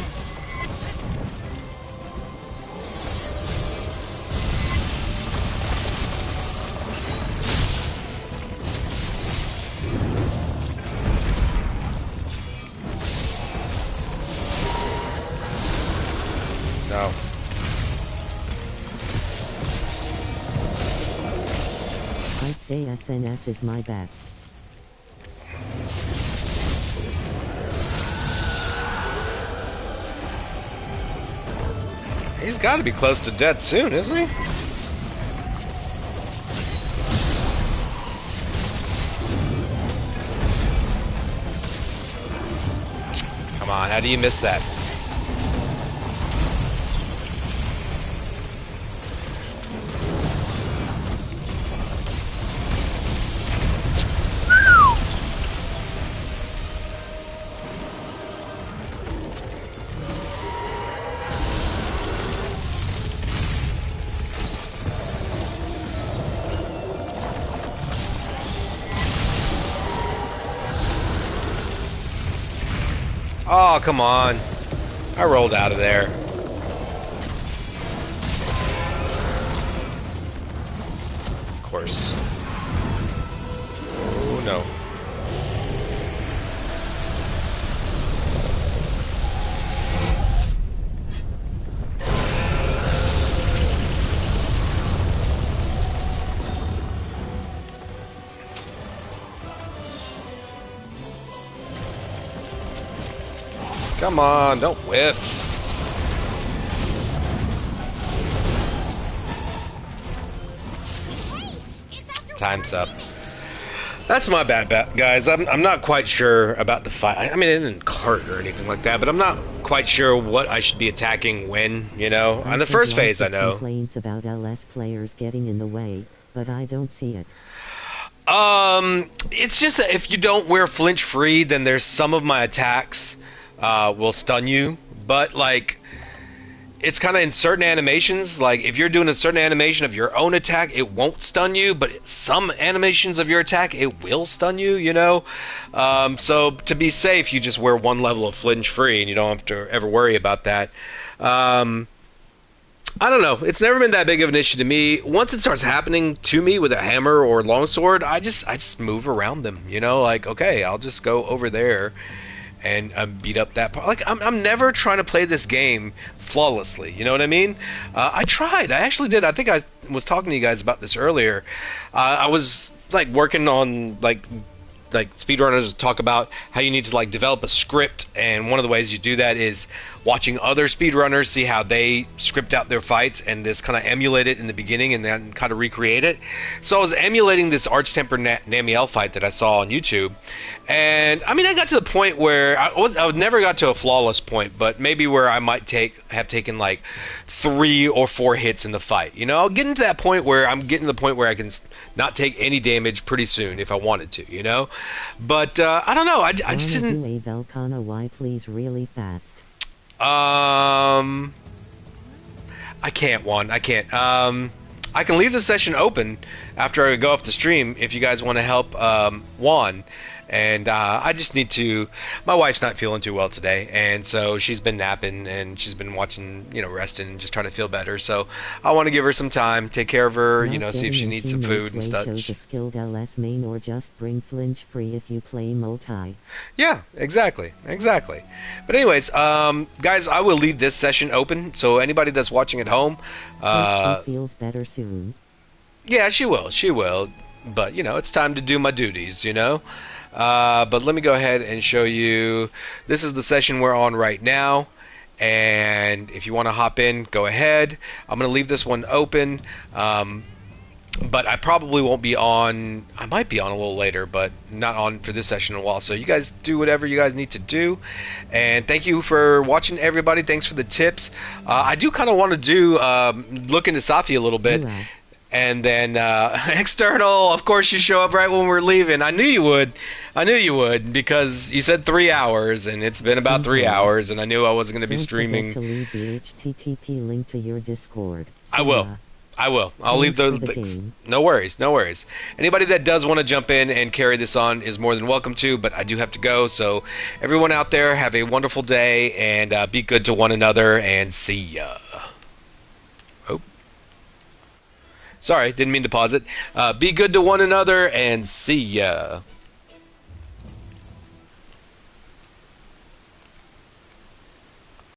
No. I'd say SNS is my best. He's got to be close to death soon, isn't he? Come on, how do you miss that? Oh, come on. I rolled out of there. Of course. Oh, no. Come on, don't whiff. Hey, it's after Time's up. warning. That's my bad, guys. I'm not quite sure about the fight. I mean, it didn't cart or anything like that, but I'm not quite sure what I should be attacking when, you know. On the first phase, I know. Complaints about LS players getting in the way, but I don't see it. It's just that if you don't wear flinch free, then there's some of my attacks will stun you, but like it's kind of in certain animations. Like if you're doing a certain animation of your own attack, it won't stun you, but some animations of your attack, it will stun you, you know. So to be safe, you just wear one level of flinch free, and you don't have to ever worry about that. I don't know. It's never been that big of an issue to me. Once it starts happening to me with a hammer or longsword, I just move around them. You know, like okay, I'll just go over there and beat up that part. Like I'm never trying to play this game flawlessly. You know what I mean? I tried. I actually did. I think I was talking to you guys about this earlier. I was like working on like speedrunners talk about how you need to like develop a script, and one of the ways you do that is watching other speedrunners, see how they script out their fights and just kind of emulate it in the beginning and then kind of recreate it. So I was emulating this Arch Temper Namiel fight that I saw on YouTube, and I mean I got to the point where I never got to a flawless point, but maybe where I might have taken like 3 or 4 hits in the fight. You know, I'll get into that point where I'm getting to the point where I can not take any damage pretty soon if I wanted to, you know. But I don't know. I just didn't. Do a Velkhana Y please really fast. I can't. I can't. I can leave the session open after I go off the stream if you guys want to help Juan. And I just need to. My wife's not feeling too well today, and so she's been napping and she's been watching, you know, resting and just trying to feel better. So I want to give her some time, take care of her, you know, see if she needs some food and stuff. Shows a skilled LS main or just bring flinch free if you play multi. Yeah, exactly. But anyways, guys, I will leave this session open, so anybody that's watching at home, Hope she feels better soon. yeah, she will. But you know, it's time to do my duties, you know. But let me go ahead and show you. This is the session we're on right now, and if you want to hop in, go ahead. I'm going to leave this one open, but I probably won't be on. I might be on a little later, but not on for this session in a while. So you guys do whatever you guys need to do, and thank you for watching, everybody. Thanks for the tips. I do kind of want to do look into Safi a little bit. Hoorah. And then external, of course, you show up right when we're leaving. I knew you would because you said 3 hours, and it's been about 3 hours, and I knew I wasn't going to be Don't streaming. forget to leave the HTTP link to your Discord. I will. I'll leave those Thanks for the links. game. No worries. Anybody that does want to jump in and carry this on is more than welcome to, but I do have to go. So everyone out there, have a wonderful day, and be good to one another, and see ya. Oh. Sorry, didn't mean to pause it. Be good to one another, and see ya.